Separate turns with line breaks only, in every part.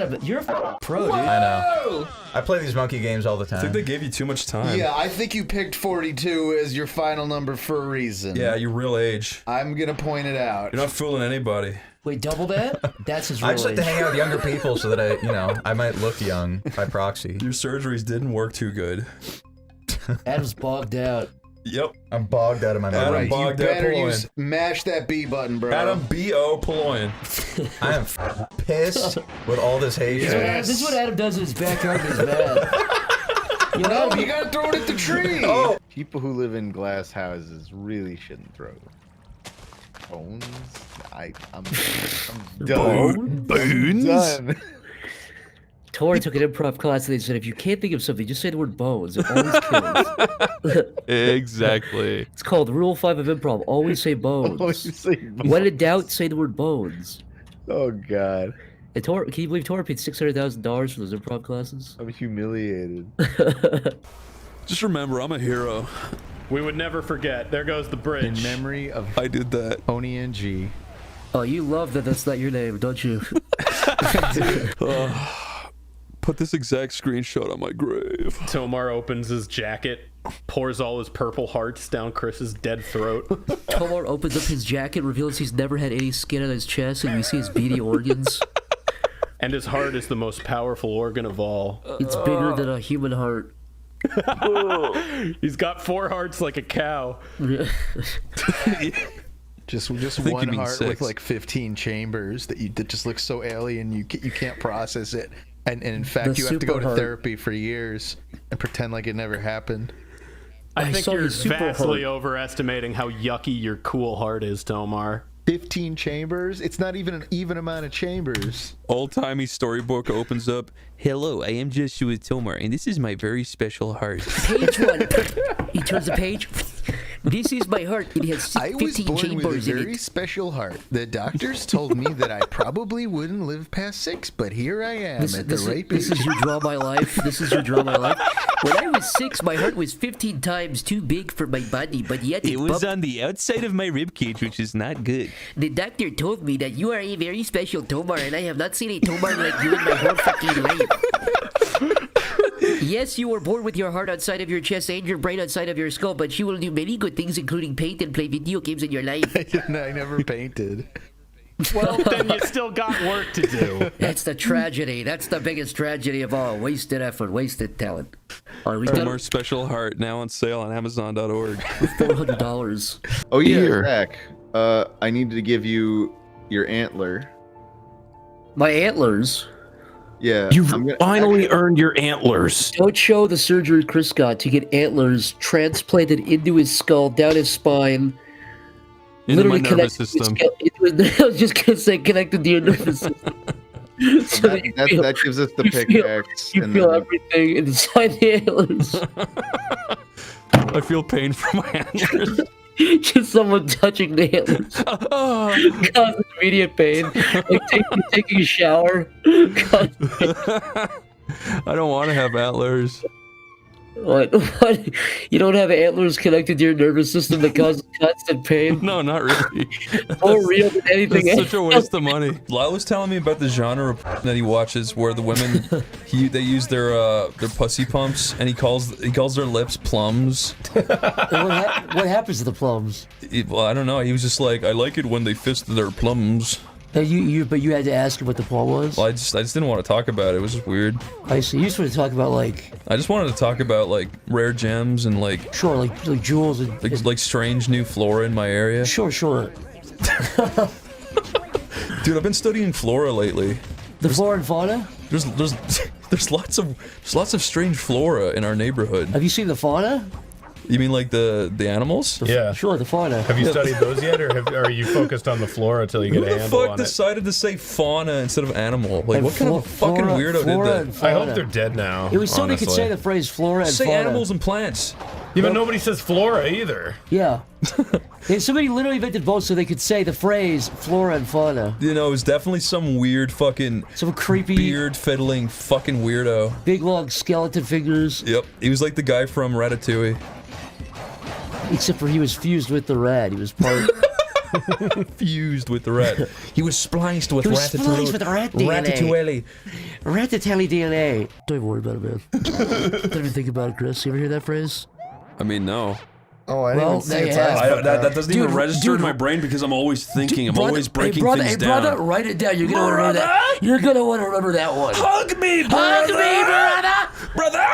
Adam, you're a pro, dude.
I know. I play these monkey games all the time.
I think they gave you too much time.
Yeah, I think you picked 42 as your final number for a reason.
Yeah, your real age.
I'm gonna point it out.
You're not fooling anybody.
Wait, double that? That's his real
I just like to hang out with younger people so that I might look young by proxy.
Your surgeries didn't work too good.
Adam's bogged out.
Yep.
I'm bogged out of my mind.
Adam
You
bogged out
better
Poloin.
mash that B button, bro.
Adam B.O. Poloin.
I am pissed with all this hate.
This is what Adam does in his backyard when he's mad.
No, you gotta throw it at the tree.
Oh.
People who live in glass houses really shouldn't throw bones. I'm done.
Bones?
Done.
Tori took an improv class and they said, if you can't think of something, just say the word bones. It always kills.
Exactly.
It's called Rule 5 of Improv. Always say bones.
Always say bones.
When in doubt, say the word bones.
Oh God.
And Tori, can you believe Tori paid $600,000 for those improv classes?
I'm humiliated.
Just remember, I'm a hero.
We would never forget. There goes the bridge.
In memory of
I did that.
Pony and G.
Oh, you love that that's not your name, don't you?
Put this exact screenshot on my grave.
Tomar opens his jacket, pours all his purple hearts down Chris's dead throat.
Tomar opens up his jacket, reveals he's never had any skin on his chest, and we see his beady organs.
And his heart is the most powerful organ of all.
It's bigger than a human heart.
He's got 4 hearts like a cow.
Just
you
one
mean
heart
6.
with like 15 chambers that just looks so alien you can't process it. And in fact,
The
you have to go
super
to
heart.
therapy for years and pretend like it never happened.
I think
saw
you're
his super
vastly
heart.
overestimating how yucky your cool heart is, Tomar.
15 chambers? It's not even an even amount of chambers.
Old-timey storybook opens up. Hello, I am Joshua Tomar, and this is my very special heart.
Page 1. He turns the page. This is my heart. It has
I was
15
born with a
chambers in
very
it.
special heart. The doctors told me that I probably wouldn't live past 6, but here I am at the right
This
age.
is your draw my life. This is your draw my life. When I was 6, my heart was 15 times too big for my body, but yet
It was
bumped.
on the outside of my ribcage, which is not good.
The doctor told me that you are a very special Tomar, and I have not seen a Tomar like you in my whole fucking life. Yes, you were born with your heart outside of your chest and your brain outside of your skull, but you will do many good things, including paint and play video games in your life.
I never painted.
Well, then you still got work to do.
That's the tragedy. That's the biggest tragedy of all. Wasted effort, wasted talent. Are we done?
Tomar's special heart now on sale on Amazon.org.
$400.
Oh yeah,
Here.
Zach. I needed to give you your antler.
My antlers.
Yeah.
You've
I'm gonna-
finally
actually,
earned your antlers.
Don't show the surgery Chris got to get antlers transplanted into his skull, down his spine.
Into my
literally
nervous
connected to his
system.
skull. I was just gonna say connected to your nervous system. So that you feel,
that gives us the
you feel-
pickaxe.
you
and
feel
then
everything inside the antlers.
I feel pain from my antlers.
Just someone touching the antlers causes immediate pain. Like taking a shower.
I don't want to have antlers.
What? You don't have antlers connected to your nervous system that causes constant pain?
No, not really.
More real than anything
It's
else.
such a waste of money. Lyle was telling me about the genre that he watches where the women they use their pussy pumps and he calls their lips plums.
What happens to the plums?
Well, I don't know. He was just like, I like it when they fist their plums.
But you had to ask him what the plum was?
Well, I just didn't want to talk about it. It was just weird.
I see. You just want to talk about like
I just wanted to talk about like rare gems and like
jewels and
like strange new flora in my area.
Sure.
Dude, I've been studying flora lately.
The flora and fauna?
There's lots of strange flora in our neighborhood.
Have you seen the fauna?
You mean like the animals?
Yeah.
Sure, the fauna.
Have you studied those yet, or are you focused on the flora until you get
Who
a
the
handle
fuck
on it?
decided to say fauna instead of animal? Like,
And
what kind of a fucking weirdo did that?
I hope they're dead now.
It was so they
honestly.
could say the phrase flora and
Say
fauna.
animals and plants.
Yeah, but nobody says flora either.
Yeah. Yeah, somebody literally invented both so they could say the phrase flora and fauna.
You know, it was definitely some weird fucking
Some creepy
beard fiddling fucking weirdo.
big long skeleton figures.
Yep, he was like the guy from Ratatouille.
Except for he was fused with the rat. He was part.
Fused with the rat. He was spliced with
He was spliced with rat DNA.
Ratatouille.
Ratatouille DNA. Don't even worry about it, man. Don't even think about it, Chris. You ever hear that phrase?
I mean, no.
Oh, I didn't
Well,
even see
there
its
you have
eyes.
it.
but
That doesn't even
Dude,
register in
dude,
my brain because I'm always thinking. I'm always breaking
brother,
things
hey, brother,
down.
write it down. You're gonna want to remember that. You're gonna want to remember that one.
Hug me,
Hug me, brother.
brother.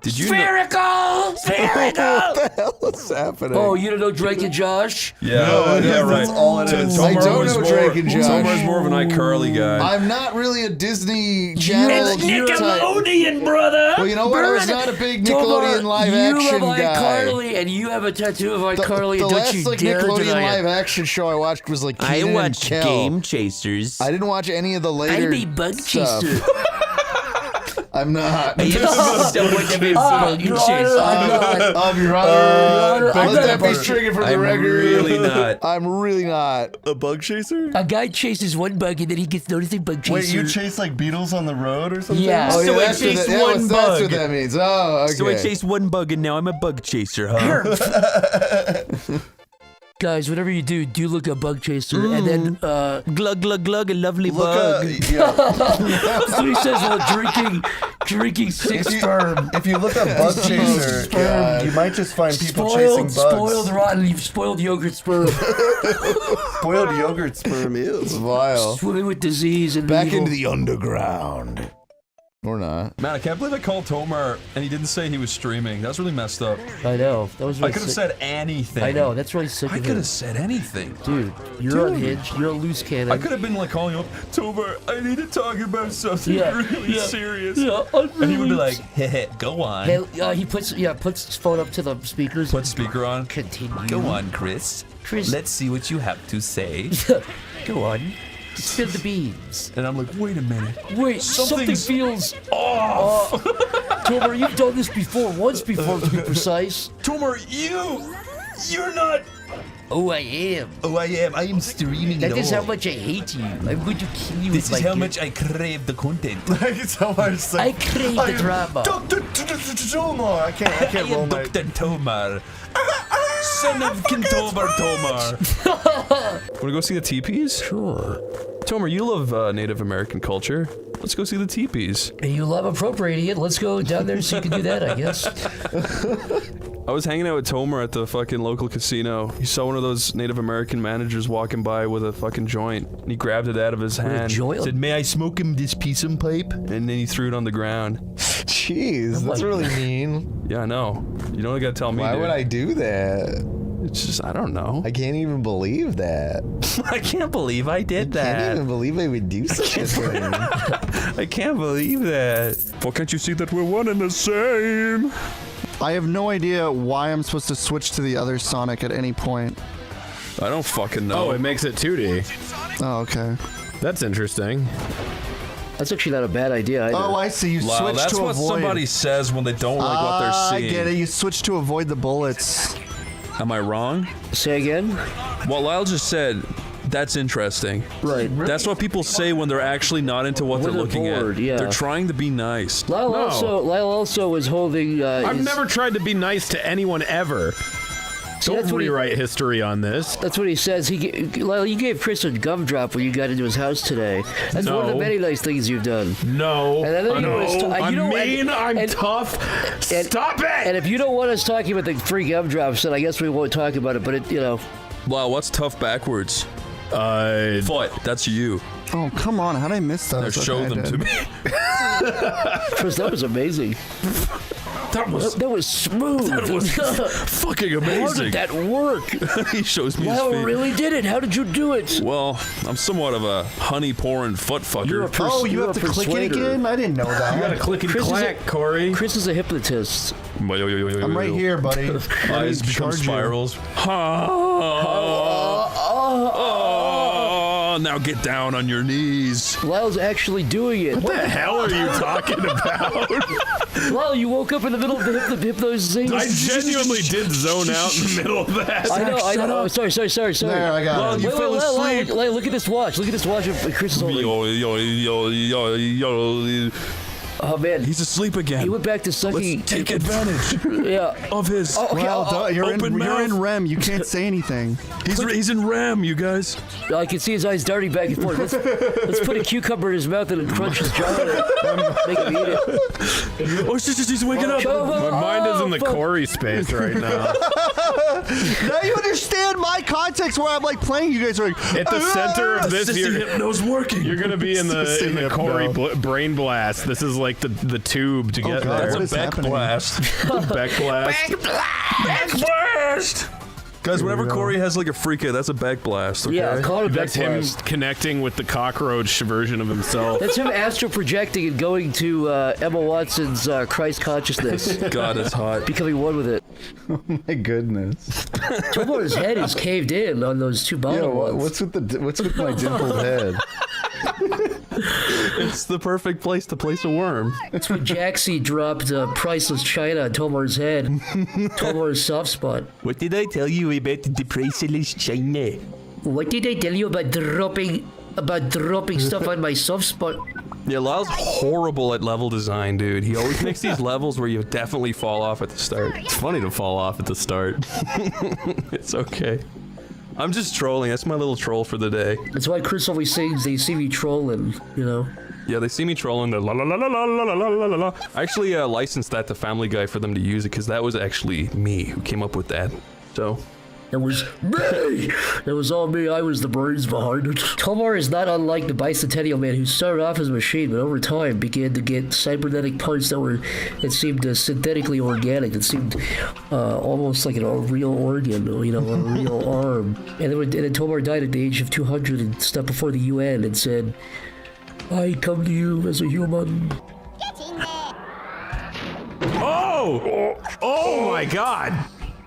Did you know?
Spherical. Spherical.
What the hell is happening?
Oh, you don't know Drake and Josh?
Yeah,
No,
yeah, right.
that's all it is.
Tomar
I don't
was
know
more-
Drake and Josh.
Tomar's more of an iCarly guy.
I'm not really a Disney Channel type.
Nickelodeon, brother.
Well, you know what? I was not a big Nickelodeon live action
You love
guy.
iCarly, and you have a tattoo of iCarly,
The
and don't
last
you
like
dare
Nickelodeon
deny
live
it.
action show I watched was like
I
Kenan and
watched
Kel.
Game Chasers.
I didn't watch any of the later
I'm a bug
stuff.
chaser.
I'm not.
Your Honor,
Your Honor.
Honor, I'm
Let that
not
be
a-
stricken from the
I'm
record.
really not.
I'm really not.
A bug chaser?
A guy chases one bug, and then he gets noticed in bug chaser.
Wait, you chase like beetles on the road or something?
Yeah.
Oh, yeah,
So I
that's, what
chased
that,
one
that's
bug.
what that means. Oh, okay.
So I chased one bug and now I'm a bug chaser, huh?
Guys, whatever you do, do look up bug chaser, and then
glug glug glug, a lovely
Look
bug.
yeah.
that's what he says while drinking six sperm.
If you look up bug chaser,
God.
you might just find people chasing bugs.
Spoiled rotten, you've spoiled yogurt sperm.
Spoiled yogurt sperm is.
Vile.
Swimming with disease and
Back
evil.
into the underground. Or not.
Man, I can't believe I called Tomar and he didn't say he was streaming. That's really messed up.
I know. That was
I
really
could have
sick.
said anything.
I know. That's really sick
I
of
could
him.
have said anything.
Dude, you're unhinged. You're a loose cannon.
I could have been like calling him, Tomar, I need to talk about something really serious.
Yeah,
And he would be like, heh, go on.
he puts his phone up to the speakers.
Put speaker on.
Continue.
Go on, Chris.
Chris.
Let's see what you have to say.
Go on. Spill the beans.
And I'm like, wait a minute.
Wait, something
Something's
feels off. Tomar, you've done this once before, to be precise.
Tomar, you're not.
Oh, I am.
Oh, I am streaming
That
it
is
all.
how much I hate you. I'm going to kill you
This
with
is
my
how
gift.
much I crave the content.
It's so much so.
I crave the drama.
Dr. Tomar. I can't
I
roll
am
my...
Dr. Tomar. Son of Kintobar Tomar.
Wanna go see the teepees?
Sure.
Tomar, you love Native American culture. Let's go see the teepees.
And you love appropriating it. Let's go down there so you can do that, I guess.
I was hanging out with Tomar at the fucking local casino. He saw one of those Native American managers walking by with a fucking joint. And he grabbed it out of his hand.
joint?
Said, may I smoke him this piece of pipe? And then he threw it on the ground.
Jeez, that's really mean.
Yeah, I know. You don't gotta tell me,
Why
dude.
would I do that?
It's just, I don't know.
I can't even believe that.
I can't believe I did
Can't
that.
even believe I would do such a thing.
I can't believe that.
Well, can't you see that we're one and the same?
I have no idea why I'm supposed to switch to the other Sonic at any point.
I don't fucking know.
Oh, it makes it 2D.
Oh, okay.
That's interesting.
That's actually not a bad idea either.
Oh, I see. You
Wow,
switch
that's
to
what
avoid.
somebody says when they don't like what they're
I
seeing.
get it. You switch to avoid the bullets.
Am I wrong?
Say again?
Well, Lyle just said, that's interesting.
Right.
That's what people say when they're actually not into what they're
they're
looking
bored,
at.
yeah.
They're trying to be nice.
Lyle also was holding.
I've
his-
never tried to be nice to anyone ever.
See,
Don't
that's what he-
rewrite history on this.
That's what he says. Lyle, you gave Chris a gumdrop when you got into his house today. That's one of the
No.
many nice things you've done.
No,
And I know you
no,
was ta-
I'm
you know-
mean, I'm
and-
tough.
and-
Stop it!
And if you don't want us talking about the free gumdrops, then I guess we won't talk about it. But it,
Wow, what's tough backwards? Foot. That's you.
Oh, come on. How did I miss
Now
those?
show
Okay, I
them
did.
to me.
Chris, that was amazing. That was smooth.
That was fucking
How
amazing.
did that work?
He shows me his
Lyle
feet.
really did it. How did you do it?
Well, I'm somewhat of a honey pouring foot fucker.
You're a
Oh, you have to click it again? I didn't know that.
You gotta click and
Chris is
clack, Corey.
Chris is a hypnotist.
I'm right here, buddy.
Eyes become spirals. Now get down on your knees.
Lyle's actually doing it.
What the hell are you talking about?
Lyle, you woke up in the middle of the hypnosis thing.
I genuinely did zone out in the middle of that.
I know. Oh, sorry.
There, I got it.
You fell asleep.
Lyle, look at this watch. Look at this watch. Chris is holding.
Yo.
Oh man,
He's asleep again.
he went back to sucking.
Let's take advantage
Yeah.
of his.
Well, you're
open
in
mouth.
REM. You can't say anything.
He's in RAM, you guys.
I can see his eyes darting back and forth. Let's put a cucumber in his mouth and crunch his jaw and make him eat it.
Oh shit! He's waking up.
My mind is in the
fuck.
Corey space right now.
Now you understand my context where I'm like playing. You guys are like
At the center of this,
Sissy hypno's working.
you're gonna be in the Corey brain blast. This is like the tube to get
God,
there.
what is happening?
blast.
Back blast.
Back blast. Guys, whenever Corey has like a freak out, that's a back blast. Okay?
Yeah, call it a back
That's him
blast.
connecting with the cockroach version of himself.
That's him astral projecting and going to Emma Watson's Christ consciousness,
God, it's hot.
becoming one with it.
My goodness.
Tomar's head is caved in on those two bottom
Yo,
ones.
what's with my dimpled head?
It's the perfect place to place a worm.
That's when Jaxie dropped priceless china on Tomar's head. Tomar's soft spot.
What did I tell you about the priceless China?
What did I tell you about dropping stuff on my soft spot?
Yeah, Lyle's horrible at level design, dude. He always makes these levels where you definitely fall off at the start.
It's funny to fall off at the start.
It's okay. I'm just trolling. That's my little troll for the day.
That's why Chris always sings, they see me trolling, you know?
Yeah, they see me trolling the la la la la la la la la la la. I actually licensed that to Family Guy for them to use it because that was actually me who came up with that. So.
That was me! That was all me, I was the brains behind it. Tomar is not unlike the Bicentennial Man who started off as a machine, but over time began to get cybernetic parts that seemed synthetically organic, that seemed almost like a real organ, you know, a real arm. And then Tomar died at the age of 200 and stepped before the UN and said, I come to you as a human.
Oh my god!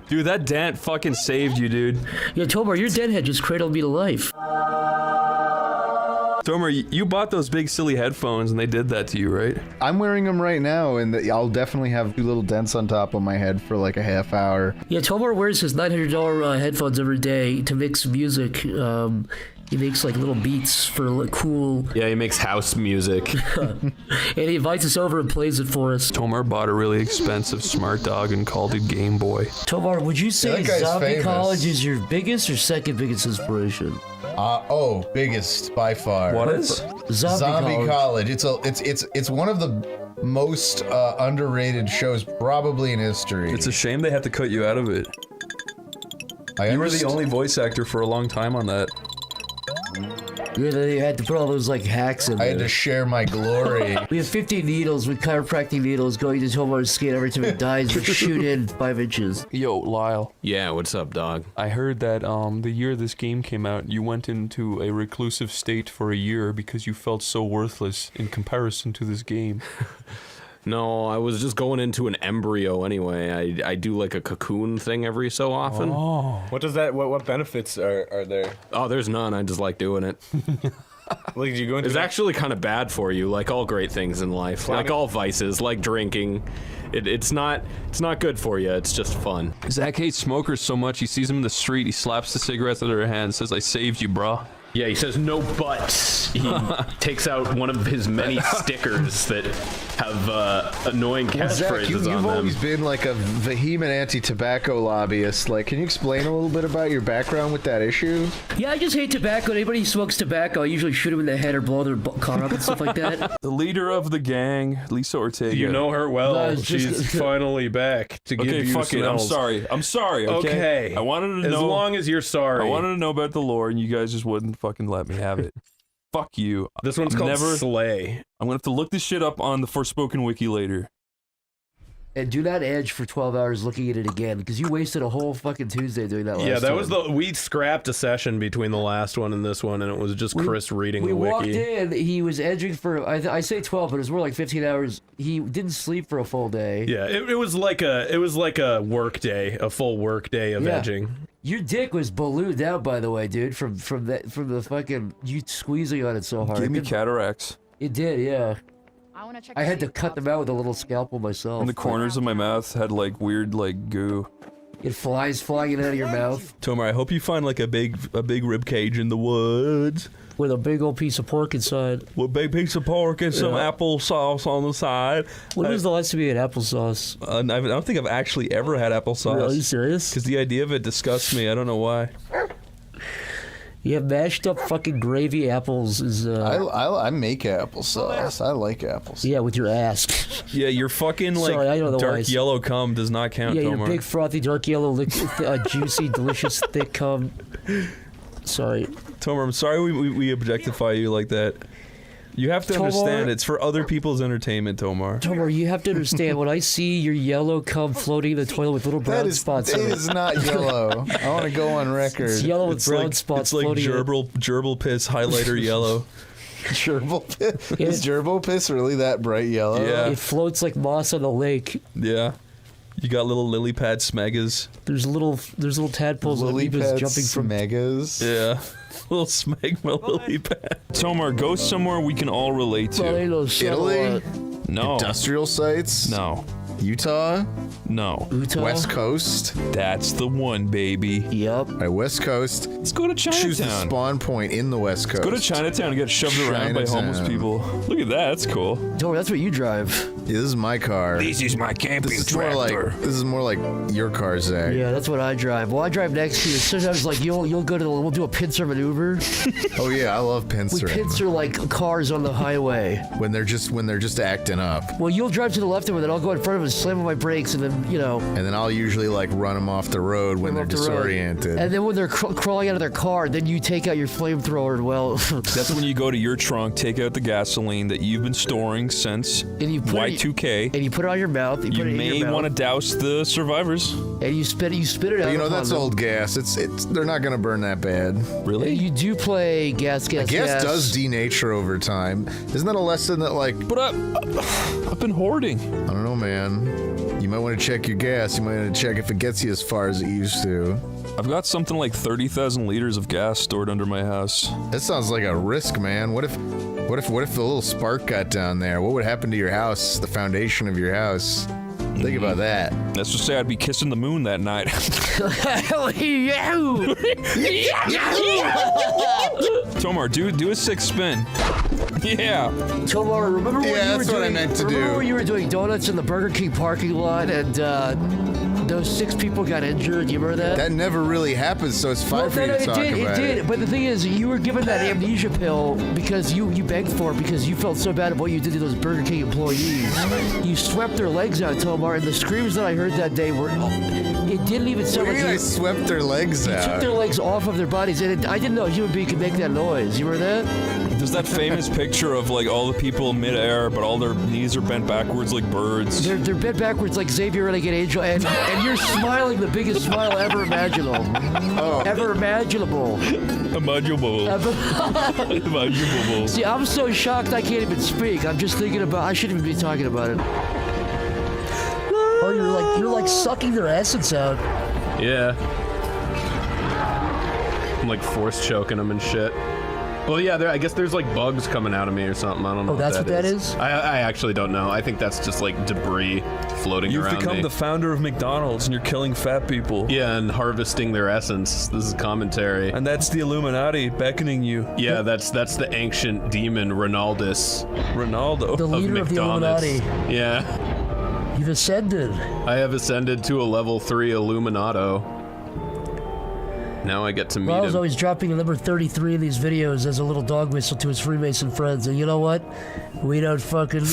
Dude, that dent fucking saved you, dude.
Yeah, Tomar, your deadhead just cradled me to life.
Tomar, you bought those big silly headphones and they did that to you, right?
I'm wearing them right now, and I'll definitely have 2 little dents on top of my head for like a half hour.
Yeah, Tomar wears his $900 headphones every day to mix music. He makes like little beats for like cool,
Yeah, he makes house music.
and he invites us over and plays it for us.
Tomar bought a really expensive smart dog and called it Game Boy.
Tomar, would you say
that guy's
Zombie
famous.
College is your biggest or second biggest inspiration?
Biggest by far.
What is?
Zombie College. It's one of the most underrated shows probably in history.
It's a shame they had to cut you out of it. You were the only voice actor for a long time on that.
Yeah, they had to put all those like hacks in
I had
there.
to share my glory.
We have 50 needles with chiropractic needles going to Tomar's skin every time he dies. We shoot in 5 inches.
Yo, Lyle.
Yeah, what's up, dog?
I heard that the year this game came out, you went into a reclusive state for a year because you felt so worthless in comparison to this game.
No, I was just going into an embryo anyway. I do like a cocoon thing every so often.
What does that? What benefits are there?
Oh, there's none. I just like doing it.
Like, did you go into?
It's actually kind of bad for you, like all great things in life, like all vices, like drinking. It's not good for you. It's just fun.
Zach hates smokers so much, he sees them in the street, he slaps the cigarettes out of their hand, says, I saved you, bro.
Yeah, he says no buts. He takes out one of his many stickers that have annoying
Zach,
catchphrases
you've
on them.
always been like a vehement anti-tobacco lobbyist. Like, can you explain a little bit about your background with that issue?
Yeah, I just hate tobacco. Anybody who smokes tobacco, I usually shoot him in the head or blow their car up and stuff like that.
The leader of the gang, Lisa Ortega.
You know her well.
No, it's just-
She's finally back to give
Okay,
you
fuck it. I'm
smells.
sorry. I'm sorry, okay?
Okay.
I wanted to
As
know.
long as you're sorry.
I wanted to know about the lore, and you guys just wouldn't fucking let me have it. Fuck you.
This one's
I'm
called
never-
Slay.
I'm gonna have to look this shit up on the Forspoken wiki later.
And do not edge for 12 hours looking at it again, because you wasted a whole fucking Tuesday doing that last
Yeah, that
time.
was we scrapped a session between the last one and this one, and it was just Chris reading the
We walked
wiki.
in, he was edging for, I say 12, but it was more like 15 hours. He didn't sleep for a full day.
Yeah, it was like a work day, a full work day of
Yeah.
edging.
Your dick was ballooned out, by the way, dude, from the fucking, you squeezing on it so hard.
Give me
It-
cataracts.
It did, yeah.
I want to check.
I had to cut them out with a little scalpel myself.
And the corners of my mouth had like weird like goo.
It flies flying out of your mouth.
Tomar, I hope you find like a big rib cage in the woods.
With a big old piece of pork inside.
With a big piece of pork and some applesauce on the side.
When was the last time you had applesauce?
I don't think I've actually ever had applesauce.
Really? Are you serious?
Because the idea of it disgusts me. I don't know why.
Yeah, mashed up fucking gravy apples is.
I make applesauce. I like applesauce.
Yeah, with your ass.
Yeah, your fucking like
Sorry, I know the
dark
wise.
yellow cum does not count.
Yeah,
Tomar.
your big frothy dark yellow, juicy, delicious, thick cum. Sorry.
Tomar, I'm sorry we objectify you like that. You have to understand, it's for other people's entertainment, Tomar.
Tomar, you have to understand, when I see your yellow cum floating in the toilet with little brown spots
It
in it.
is not yellow. I want to go on record.
It's yellow with brown spots
It's like
floating
gerbil piss highlighter yellow.
Gerbil piss? Is gerbil piss really that bright yellow?
Yeah.
It floats like moss on the lake.
Yeah. You got little lily pad smegas.
There's little tadpoles and
Lily
amoebas
pad
jumping from
smegas.
Yeah. Little smegma lily pad. Tomar, go somewhere we can all relate to.
Italy?
No.
Industrial sites?
No.
Utah?
No.
Utah?
West Coast?
That's the one, baby.
Yep.
All right, West Coast.
Let's go to Chinatown.
Choose the spawn point in the West Coast.
Go to Chinatown and get shoved around by homeless
Chinatown.
people. Look at that. That's cool.
Tomar, that's what you drive.
Yeah, this is my car.
This is my camping
This is more like your car, Zach.
Yeah, that's what I drive. Well, I drive next to you. Sometimes, like, you'll go to we'll do a pincer maneuver.
Oh yeah, I love
We
pincer.
pincer like cars on the highway.
When they're just acting up.
Well, you'll drive to the left of it, then I'll go in front of it, slam on my brakes, and then,
And then I'll usually like run them off the road when they're
off the road.
disoriented.
And then when they're crawling out of their car, then you take out your flamethrower and
That's when you go to your trunk, take out the gasoline that you've been storing since
and you put
Y2K.
and you put it on your mouth.
You
put it in
may
your mouth,
want to douse the survivors.
and you spit it out.
You know,
upon
that's
them.
old gas. It's they're not gonna burn that bad.
Really?
You do play gas.
Gas does denature over time. Isn't that a lesson that like?
But I've been hoarding.
I don't know, man. You might want to check your gas. You might want to check if it gets you as far as it used to.
I've got something like 30,000 liters of gas stored under my house.
That sounds like a risk, man. What if the little spark got down there? What would happen to your house? The foundation of your house. Think about that.
Let's just say I'd be kissing the moon that night. Tomar, do a 6 spin. Yeah.
Tomar, remember what you were
that's
doing?
what I meant to
remember
do.
when you were doing donuts in the Burger King parking lot and those 6 people got injured? You remember that?
That never really happened, so it's fine for you to talk about
it did. But the thing is, you were given that amnesia pill because you begged for it because you felt so bad about what you did to those Burger King employees. You swept their legs out, Tomar, and the screams that I heard that day were... It didn't even sound
What do you
like
mean I swept their legs
you
out?
took their legs off of their bodies, and I didn't know a human being could make that noise. You remember that?
There's that famous picture of like all the people midair, but all their knees are bent backwards like birds.
They're bent backwards like Xavier Renegade Angel, and you're smiling the biggest smile ever imaginable. Ever imaginable.
Imaginable. Imaginable.
See, I'm so shocked I can't even speak. I'm just thinking about. I shouldn't even be talking about it. Oh, you're like sucking their essence out.
Yeah. I'm like force choking them and shit. Well, yeah, I guess there's like bugs coming out of me or something. I don't know.
Oh, that's what that is?
I actually don't know. I think that's just like debris floating
You've
around
become
me.
the founder of McDonald's and you're killing fat people.
Yeah, and harvesting their essence. This is commentary.
And that's the Illuminati beckoning you.
Yeah, that's the ancient demon Ronaldus.
Ronaldo.
The leader of the Illuminati.
Yeah.
You've ascended.
I have ascended to a level 3 Illuminato. Now I get to meet
Ronald's
him.
always dropping a number 33 in these videos as a little dog whistle to his Freemason friends, and you know what? We fucking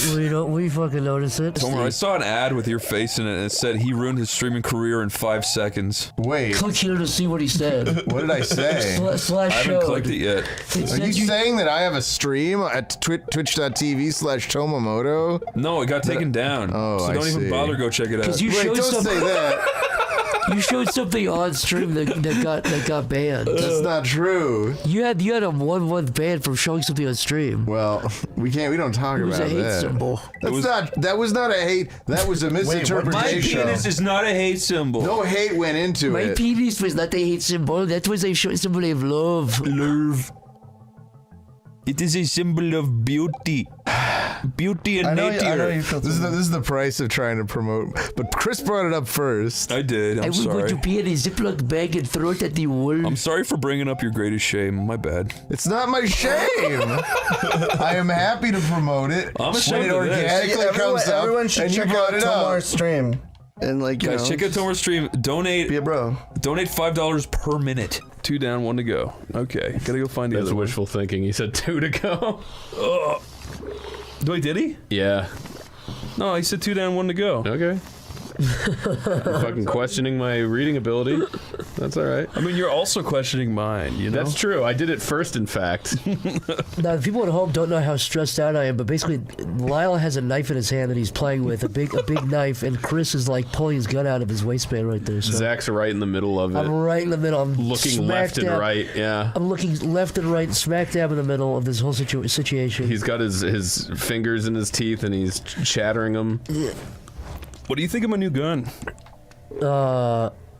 notice it.
Tomar, I saw an ad with your face in it and it said he ruined his streaming career in 5 seconds.
Wait,
Click here to see what he said.
what did I say?
Slash
I haven't
showed.
clicked it yet.
It
Are
said
you saying that I have a stream at twitch.tv/Tomamoto?
No, it got taken down.
Oh,
so
I
don't even
see.
bother go check it out.
Because you
Wait,
showed
don't
some,
say that.
you showed something on stream that got banned.
That's not true.
You had a 1-1 ban from showing something on stream.
Well, we don't talk
It was
about
a hate
that.
symbol.
That was not a hate. That was a
My
misinterpretation.
penis is not a hate symbol.
No hate went into
My
it.
penis was not a hate symbol. That was a symbol of love.
Love. It is a symbol of beauty. Beauty and
I know
nature.
you feel
This is the price of trying to promote. But Chris brought it up first.
I did. I'm
I was
sorry.
going to pee in a Ziploc bag and throw it at the wall.
I'm sorry for bringing up your greatest shame. My bad.
It's not my shame. I am happy to promote it.
I'm
when
ashamed
it
of this.
organically comes up,
everyone should
and you
check
brought
out
it up.
Tomar's stream. And like, you
Guys,
know,
check out Tomar's stream. Donate.
be a bro.
Donate $5 per minute. 2 down, 1 to go. Okay, gotta go find the
That's
other one.
wishful thinking. He said 2 to go.
Wait, did he?
Yeah.
No, he said 2 down, 1 to go.
Okay. I'm fucking questioning my reading ability. That's all right.
I mean, you're also questioning mine, you know?
That's true. I did it first, in fact.
Now, the people at home don't know how stressed out I am, but basically, Lyle has a knife in his hand that he's playing with, a big knife, and Chris is like pulling his gun out of his waistband right there. So
Zach's right in the middle of it.
I'm right in the middle. I'm
looking
smack
left and
dab-
right. Yeah.
I'm looking left and right, smack dab in the middle of this whole situation.
He's got his fingers in his teeth and he's chattering them.
What do you think of my new gun?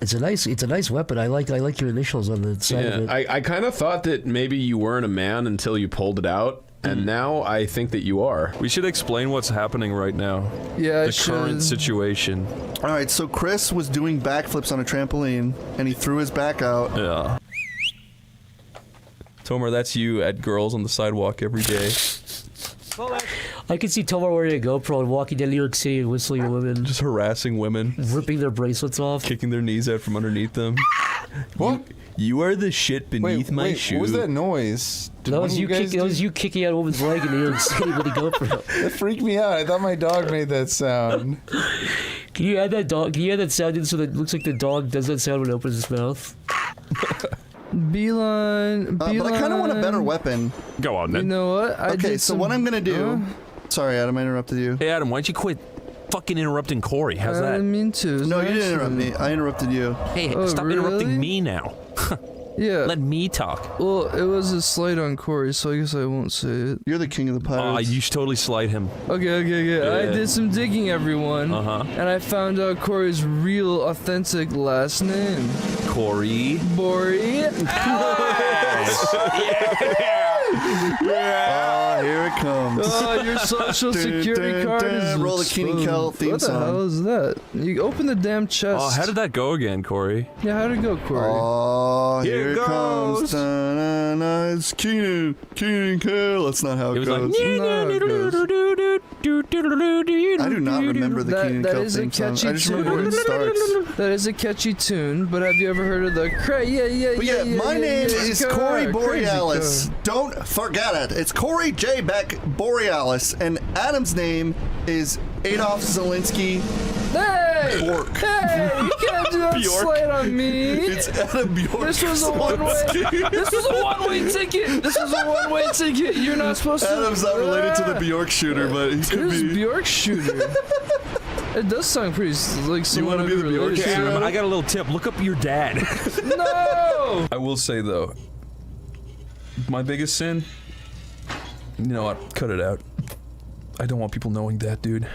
It's a nice weapon. I like your initials on the side of it.
I kind of thought that maybe you weren't a man until you pulled it out, and now I think that you are.
We should explain what's happening right now.
Yeah,
The current situation.
All right, so Chris was doing backflips on a trampoline, and he threw his back out.
Yeah. Tomar, that's you at girls on the sidewalk every day.
I can see Tomar wearing a GoPro and walking down New York City and whistling at women,
Just harassing women,
ripping their bracelets off.
kicking their knees out from underneath them.
What?
You are the shit beneath my shoe.
What was that noise? Did
That
one
was
of
you.
guys
That was you kicking out a woman's leg in New York City with a GoPro.
That freaked me out. I thought my dog made that sound.
Can you add that dog? Can you add that sound in so that it looks like the dog does that sound when it opens its mouth?
Beeline. But I kind of want a better weapon.
Go on,
You
then.
know what? Okay, so what I'm gonna do? Sorry, Adam, I interrupted you.
Hey, Adam, why don't you quit fucking interrupting Corey? How's
I
that?
didn't mean to.
No, you didn't interrupt me. I interrupted you.
Hey,
Oh,
stop
really?
interrupting me now.
Yeah.
Let me talk.
Well, it was a slight on Corey, so I guess I won't say it.
You're the king of the pirates.
You should totally slight him.
Okay. I
Yeah.
did some digging, everyone.
Uh-huh.
And I found out Corey's real, authentic last name.
Corey.
Bori.
Oh, here it comes.
Oh, your social security card is
Roll the Keenan Kel theme
What the
song.
hell is that? You open the damn chest.
Oh, how did that go again, Corey?
Yeah, how'd it go, Corey?
Oh, here it
goes.
comes. Da-na-na, it's Keenan Kel. That's not how it,
It was
goes.
like.
No, it goes.
I do not remember the Keenan
that
Kel
is a
theme song.
catchy
I just remember where it
tune.
starts.
That is a catchy tune, but have you ever heard of the
But yeah, my name is Corey
Crazy
Borealis.
car.
Don't forget it. It's Corey J. Beck Borealis, and Adam's name is Adolf Zelinsky
Hey!
Bork.
Hey! You can't do that
Bjork.
slight on me!
It's Adam Bjork.
This was a one-way. This was a one-way ticket. This was a one-way ticket. You're not supposed to.
Adam's not related to the Bjork shooter, but he could
This
be.
Bjork shooter. It does sound pretty like someone
wanna be the Bjork
related to.
shooter?
I got a little tip. Look up your dad.
No!
I will say, though, my biggest sin, you know what, cut it out. I don't want people knowing that, dude.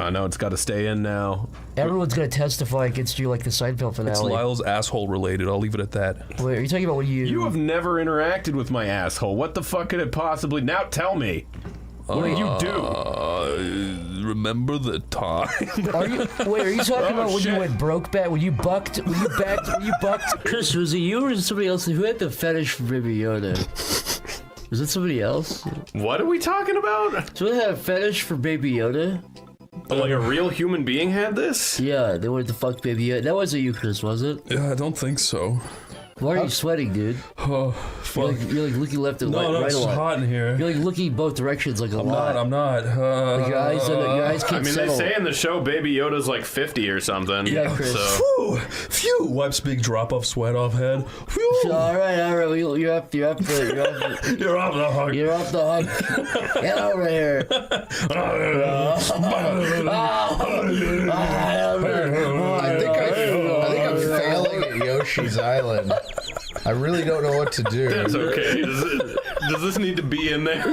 I know it's got to stay in now.
Everyone's gonna testify against you like the Seinfeld finale.
It's Lyle's asshole related, I'll leave it at that.
Wait, are you talking about when you?
You have never interacted with my asshole. What the fuck could it possibly? Now tell me. What did you do?
Remember the time?
Are you talking about when you went broke back? When you bucked? When you bucked? Chris, was it you or was it somebody else who had the fetish for Baby Yoda? Was it somebody else?
What are we talking about?
So they had a fetish for Baby Yoda?
Like a real human being had this?
Yeah, they wanted to fuck Baby Yoda. That wasn't you, Chris, was it?
Yeah, I don't think so.
Why are you sweating, dude?
Oh, fuck.
You're like looking left and right
it's
a lot.
hot in here.
You're like looking both directions like a lot.
I'm not.
Like your eyes can't
I mean,
settle.
they say in the show Baby Yoda's like 50 or something.
Yeah, Chris.
So.
Phew! Wipes big drop off sweat off head. Phew!
All right. You're up the
You're off the hook.
You're off the hook. Get over here.
I think I'm failing at Yoshi's Island. I really don't know what to do.
That's okay. Does this need to be in there?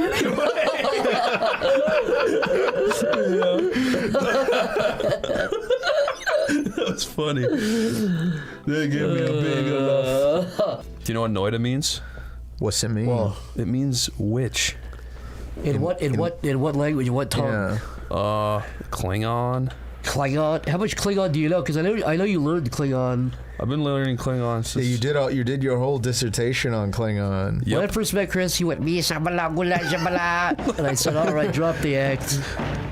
That's funny. They give me a big enough. Do you know what Noida means?
What's it mean?
It means witch.
In what language? What tongue?
Yeah.
Klingon.
Klingon. How much Klingon do you know? Because I know you learned Klingon.
I've been learning Klingon since.
Yeah, you did your whole dissertation on Klingon.
Yep.
When I first met Chris, he went me shabala gula shabala, and I said, "All right, drop the act."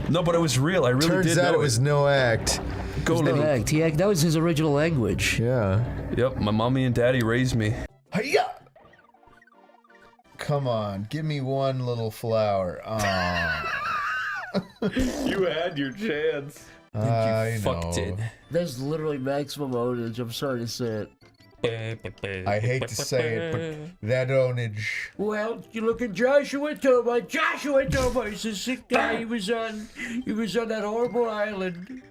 No, but it was real. I really
Turns
did
out
know
it was no act.
Go
No act. That was his original language.
Yeah.
Yep, my mommy and daddy raised me.
Hiya! Come on, give me one little flower.
You had your chance.
I
Fucked it.
That's literally maximum ownage. I'm sorry to say it.
I hate to say it, but that ownage.
Well, you look at Joshua Tomar. Joshua Tomar is a sick guy. He was on that horrible island.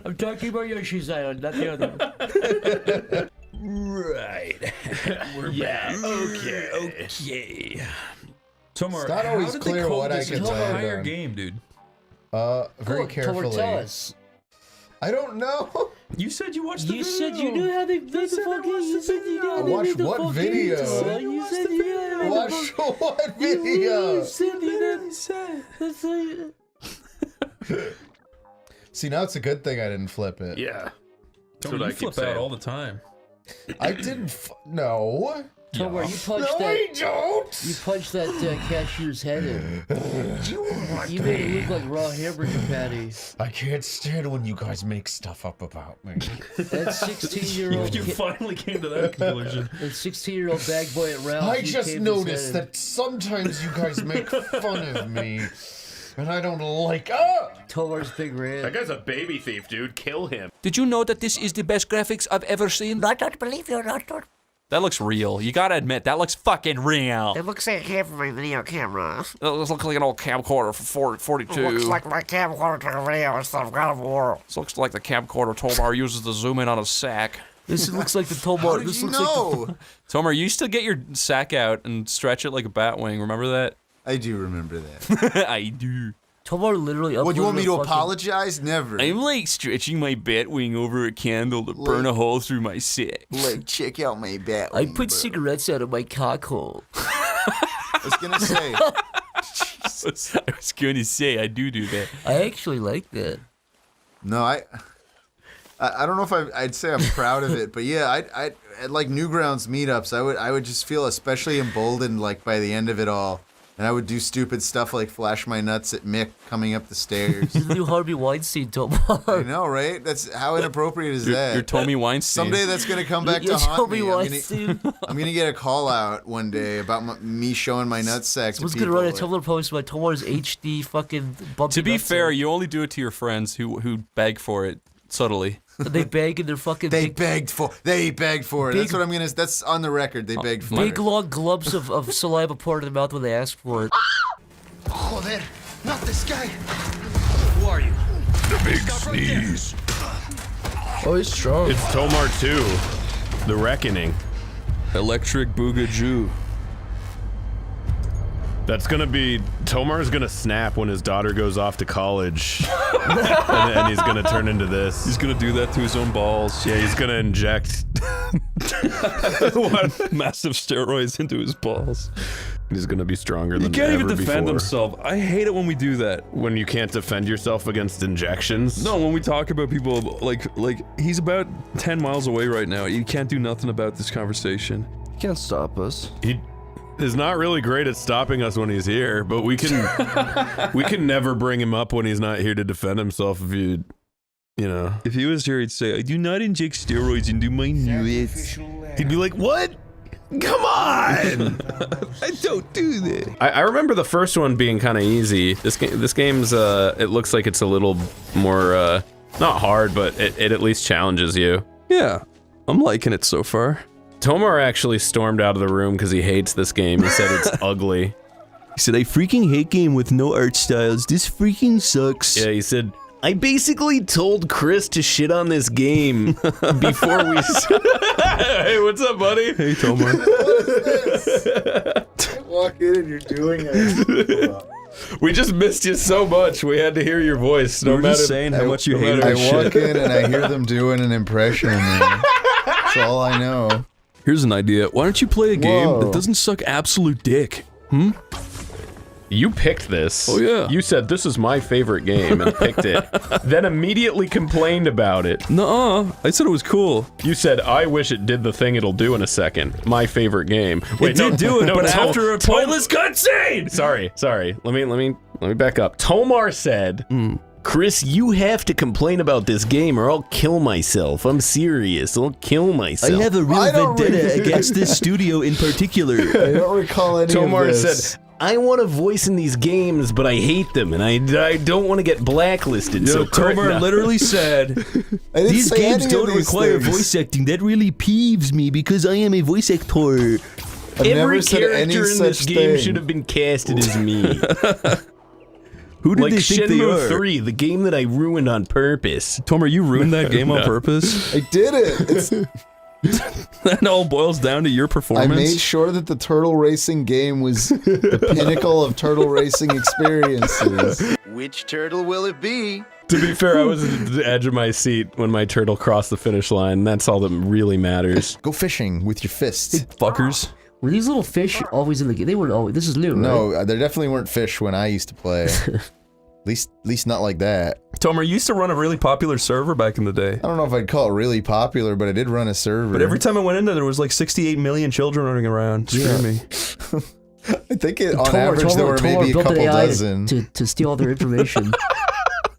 I'm talking about Yoshi's Island, not the other one.
Right. We're back. Okay. Tomar,
It's not always
how did
clear
they code
what I
this
can
entire
land on.
game, dude?
Very carefully.
Tell us.
I don't know.
You said you watched the video.
You said you knew how they made the fucking. You said you knew how they
Watch
made the
what
fucking.
video?
You said you knew how they made the
Watch what video?
You said you didn't.
See, now it's a good thing I didn't flip it.
Yeah.
Tomar, you flip out all the time.
I didn't. No.
Tomar, you punched
No,
that.
I don't.
You punched that cashew's head in. You made it look like raw hamburger patty.
I can't stand when you guys make stuff up about me.
That 16-year-old.
You finally came to that conclusion.
That 16-year-old bag boy at Ralph's.
I just noticed that sometimes you guys make fun of me, and I don't like.
Tomar's big red.
That guy's a baby thief, dude. Kill him.
Did you know that this is the best graphics I've ever seen?
I don't believe you, Doctor.
That looks real. You gotta admit, that looks fucking real.
It looks like a cam from my video camera.
It looks like an old camcorder from 42.
It looks like my camcorder took a video instead of God of War.
This looks like the camcorder Tomar uses to zoom in on a sack.
This looks like the Tomar.
How did you know?
Tomar, you used to get your sack out and stretch it like a bat wing. Remember that?
I do remember that.
I do.
Tomar literally.
What, you want me to
fucking...
apologize? Never.
I'm like stretching my bat wing over a candle to burn a hole through my sack.
Like, check out my bat.
I put cigarettes out of my cock hole.
I was gonna say.
I was going to say, I do that.
I actually like that.
No, I don't know if I'd say I'm proud of it, but yeah, I at like Newgrounds meetups, I would just feel especially emboldened like by the end of it all. And I would do stupid stuff like flash my nuts at Mick coming up the stairs.
The new Harvey Weinstein, Tomar.
I know, right? That's how inappropriate is that?
You're Tommy Weinstein.
Someday that's gonna come back to
You're
haunt
Tommy
me.
Weinstein.
I'm gonna get a call out one day about me showing my nutsack to
Someone's
people.
gonna write a Tumblr post about Tomar's HD fucking bumpy
To be
nutsack.
fair, you only do it to your friends who beg for it subtly.
They beg in their fucking.
They begged for it. That's what I'm gonna. That's on the record. They begged for it.
Big long globs of saliva poured in their mouth when they asked for it.
Joder, not this guy.
Who are you?
The big sneeze.
Oh, he's strong.
It's Tomar 2. The Reckoning.
Electric Boogajoo.
That's gonna be... Tomar's gonna snap when his daughter goes off to college. and he's gonna turn into this.
He's gonna do that to his own balls.
Yeah, he's gonna inject...
Massive steroids into his balls.
He's gonna be stronger
He
than
can't
ever
even defend
before.
himself. I hate it when we do that.
When you can't defend yourself against injections?
No, when we talk about people, like he's about 10 miles away right now. You can't do nothing about this conversation.
You can't stop us.
He is not really great at stopping us when he's here, but we can never bring him up when he's not here to defend himself if you know.
If he was here, he'd say, I do not inject steroids into my nuts.
He'd be like, what? Come on!
I don't do that.
I remember the first one being kind of easy. This game's it looks like it's a little more not hard, but it at least challenges you.
Yeah, I'm liking it so far.
Tomar actually stormed out of the room because he hates this game. He said it's ugly.
He said, I freaking hate game with no art styles. This freaking sucks.
Yeah, he said, I basically told Chris to shit on this game before we... Hey, what's up, buddy?
Hey, Tomar.
Walk in and you're doing it.
We just missed you so much. We had to hear your voice.
We were just saying how much you hate
I
our
walk
shit.
in and I hear them doing an impression of me. That's all I know.
Here's an idea. Why don't you play a game that doesn't suck absolute dick? Hmm?
You picked this.
Oh, yeah.
You said, this is my favorite game, and picked it. Then immediately complained about it.
Nuh-uh. I said it was cool.
You said, I wish it did the thing it'll do in a second. My favorite game. Wait,
it did do it, but after a
pointless cutscene! Sorry. Let me back up. Tomar said, Chris, you have to complain about this game or I'll kill myself. I'm serious. I'll kill myself.
I have a real vendetta against this studio in particular.
I don't recall any
Tomar
of this.
said, I want a voice in these games, but I hate them, and I don't want to get blacklisted. So
Tomar literally said,
these games don't require voice acting. That really peeves me because I am a voice actor.
Every character in this game should have been casted as me.
Who did
like
they think they
Shenmue
are?
3, the game that I ruined on purpose.
Tomar, you ruined that game on purpose?
I did it. It's,
that all boils down to your performance?
I made sure that the turtle racing game was the pinnacle of turtle racing experiences.
Which turtle will it be?
To be fair, I was at the edge of my seat when my turtle crossed the finish line. That's all that really matters.
Go fishing with your fists.
Fuckers.
Were these little fish always in the game? They weren't always. This is new,
No,
right?
there definitely weren't fish when I used to play. At least not like that.
Tomar, you used to run a really popular server back in the day.
I don't know if I'd call it really popular, but I did run a server.
But every time I went in there was like 68 million children running around screaming.
I think on average there were maybe a couple dozen.
To steal all their information.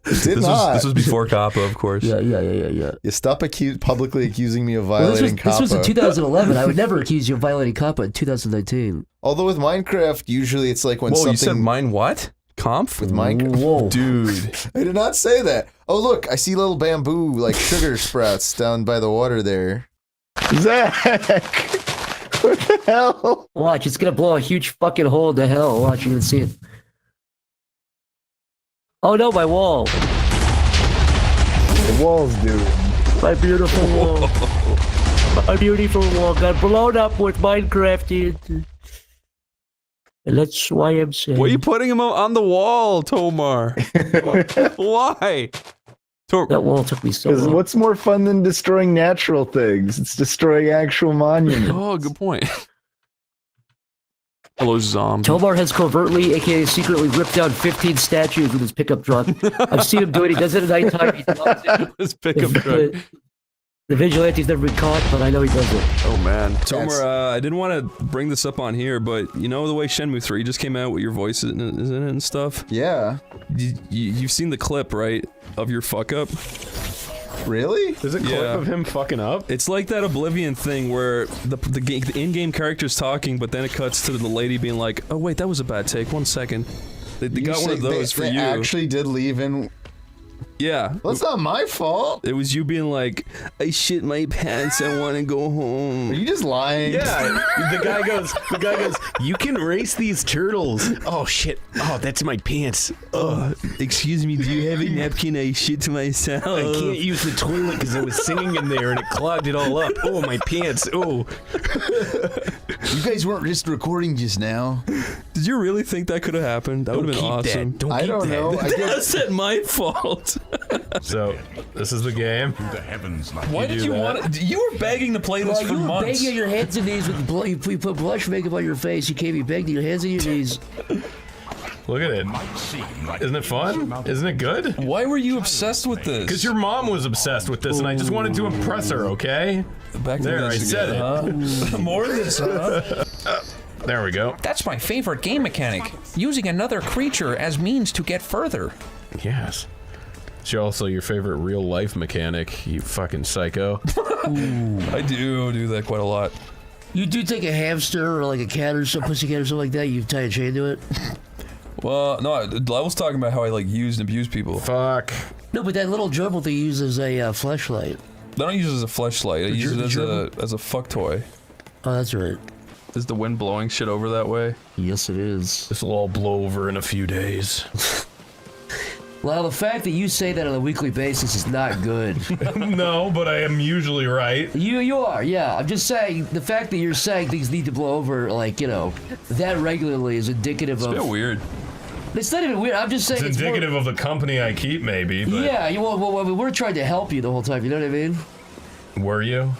This
was before COPPA, of course.
Yeah.
You stop publicly accusing me of violating COPPA.
This was in 2011. I would never accuse you of violating COPPA in 2019.
Although with Minecraft, usually it's like when
Whoa,
something...
you said mine what? Conf?
With Minecraft?
Whoa.
Dude.
I did not say that. Oh, look, I see little bamboo, like sugar sprouts down by the water there.
Zach! What the hell?
Watch, it's gonna blow a huge fucking hole in the hell. Watch, you can see it. Oh no, my wall.
The wall's dude.
My beautiful wall. My beautiful wall got blown up with Minecraft. And that's why I'm saying.
Why are you putting him on the wall, Tomar? Why?
That wall took me so long.
What's more fun than destroying natural things? It's destroying actual monuments.
Oh, good point. Hello, zombie.
Tomar has covertly, aka secretly, ripped down 15 statues with his pickup truck. I've seen him do it. He does it at nighttime. He loves it.
His pickup truck.
The vigilante's never been caught, but I know he does it.
Oh man, Tomar, I didn't want to bring this up on here, but you know the way Shenmue 3 just came out with your voice is in it and stuff?
Yeah.
You've seen the clip, right, of your fuck up?
Really?
There's a clip of him fucking up?
It's like that Oblivion thing where the in-game character's talking, but then it cuts to the lady being like, oh wait, that was a bad take, 1 second. They got one of those for
they
you.
actually did leave in...
Yeah.
Well, it's not my fault.
It was you being like, I shit my pants, I want to go home.
Are you just lying?
Yeah. the guy goes, you can race these turtles. Oh shit. Oh, that's my pants.
Excuse me, do you have a napkin? I shit to myself.
I can't use the toilet because I was singing in there and it clogged it all up. Oh, my pants. Oh.
You guys weren't just recording just now.
Did you really think that could have happened? That would have been awesome.
I don't know. I guess
That's my fault.
So, this is the game.
Why did you want it? You were begging to play this for
you were
months.
begging on your hands and knees with you put blush makeup on your face. You can't be begging your hands and your knees.
Look at it. Isn't it fun? Isn't it good?
Why were you obsessed with this?
Because your mom was obsessed with this, and I just wanted to impress her, okay?
Back to
there, I
this
said
again,
it.
huh? More of this, huh?
There we go.
That's my favorite game mechanic. Using another creature as means to get further.
Yes. It's also your favorite real-life mechanic, you fucking psycho.
I do that quite a lot.
You do take a hamster or like a cat or some pussycat or something like that, you tie a chain to it?
Well, no, I was talking about how I like used and abused people.
Fuck.
No, but that little gerbil they use as a fleshlight.
I don't use it as a fleshlight. I use it as a fuck toy.
Oh, that's right.
Is the wind blowing shit over that way?
Yes, it is.
This will all blow over in a few days.
Well, the fact that you say that on a weekly basis is not good.
No, but I am usually right.
You are, yeah. I'm just saying, the fact that you're saying things need to blow over, like, you know, that regularly is indicative of...
It's a bit weird.
It's not even weird, I'm just saying
It's indicative of the company I keep, maybe, but...
Yeah, well, we're trying to help you the whole time, you know what I mean?
Were you?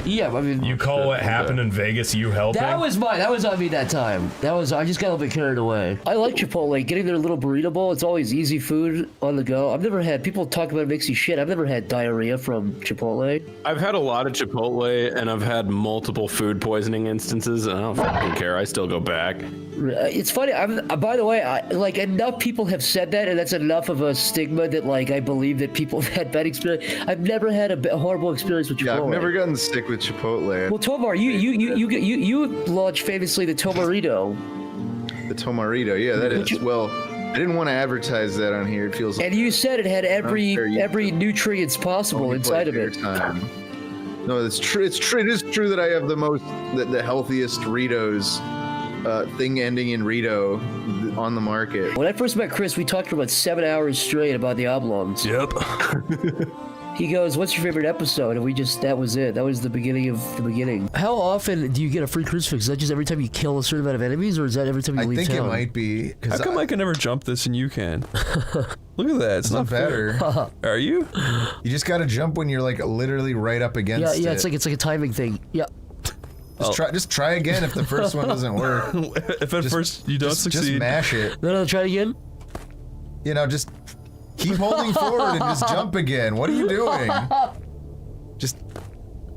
Yeah, I mean,
You call what happened in Vegas you helping?
that was on me that time. I just got a little bit carried away. I like Chipotle. Getting their little burrito bowl, it's always easy food on the go. I've never had, people talk about it makes you shit. I've never had diarrhea from Chipotle.
I've had a lot of Chipotle, and I've had multiple food poisoning instances, and I don't fucking care. I still go back.
It's funny. By the way, like enough people have said that, and that's enough of a stigma that like I believe that people have had bad experience. I've never had a horrible experience with Chipotle.
Yeah, I've never gotten sick with Chipotle.
Well, Tomar, you launched famously the Tomarito.
The Tomarito, yeah, that is. Well, I didn't want to advertise that on here. It feels.
And you said it had every nutrients possible inside of it.
No, it's true. It's true. It is true that I have the healthiest Ritos. Thing ending in Rito on the market.
When I first met Chris, we talked for about 7 hours straight about the oblongs.
Yep.
He goes, "What's your favorite episode?" And that was it. That was the beginning of the beginning. How often do you get a free crucifix? Is that just every time you kill a certain amount of enemies, or is that every time you leave town?
I think it might be.
How come I can never jump this and you can? Look at that. It's not
better.
Are you?
You just gotta jump when you're like literally right up against it.
Yeah, it's like a timing thing. Yeah.
Just try again if the first one doesn't work.
If at first you don't succeed.
Just mash it.
No, try it again.
You know, just keep holding forward and just jump again. What are you doing? Just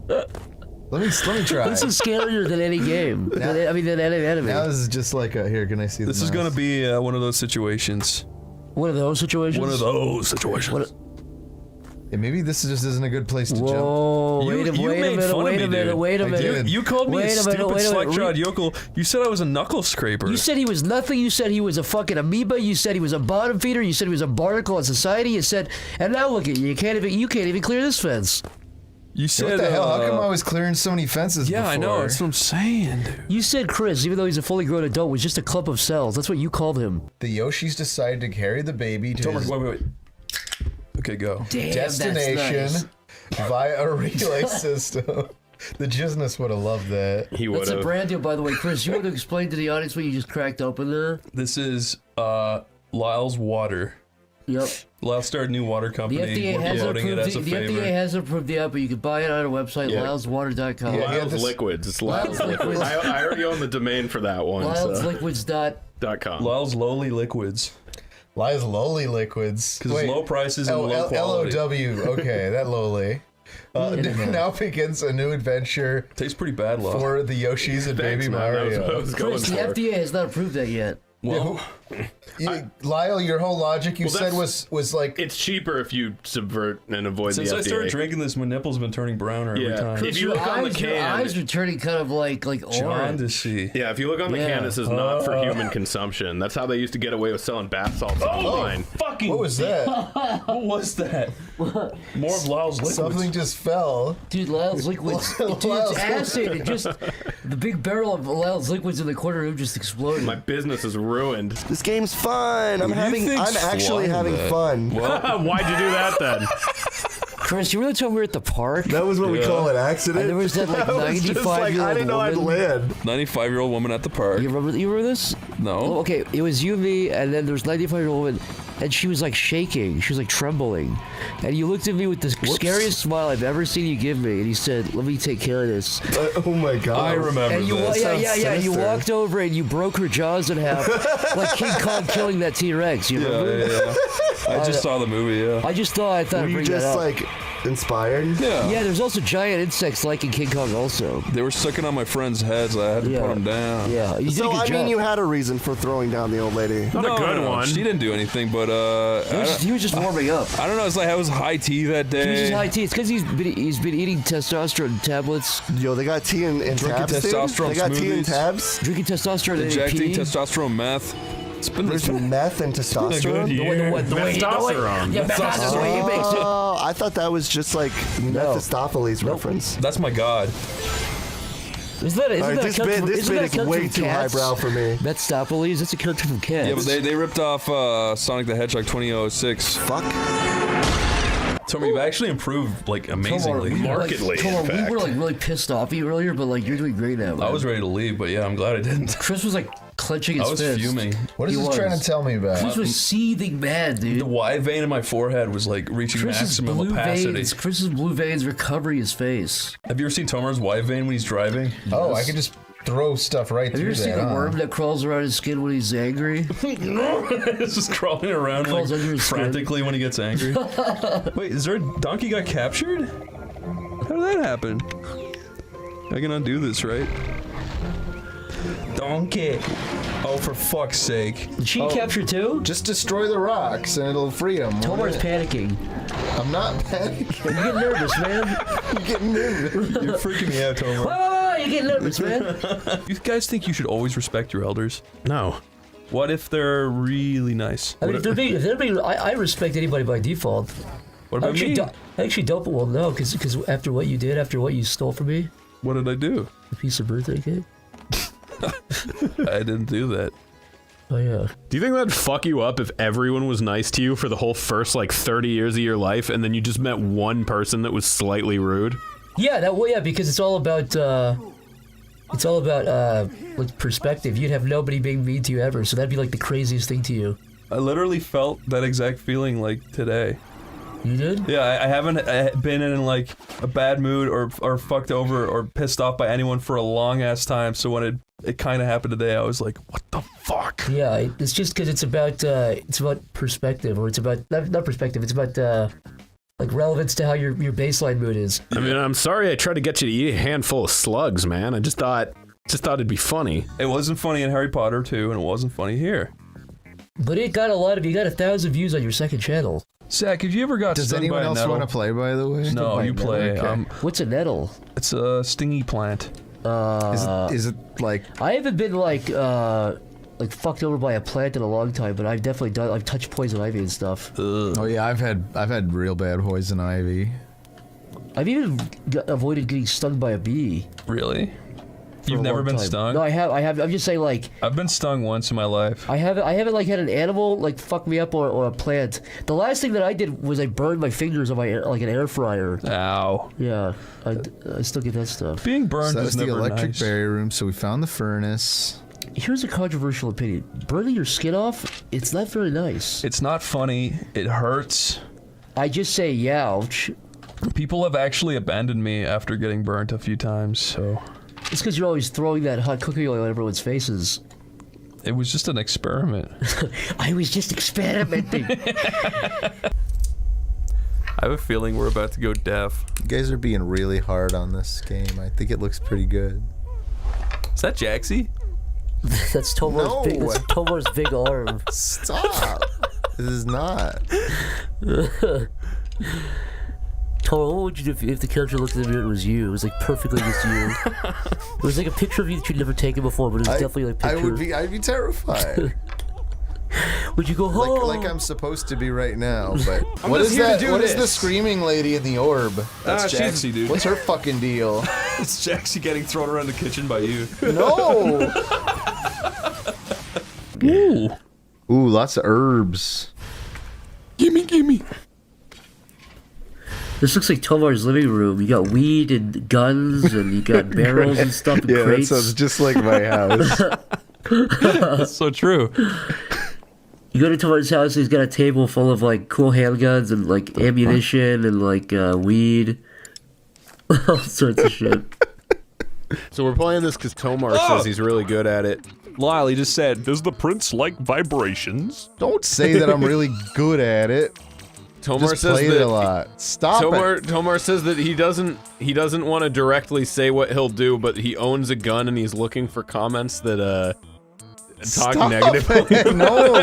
let me try.
This is scarier than any game. Than any enemy.
Now this is just like here. Can I see
this? This is gonna be one of those situations.
One of those situations.
One of those situations.
Yeah, maybe this just isn't a good place to jump.
Wait a minute.
You called me a stupid slack-jawed yokel. You said I was a knuckle scraper.
You said he was nothing. You said he was a fucking amoeba. You said he was a bottom feeder. You said he was a barnacle in society. You said, and now look at you. You can't even clear this fence.
You said,
what the hell? How come I was clearing so many fences before?
I know. That's what I'm saying, dude.
You said Chris, even though he's a fully grown adult, was just a clump of cells. That's what you called him.
The Yoshis decided to carry the baby to his...
Wait. Okay, go.
Damn,
destination via a relay system. The Jizness would have loved that.
He would have.
That's a brand deal, by the way. Chris, you want to explain to the audience what you just cracked open there?
This is Lyle's Water.
Yep.
Lyle started a new water company.
The FDA has approved the app, but you can buy it on our website, lyleswater.com.
Lyle's Liquids. It's Lyle's Liquids. I already own the domain for that one.
Lylesliquids.com.
Lyle's Lowly Liquids.
Lyle's Lowly Liquids.
Because low prices and low quality.
LOW. Okay, that lowly. Now begins a new adventure.
Tastes pretty bad, Lyle.
For the Yoshis and Baby Mario.
Chris, the FDA has not approved that yet.
Well,
Lyle, your whole logic you said was like
it's cheaper if you subvert and avoid the FDA.
Since I started drinking this, my nipples have been turning browner every time.
Chris,
if you look on the can,
your eyes are turning kind of like orange.
Jaundice-y.
Yeah, if you look on the can, this is not for human consumption. That's how they used to get away with selling bath salts online.
Fucking!
What was that?
What was that? More of Lyle's Liquids.
Something just fell.
Dude, Lyle's Liquids. Dude, it's acid. It just the big barrel of Lyle's Liquids in the corner room just exploded.
My business is ruined.
This game's fun. I'm actually having fun.
Well, why'd you do that then?
Chris, you really told me we were at the park?
That was what we call an accident.
And there was that like 95-year-old
I didn't know I'd land.
95-year-old woman at the park.
You remember this?
No.
Oh, okay, it was you, me, and then there was 95-year-old woman, and she was like shaking. She was like trembling. And you looked at me with the scariest smile I've ever seen you give me, and you said, "Let me take care of this."
Oh my God.
I remember
and you,
this.
Yeah. You walked over and you broke her jaws in half, like King Kong killing that T-Rex. You remember?
Yeah. I just saw the movie. Yeah.
I thought I'd bring that up.
Were you just like inspired?
Yeah.
Yeah. There's also giant insects like in King Kong also.
They were sucking on my friend's heads. I had to put them down.
Yeah. You did
so
a good
I
job.
mean, you had a reason for throwing down the old lady.
Not a good one.
She didn't do anything, but
he was just warming up.
I don't know. It's like I was high tea that day.
He was just high tea. It's because he's been eating testosterone tablets.
Yo, they got tea and tabs.
Testosterone
they got tea and
smoothies.
tabs.
Drinking testosterone.
Injecting testosterone meth.
There's meth and testosterone.
Testosterone.
Yeah, that's the way he makes it.
Oh, I thought that was just like Mephistopheles reference.
That's my god.
This bit is way too highbrow for me.
Mephistopheles, that's a character from Cats.
Yeah, but they ripped off Sonic the Hedgehog 2006.
Fuck.
Tomar, you've actually improved like amazingly.
Markedly,
Tomar,
in
we
fact.
were like really pissed off at you earlier, but like you're doing great now. Man.
I was ready to leave, but yeah, I'm glad I didn't.
Chris was like clenching his
I was
fist.
fuming.
What is
He
this
was.
trying to tell me about?
Chris was seething mad, dude.
The Y vein in my forehead was like reaching
Chris's
maximum
blue
opacity.
veins. Chris's blue veins were covering his face.
Have you ever seen Tomar's Y vein when he's driving?
Oh, I can just throw stuff right
Have you
through
ever seen
that.
a worm that crawls around his skin when he's angry?
It's just crawling around
Crawls
like
under his skin.
frantically when he gets angry. Wait, is there a donkey got captured? How did that happen? I can undo this, right? Donkey. Oh, for fuck's sake.
Did she capture too?
Just destroy the rocks and it'll free them.
Tomar's panicking.
I'm not panicking.
You're getting nervous, man.
I'm getting nervous.
You're freaking me out, Tomar.
Whoa, you're getting nervous, man.
You guys think you should always respect your elders?
No.
What if they're really nice?
I mean, if they're being, I respect anybody by default.
What about me?
I actually don't. Well, no, because after what you did, after what you stole from me,
What did I do?
a piece of birthday cake.
I didn't do that.
Oh yeah.
Do you think that'd fuck you up if everyone was nice to you for the whole first like 30 years of your life, and then you just met one person that was slightly rude?
Yeah, because it's all about like perspective. You'd have nobody being mean to you ever, so that'd be like the craziest thing to you.
I literally felt that exact feeling like today.
You did?
Yeah, I haven't been in like a bad mood or fucked over or pissed off by anyone for a long ass time. So when it kind of happened today, I was like, what the fuck?
Yeah, it's just because it's about perspective, or it's about not perspective. It's about like relevance to how your baseline mood is.
I mean, I'm sorry I tried to get you to eat a handful of slugs, man. I just thought it'd be funny.
It wasn't funny in Harry Potter 2, and it wasn't funny here.
But it got you got 1,000 views on your second channel.
Zach, have you ever got
Does
stung
anyone
by a
else
nettle?
want to play, by the way?
No, you play.
Okay.
What's a nettle?
It's a stingy plant.
Is it like?
I haven't been like fucked over by a plant in a long time, but I've definitely done. I've touched poison ivy and stuff.
Oh yeah, I've had real bad poison ivy.
I've even avoided getting stung by a bee.
Really?
for
You've
a
never
long
been
time.
stung?
No, I have. I'm just saying, like,
I've been stung once in my life.
I haven't like had an animal like fuck me up or a plant. The last thing that I did was I burned my fingers on my like an air fryer.
Ow.
Yeah, I still get that stuff.
Being burned
So that
is
was the
never
electric
nice.
berry room. So we found the furnace.
Here's a controversial opinion: burning your skin off, it's not very nice.
It's not funny. It hurts.
I just say, ouch.
People have actually abandoned me after getting burnt a few times, so...
It's because you're always throwing that hot cooking oil at everyone's faces.
It was just an experiment.
I was just experimenting.
I have a feeling we're about to go deaf.
You guys are being really hard on this game. I think it looks pretty good.
Is that Jaxie?
That's Tomar's
No.
big. That's Tomar's big arm.
Stop. This is not.
Tomar, what would you do if the character looked at the mirror and it was you? It was like perfectly just you. It was like a picture of you that you'd never taken before, but it was definitely like a picture.
I'd be terrified.
Would you go home?
like I'm supposed to be right now, but
What is that? What is the screaming lady in the orb?
That's Jaxie, dude.
What's her fucking deal?
It's Jaxie getting thrown around the kitchen by you.
No.
Ooh, lots of herbs.
Gimme.
This looks like Tomar's living room. You got weed and guns, and you got barrels and stuff and
Yeah,
crates.
that sounds just like my house.
That's so true.
You go to Tomar's house, he's got a table full of like cool handguns and like ammunition and like weed. All sorts of shit.
So we're playing this because Tomar says he's really good at it.
Lyle, he just said, does the prince like vibrations?
Don't say that I'm really good at it.
Tomar
Just
says
played
that
it a lot. Stop it.
Tomar says that he doesn't want to directly say what he'll do, but he owns a gun and he's looking for comments that talk
Stop
negatively.
it. No.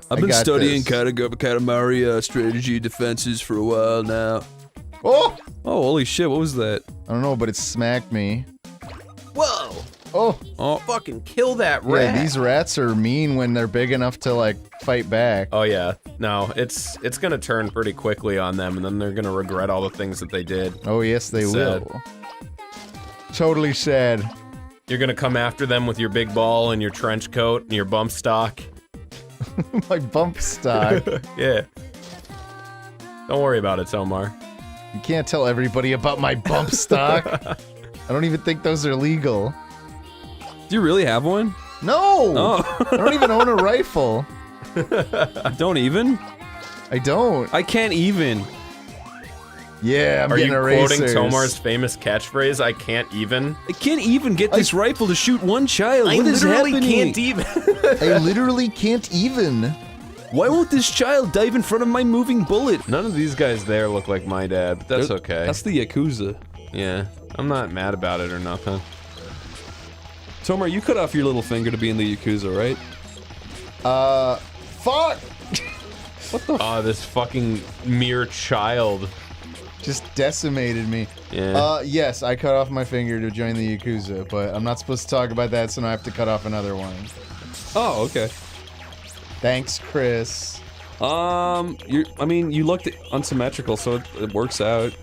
I've been
got
studying
this.
Katamari strategy defenses for a while now.
Oh!
Oh, holy shit, what was that?
I don't know, but it smacked me.
Whoa!
Oh.
Fucking kill that
Yeah, these rats are mean when they're big enough to like fight back.
Oh yeah, no, it's gonna turn pretty quickly on them, and then they're gonna regret all the things that they did.
Oh yes, they
Sad.
will. Totally sad.
You're gonna come after them with your big ball and your trench coat and your bump stock.
My bump stock.
Yeah. Don't worry about it, Tomar.
You can't tell everybody about my bump stock. I don't even think those are legal.
Do you really have one?
No!
Oh.
I don't even own a rifle.
Don't even?
I don't.
I can't even.
Yeah, I'm
Are
getting
you
erasers.
quoting Tomar's famous catchphrase, I can't even?
I can't even get this rifle to shoot one child.
I
What is
literally
happening?
can't even.
I literally can't even.
Why won't this child dive in front of my moving bullet?
None of these guys there look like my dad, but that's okay.
That's the Yakuza.
Yeah, I'm not mad about it or nothing.
Tomar, you cut off your little finger to be in the Yakuza, right?
Fuck!
What the
this fucking mere child.
Just decimated me.
Yeah.
Yes, I cut off my finger to join the Yakuza, but I'm not supposed to talk about that, so now I have to cut off another one.
Oh, okay.
Thanks, Chris.
I mean, you looked unsymmetrical, so it works out.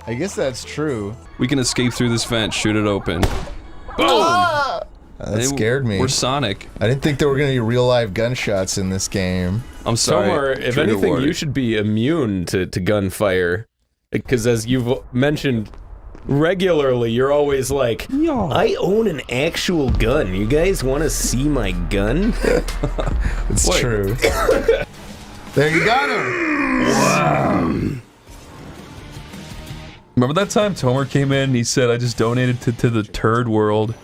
I guess that's true.
We can escape through this vent, shoot it open. Boom!
Ah! That scared me.
We're Sonic.
I didn't think there were gonna be real live gunshots in this game.
I'm sorry.
Tomar, if anything, you should be immune to gunfire. Because as you've mentioned regularly, you're always like, I own an actual gun. You guys want to see my gun?
It's true. There you got him!
Wow. Remember that time Tomar came in and he said, I just donated to the turd world?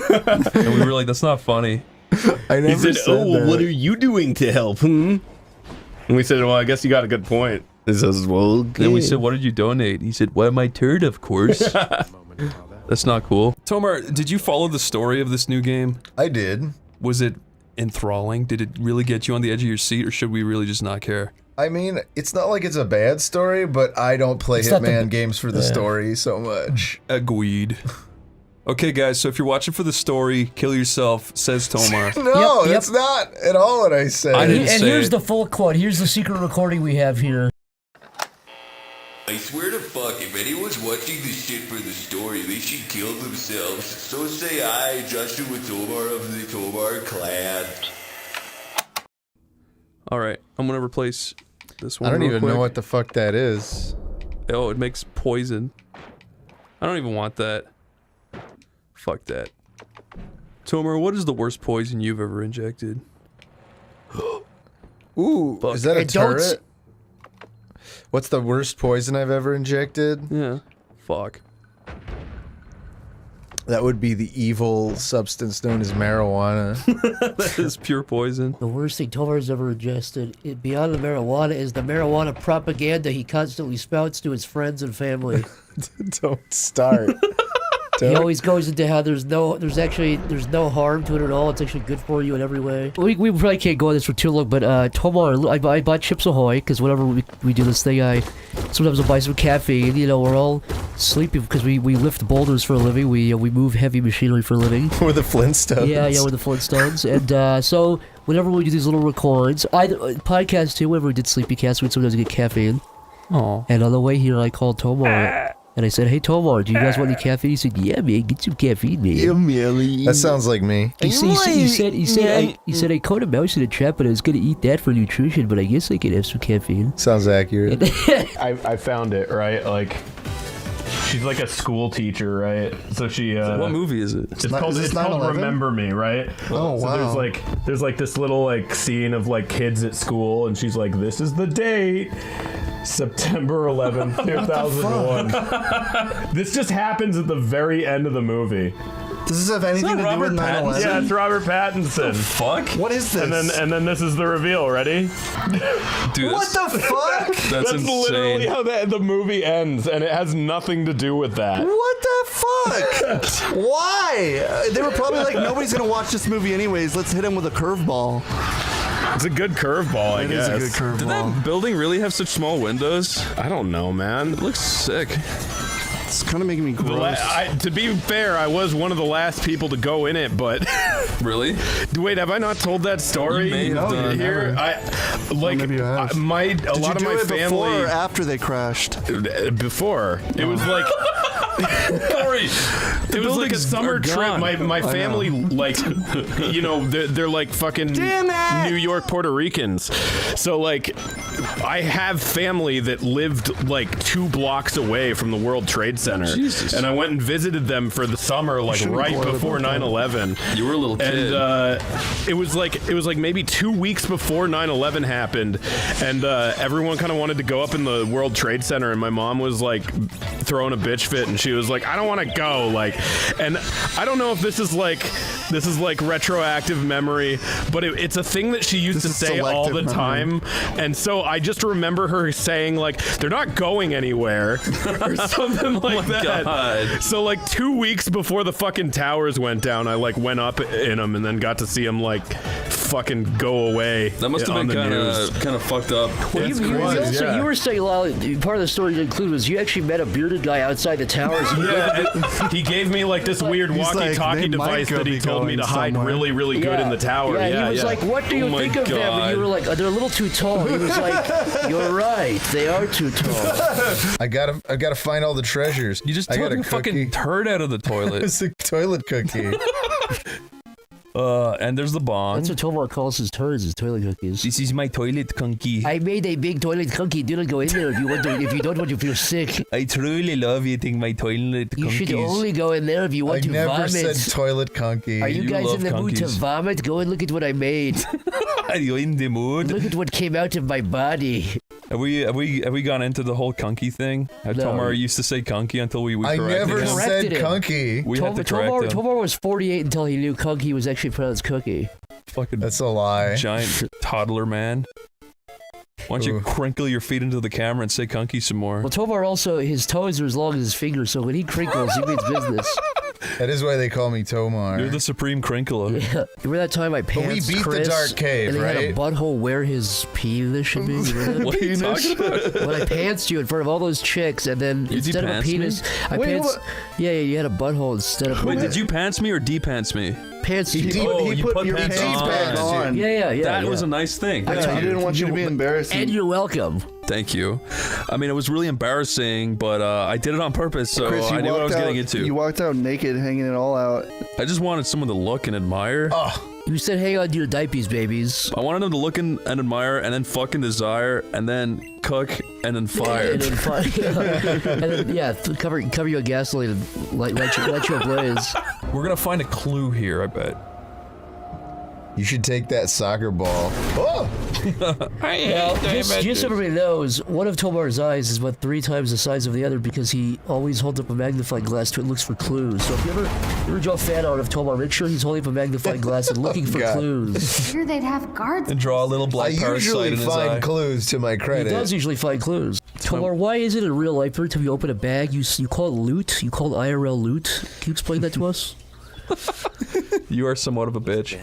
And we were like, that's not funny.
I never
He said,
said that.
what are you doing to help, And we said, well, I guess you got a good point. He says, well, okay.
Then we said, what did you donate? He said, why my turd, of course. That's not cool. Tomar, did you follow the story of this new game?
I did.
Was it enthralling? Did it really get you on the edge of your seat, or should we really just not care?
I mean, it's not like it's a bad story, but I don't play Hitman games for the story so much.
Agreed. Okay, guys, so if you're watching for the story, kill yourself, says Tomar.
No, that's not at all what I said.
I didn't
And
say
here's
it.
the full quote. Here's the secret recording we have here.
I swear to fuck, if anyone's watching this shit for the story, they should kill themselves. So say I, Joshua Tomar of the Tomar clan.
Alright, I'm gonna replace this one.
I don't
real
even
quick.
know what the fuck that is.
Oh, it makes poison. I don't even want that. Fuck that. Tomar, what is the worst poison you've ever injected?
Ooh,
Fuck.
is that a
And don't
turret? What's the worst poison I've ever injected?
Yeah. Fuck.
That would be the evil substance known as marijuana.
That is pure poison.
The worst thing Tomar's ever ingested, beyond the marijuana, is the marijuana propaganda he constantly spouts to his friends and family.
Don't start.
He always goes into how there's no harm to it at all. It's actually good for you in every way. We probably can't go on this for too long, but Tomar, I bought Chips Ahoy because whenever we do this thing, sometimes I'll buy some caffeine. You know, we're all sleepy because we lift boulders for a living. We move heavy machinery for a living.
We're the Flintstones.
Yeah, we're the Flintstones. And so whenever we do these little records, podcasts too. Whenever we did Sleepy Cast, we'd sometimes get caffeine.
Oh.
And on the way here, I called Tomar. And I said, hey, Tomar, do you guys want any caffeine? He said, yeah, man, get some caffeine, man.
That sounds like me.
He said, I caught a mouse in a trap, but I was going to eat that for nutrition, but I guess I could have some caffeine.
Sounds accurate.
I found it, right? Like, she's like a school teacher, right? So she,
what movie is it?
It's called Remember Me, right?
Oh,
so
wow.
There's like this little like scene of like kids at school, and she's like, this is the date. September 11th, 2001. This just happens at the very end of the movie.
Does this have anything to do with 9/11?
Yeah, it's Robert Pattinson.
Fuck?
What is this?
And then this is the reveal. Ready?
Dude,
What the fuck?
That's insane.
Literally how the movie ends, and it has nothing to do with that.
What the fuck? Why? They were probably like, nobody's gonna watch this movie anyways. Let's hit him with a curveball.
It's a good curveball, I guess.
It is a good curveball.
Did that building really have such small windows?
I don't know, man.
It looks sick.
It's kind of making me gross.
To be fair, I was one of the last people to go in it, but
Really?
wait, have I not told that story?
You may have done.
Here, a lot of my
Did you do it
family
before or after they crashed?
before. It was like
Corey,
it was like a summer
are
trip.
gone.
My family, like, you know, they're like fucking New York Puerto Ricans. So like, I have family that lived like 2 blocks away from the World Trade Center, and I went and visited them for the summer, like right before 9/11.
You were a little kid,
and it was like maybe 2 weeks before 9/11 happened, and everyone kind of wanted to go up in the World Trade Center, and my mom was like throwing a bitch fit, and she was like, I don't want to go, like, and I don't know if this is like retroactive memory, but it's a thing that she used to say all the time, and so I just remember her saying like, they're not going anywhere or something like that.
God.
So like 2 weeks before the fucking towers went down, I like went up in them and then got to see them like fucking go away.
That must have been kind of fucked up.
Well, you were saying, part of the story to include was you actually met a bearded guy outside the towers.
Yeah, he gave me like this weird walkie-talkie device that he told me to hide really, really good in the tower.
Yeah, he was like, what do you think of them? And you were like, they're a little too tall. He was like, you're right, they are too tall.
I gotta find all the treasures.
You just
I
took
got
a fucking turd out of the toilet.
It's a toilet cookie.
And there's the bong.
That's what Tomar calls his turds, his toilet cookies.
This is my toilet cookie.
I made a big toilet cookie. Do not go in there if you don't want to feel sick.
I truly love eating my toilet cookies.
You should only go in there if you want to vomit.
I never said toilet cookie.
Are you guys in the mood to vomit? Go and look at what I made.
Are you in the mood?
Look at what came out of my body.
Have we gone into the whole kunky thing?
No.
Tomar used to say kunky until we corrected him.
I never said kunky.
We had to correct him.
Tomar was 48 until he knew kunky was actually pronounced cookie.
Fucking
that's a lie.
Giant toddler man. Why don't you crinkle your feet into the camera and say kunky some more?
Well, Tomar also, his toes are as long as his fingers, so when he crinkles, he means business.
That is why they call me Tomar.
You're the supreme crinkler.
Yeah. Remember that time my pants
we beat the dark cave,
and they
right?
had a butthole where his penis should be?
What are you talking about?
When I pantsed you in front of all those chicks, and then instead of a penis, yeah, you had a butthole instead of.
Wait, did you pants me or de-pants me?
Pants you.
He put your pants on.
Yeah.
That was a nice thing.
Yeah, I didn't want you to be embarrassed.
And you're welcome.
Thank you. I mean, it was really embarrassing, but I did it on purpose, so
Chris,
I knew what I was getting into.
You walked out naked, hanging it all out.
I just wanted someone to look and admire.
You said hang on to your diapers, babies.
I wanted them to look and admire, and then fucking desire, and then cook, and then fire.
And then cover your gasoline and let you ablaze.
We're gonna find a clue here, I bet.
You should take that soccer ball. Oh!
Just so everybody knows, one of Tomar's eyes is about 3 times the size of the other because he always holds up a magnifying glass to it looks for clues. So if you ever draw a fan art of Tomar, make sure he's holding up a magnifying glass and looking for clues.
Here they'd have guards.
And draw a little black parasite in his eye.
I usually find clues to my credit.
He does usually find clues. Tomar, why is it in real life every time you open a bag, you call it loot? You call it IRL loot? Can you explain that to us?
You are somewhat of a bitch.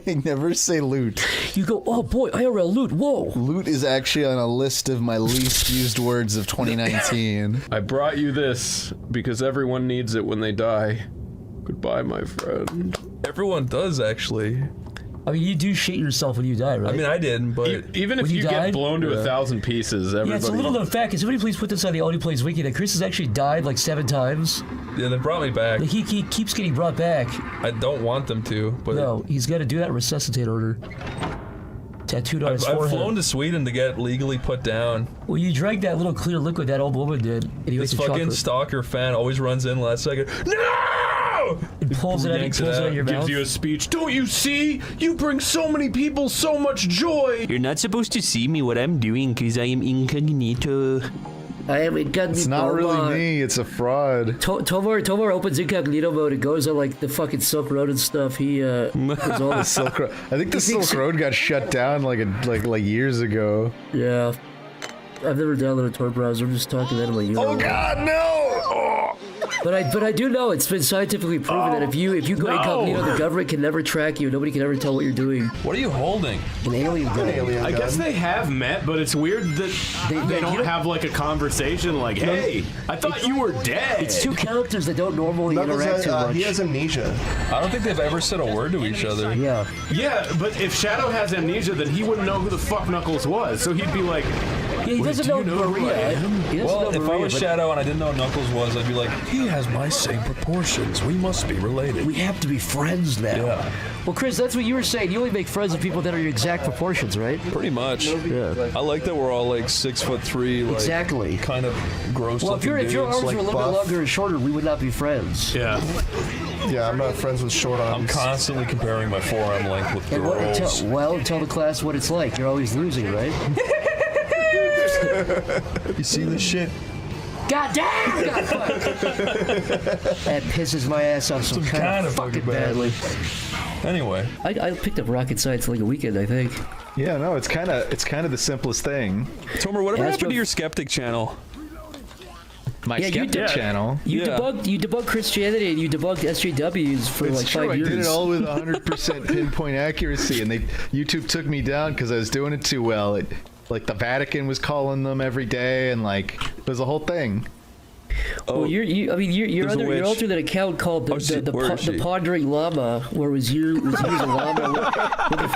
I never say loot.
You go, oh boy, IRL loot, whoa.
Loot is actually on a list of my least used words of 2019.
I brought you this because everyone needs it when they die. Goodbye, my friend.
Everyone does, actually.
I mean, you do shit yourself when you die, right?
I mean, I didn't, but...
Even if you get blown to 1,000 pieces, everybody...
Yeah, it's a little known fact. Can somebody please put this on the Oneyplays wiki that Chris has actually died like 7 times?
Yeah, they brought me back.
Like, he keeps getting brought back.
I don't want them to, but...
No, he's got to do that resuscitate order. Tattooed on his forehead.
I've flown to Sweden to get legally put down.
Well, you drank that little clear liquid that old woman did. And he
this fucking stalker fan always runs in last second. No!
And pulls it out of your mouth.
Gives you a speech. Don't you see? You bring so many people so much joy.
You're not supposed to see me what I'm doing because I am incognito.
I am incognito.
It's not really me, it's a fraud.
Tomar opens incognito mode and goes on like the fucking Silk Road and stuff. He does all
the Silk Road. I think the Silk Road got shut down like years ago.
Yeah. I've never downloaded a Tor browser. I'm just talking that like you know.
Oh god, no! Oh.
But I do know it's been scientifically proven that if you go incognito, the government can never track you. Nobody can ever tell what you're doing.
What are you holding?
An alien gun.
I guess they have met, but it's weird that they don't have like a conversation like, hey, I thought you were dead.
It's 2 characters that don't normally interact too much.
He has amnesia.
I don't think they've ever said a word to each other.
Yeah.
Yeah, but if Shadow has amnesia, then he wouldn't know who the fuck Knuckles was. So he'd be like,
he doesn't know Maria. He doesn't
Well,
know
if I
Maria,
was
but-
Shadow and I didn't know what Knuckles was, I'd be like, he has my same proportions. We must be related.
We have to be friends now.
Yeah.
Well, Chris, that's what you were saying. You only make friends with people that are your exact proportions, right?
Pretty much.
Yeah.
I like that we're all like 6'3", like,
Exactly.
kind of gross.
Well, if your arms were a little bit longer and shorter, we would not be friends.
Yeah.
Yeah, I'm not friends with short arms.
I'm constantly comparing my forearm length with
And
girls.
tell the class what it's like. You're always losing, right?
You see this shit?
God damn! God, fuck. That pisses my ass off some kind of fucking badly.
Anyway,
I picked up rocket science like a weekend, I think.
Yeah, no, it's kind of the simplest thing.
Tomar, whatever happened to your skeptic channel?
My skeptic channel.
You debunked Christianity and you debunked SJWs for
It's
like
true,
5 years.
I did it all with 100% pinpoint accuracy, and YouTube took me down because I was doing it too well. Like the Vatican was calling them every day, and like it was a whole thing.
Well, you're under that account called the Pondering Llama, where it was you was a llama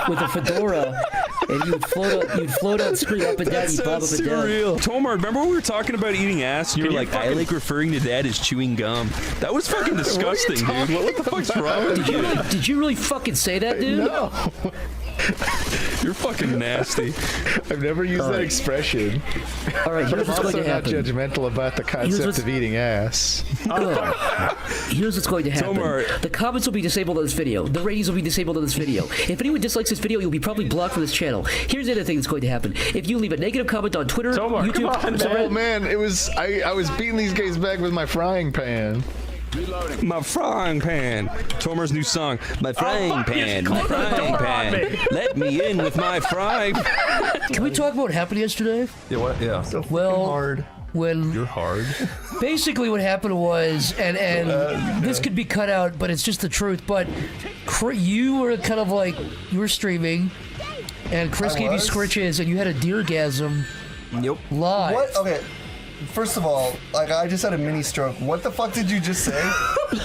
with a fedora, and you'd float on screen up and down, you bob up and down.
Tomar, remember when we were talking about eating ass? You were like, I like referring to that as chewing gum. That was fucking disgusting, dude. What the fuck's wrong with you?
Did you really fucking say that, dude?
No.
You're fucking nasty.
I've never used that expression.
All right,
but
here's
I'm
what's
also
going to
not
happen.
judgmental about the concept of eating ass.
Here's what's going to happen.
Tomar.
The comments will be disabled on this video. The ratings will be disabled on this video. If anyone dislikes this video, you'll be probably blocked from this channel. Here's the other thing that's going to happen. If you leave a negative comment on Twitter, YouTube...
Oh man, it was I was beating these guys back with my frying pan.
My frying pan. Tomar's new song. My frying pan. My frying pan. Let me in with my frying.
Can we talk about what happened yesterday?
Yeah, what? Yeah.
Well,
hard.
When
you're hard.
Basically, what happened was, and this could be cut out, but it's just the truth. But you were kind of like you were streaming, and Chris gave you scritches, and you had a deergasm.
Nope.
Live.
What? Okay. First of all, like I just had a mini stroke. What the fuck did you just say?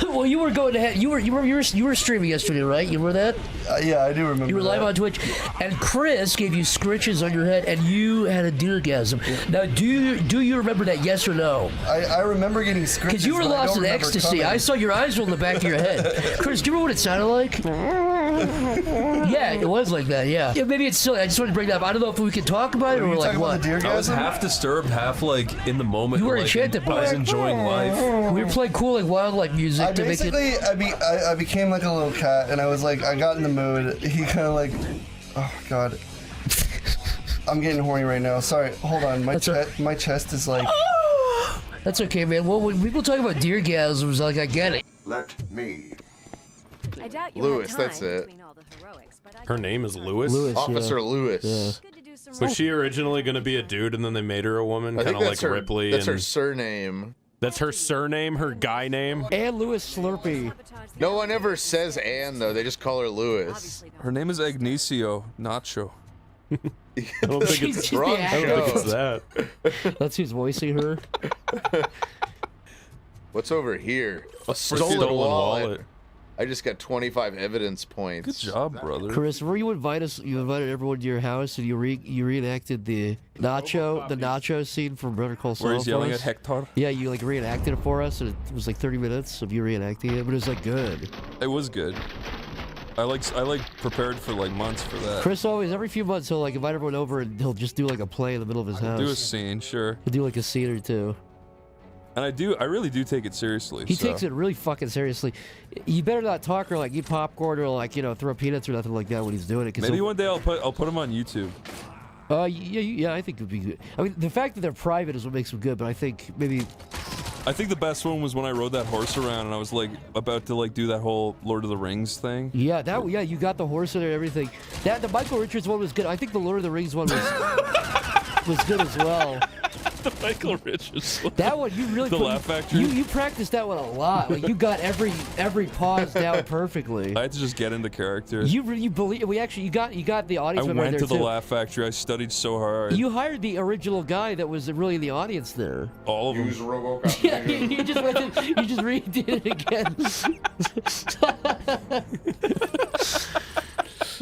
Well, you were going ahead. You were streaming yesterday, right? You remember that?
Yeah, I do remember.
You were live on Twitch, and Chris gave you scritches on your head, and you had a deergasm. Now, do you remember that? Yes or no?
I remember getting scritches.
Because you were lost in ecstasy. I saw your eyes roll in the back of your head. Chris, do you remember what it sounded like? Yeah, it was like that. Yeah. Maybe it's silly. I just wanted to bring that up. I don't know if we can talk about it or like what.
I was half disturbed, half like in the moment.
You were
like,
enchanted by
I was
it.
enjoying life.
We were playing cool like wildlife music to make it.
I became like a little cat, and I was like, I got in the mood. He kind of like, oh god, I'm getting horny right now. Sorry, hold on. My chest is like.
That's okay, man. Well, when people talk about deergasms, like I get it.
Let me.
I doubt you
Lewis,
had
that's
time
it.
between all the heroics, but I
Her name is Lewis?
Officer Lewis.
Was she originally going to be a dude and then they made her a woman?
I
Kind
think
of like
that's her,
Ripley.
That's her
and
surname.
That's her surname, her guy name?
And Lewis Slurpee.
No one ever says Ann, though. They just call her Lewis.
Her name is Agnesio Nacho.
I don't think it's
She's
wrong.
the
I don't think it's that.
That's who's voicing her.
What's over here? A
stolen wallet.
I just got 25 evidence points.
Good job, brother.
Chris, where you invited everyone to your house and you reenacted the nacho scene from Better Call Saul.
Where he's yelling
for
at
us.
Hector?
Yeah, you like reenacted it for us, and it was like 30 minutes of you reenacting it, but it was like good.
It was good. I like prepared for like months for that.
Chris always, every few months, he'll like invite everyone over and he'll just do like a play in the middle of his house.
Do a scene, sure.
He'll do like a scene or two.
And I really do take it seriously.
He
so.
takes it really fucking seriously. You better not talk or like eat popcorn or like throw peanuts or nothing like that when he's doing it.
Maybe one day I'll put him on YouTube.
Yeah, I think it would be good. I mean, the fact that they're private is what makes them good, but I think maybe.
I think the best one was when I rode that horse around and I was like about to like do that whole Lord of the Rings thing.
Yeah, you got the horse in there and everything. The Michael Richards one was good. I think the Lord of the Rings one was good as well.
The Michael Richards one.
That one you really
the Laugh Factory.
You practiced that one a lot. Like you got every pause down perfectly.
I had to just get into character.
You believe you got the audience.
I
member
went
there
to the
too.
Laugh Factory. I studied so hard.
You hired the original guy that was really in the audience there.
All of them.
Use RoboCop.
Yeah, you just went to, you just redid it again.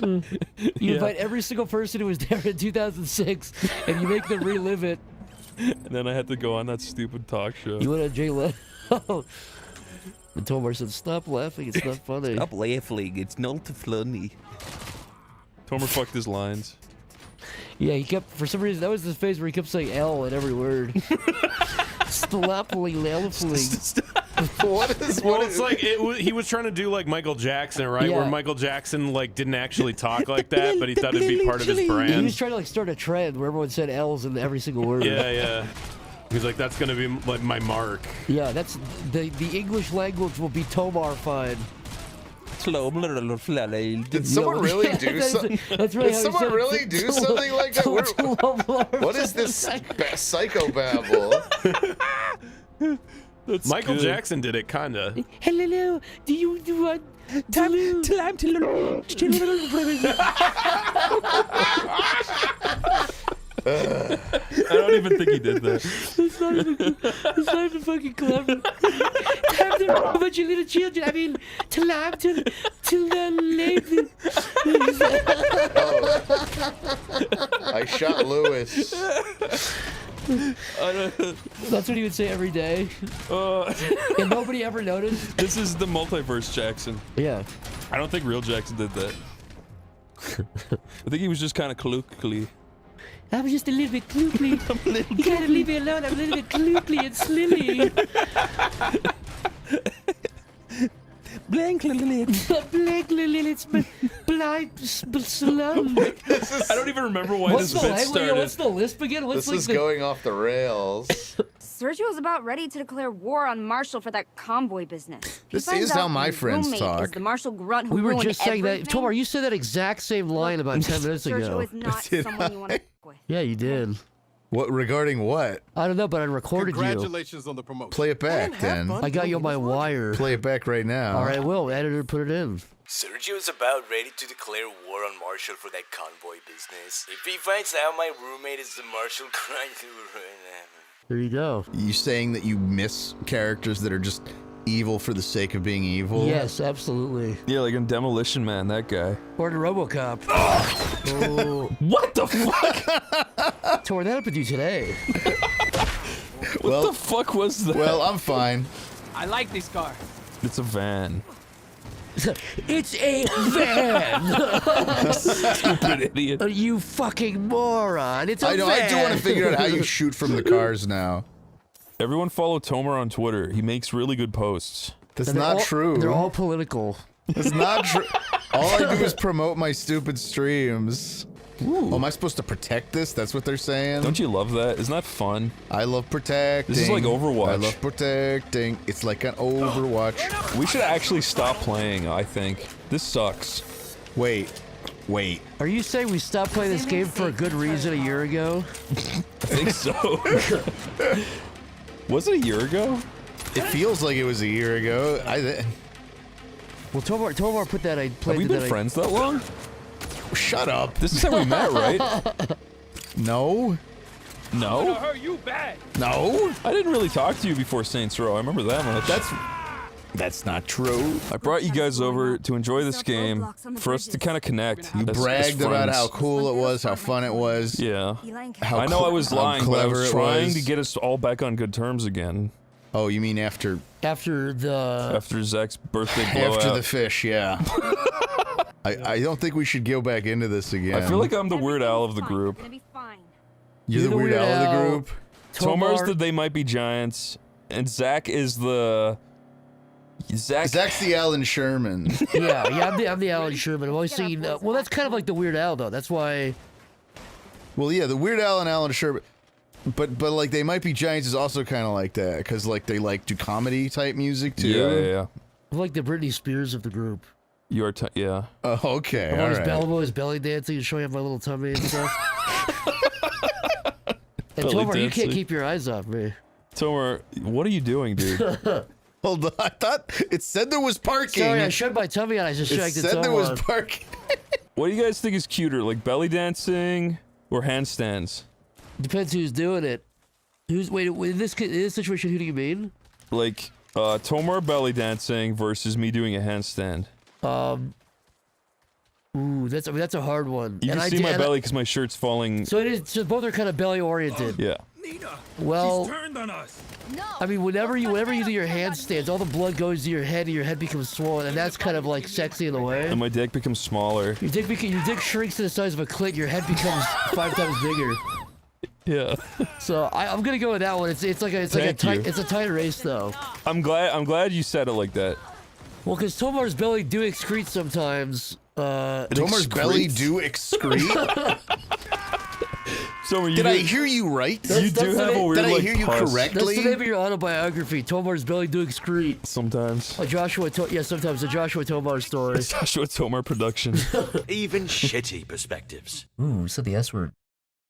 You invite every single person who was there in 2006, and you make them relive it.
And then I had to go on that stupid talk show.
You went on Jay Leno. And Tomar said, "Stop laughing. It's not funny."
Stop laughing. It's not funny.
Tomar fucked his lines.
Yeah, he kept, for some reason, that was his face where he kept saying L in every word. Slapfully, lalfully.
Well, it's like he was trying to do like Michael Jackson, right?
Yeah.
Where Michael Jackson like didn't actually talk like that, but he thought it'd be part of his
He
brand.
was trying to like start a trend where everyone said L's in every single word.
Yeah. He's like, that's gonna be like my mark.
Yeah, that's the English language will be Tomar-fied.
Did someone really do something?
That's really
Did someone really do something like that? What is this psychobabble?
Michael Jackson did it, kinda.
Hello, do you want time
I don't even think he did that.
It's not even fucking clever. Time to about your little children. I mean, to laugh to the lady.
I shot Lewis.
That's what he would say every day. And nobody ever noticed.
This is the multiverse Jackson.
Yeah.
I don't think real Jackson did that. I think he was just kind of klukely.
I'm just a little bit klookly. You gotta leave me alone. I'm a little bit klookly and slilly.
Blankly.
It's blind slum.
I don't even remember why this bit started.
What's the lisp again? What's
This is going off the rails.
Sergio's about ready to declare war on Marshall for that convoy business.
This is how my friends
Is
talk.
the Marshall grunt who
We were
ruined
just saying
everything?
that. Tomar, you said that exact same line about 10 minutes ago.
Sergio is not someone you want to work with.
Yeah, you did.
What regarding what?
I don't know, but I recorded
Congratulations on the promotion.
Play it back then.
I got you on my wire.
Play it back right now.
All right, will. Editor, put it in.
Sergio is about ready to declare war on Marshall for that convoy business. If he finds out my roommate is the Marshall crime
There you go.
You saying that you miss characters that are just evil for the sake of being evil?
Yes, absolutely.
Yeah, like in Demolition Man, that guy.
Or in RoboCop. Oh.
What the fuck?
Tore that up with you today.
What the fuck was that?
Well, I'm fine.
I like this car.
It's a van.
It's a van!
Stupid idiot.
You fucking moron. It's a
I know,
van.
I do want to figure out how you shoot from the cars now.
Everyone follow Tomar on Twitter. He makes really good posts.
That's
And
not true.
They're all political.
That's not true. All I do is promote my stupid streams. Oh, am I supposed to protect this? That's what they're saying?
Don't you love that? Isn't that fun?
I love protecting.
This is like Overwatch.
I love protecting. It's like an Overwatch.
We should actually stop playing, I think. This sucks.
Wait.
Are you saying we stopped playing this game for a good reason a year ago?
I think so. Was it a year ago?
It feels like it was a year ago.
Well, Tomar put that. I played.
Have we been friends that long?
Shut up.
This is how we met, right?
No.
No?
hurt you bad.
No.
I didn't really talk to you before Saints Row. I remember that much.
That's not true.
I brought you guys over to enjoy this game, for us to kind of connect.
You bragged about how cool it was, how fun it was.
Yeah.
How
I know I was lying, but I
clever
was
it
trying
was.
to get us all back on good terms again.
Oh, you mean after
After
Zach's birthday blowout.
after the fish? Yeah. I don't think we should go back into this again.
I feel like I'm the Weird Al of the group.
You're the Weird Al of the group.
Tomar's the They Might Be Giants, and Zach is the...
Zach's the Alan Sherman.
yeah, I'm the Alan Sherman. I've always seen. Well, that's kind of like the Weird Al, though. That's why.
Well, yeah, the Weird Al and Alan Sherman. But like They Might Be Giants is also kind of like that because like they like do comedy type music too.
Yeah.
I'm like the Britney Spears of the group.
You are, yeah.
Oh, okay.
I'm
All
always,
right.
I'm always belly dancing and showing off my little tummy and stuff. And
Belly
Tomar, you
dancing.
can't keep your eyes off me.
Tomar, what are you doing, dude?
Hold on, I thought it said there was parking.
Sorry, I showed my tummy and I just
It
checked it.
said there was parking.
What do you guys think is cuter, like belly dancing or handstands?
Depends who's doing it. Wait, in this situation, who do you mean?
Like, Tomar belly dancing versus me doing a handstand.
Ooh, that's a hard one.
You can see my belly because my shirt's falling.
So it is. So both are kind of belly oriented.
Yeah.
Well,
She's turned on us.
I mean, whenever you do your handstands, all the blood goes to your head, and your head becomes swollen, and that's kind of like sexy in a way.
And my dick becomes smaller.
Your dick shrinks to the size of a clit. Your head becomes 5 times bigger.
Yeah.
So I'm gonna go with that one. It's a tight race though.
I'm glad you said it like that.
Well, because Tomar's belly do excrete sometimes.
Tomar's belly do excrete?
So
Did I hear you right?
You do have a weird,
Did I
like,
hear you
pus.
correctly?
That's the name of your autobiography. Tomar's belly do excrete.
Sometimes.
Sometimes a Joshua Tomar story.
Joshua Tomar production.
Even shitty perspectives.
Ooh, said the S word.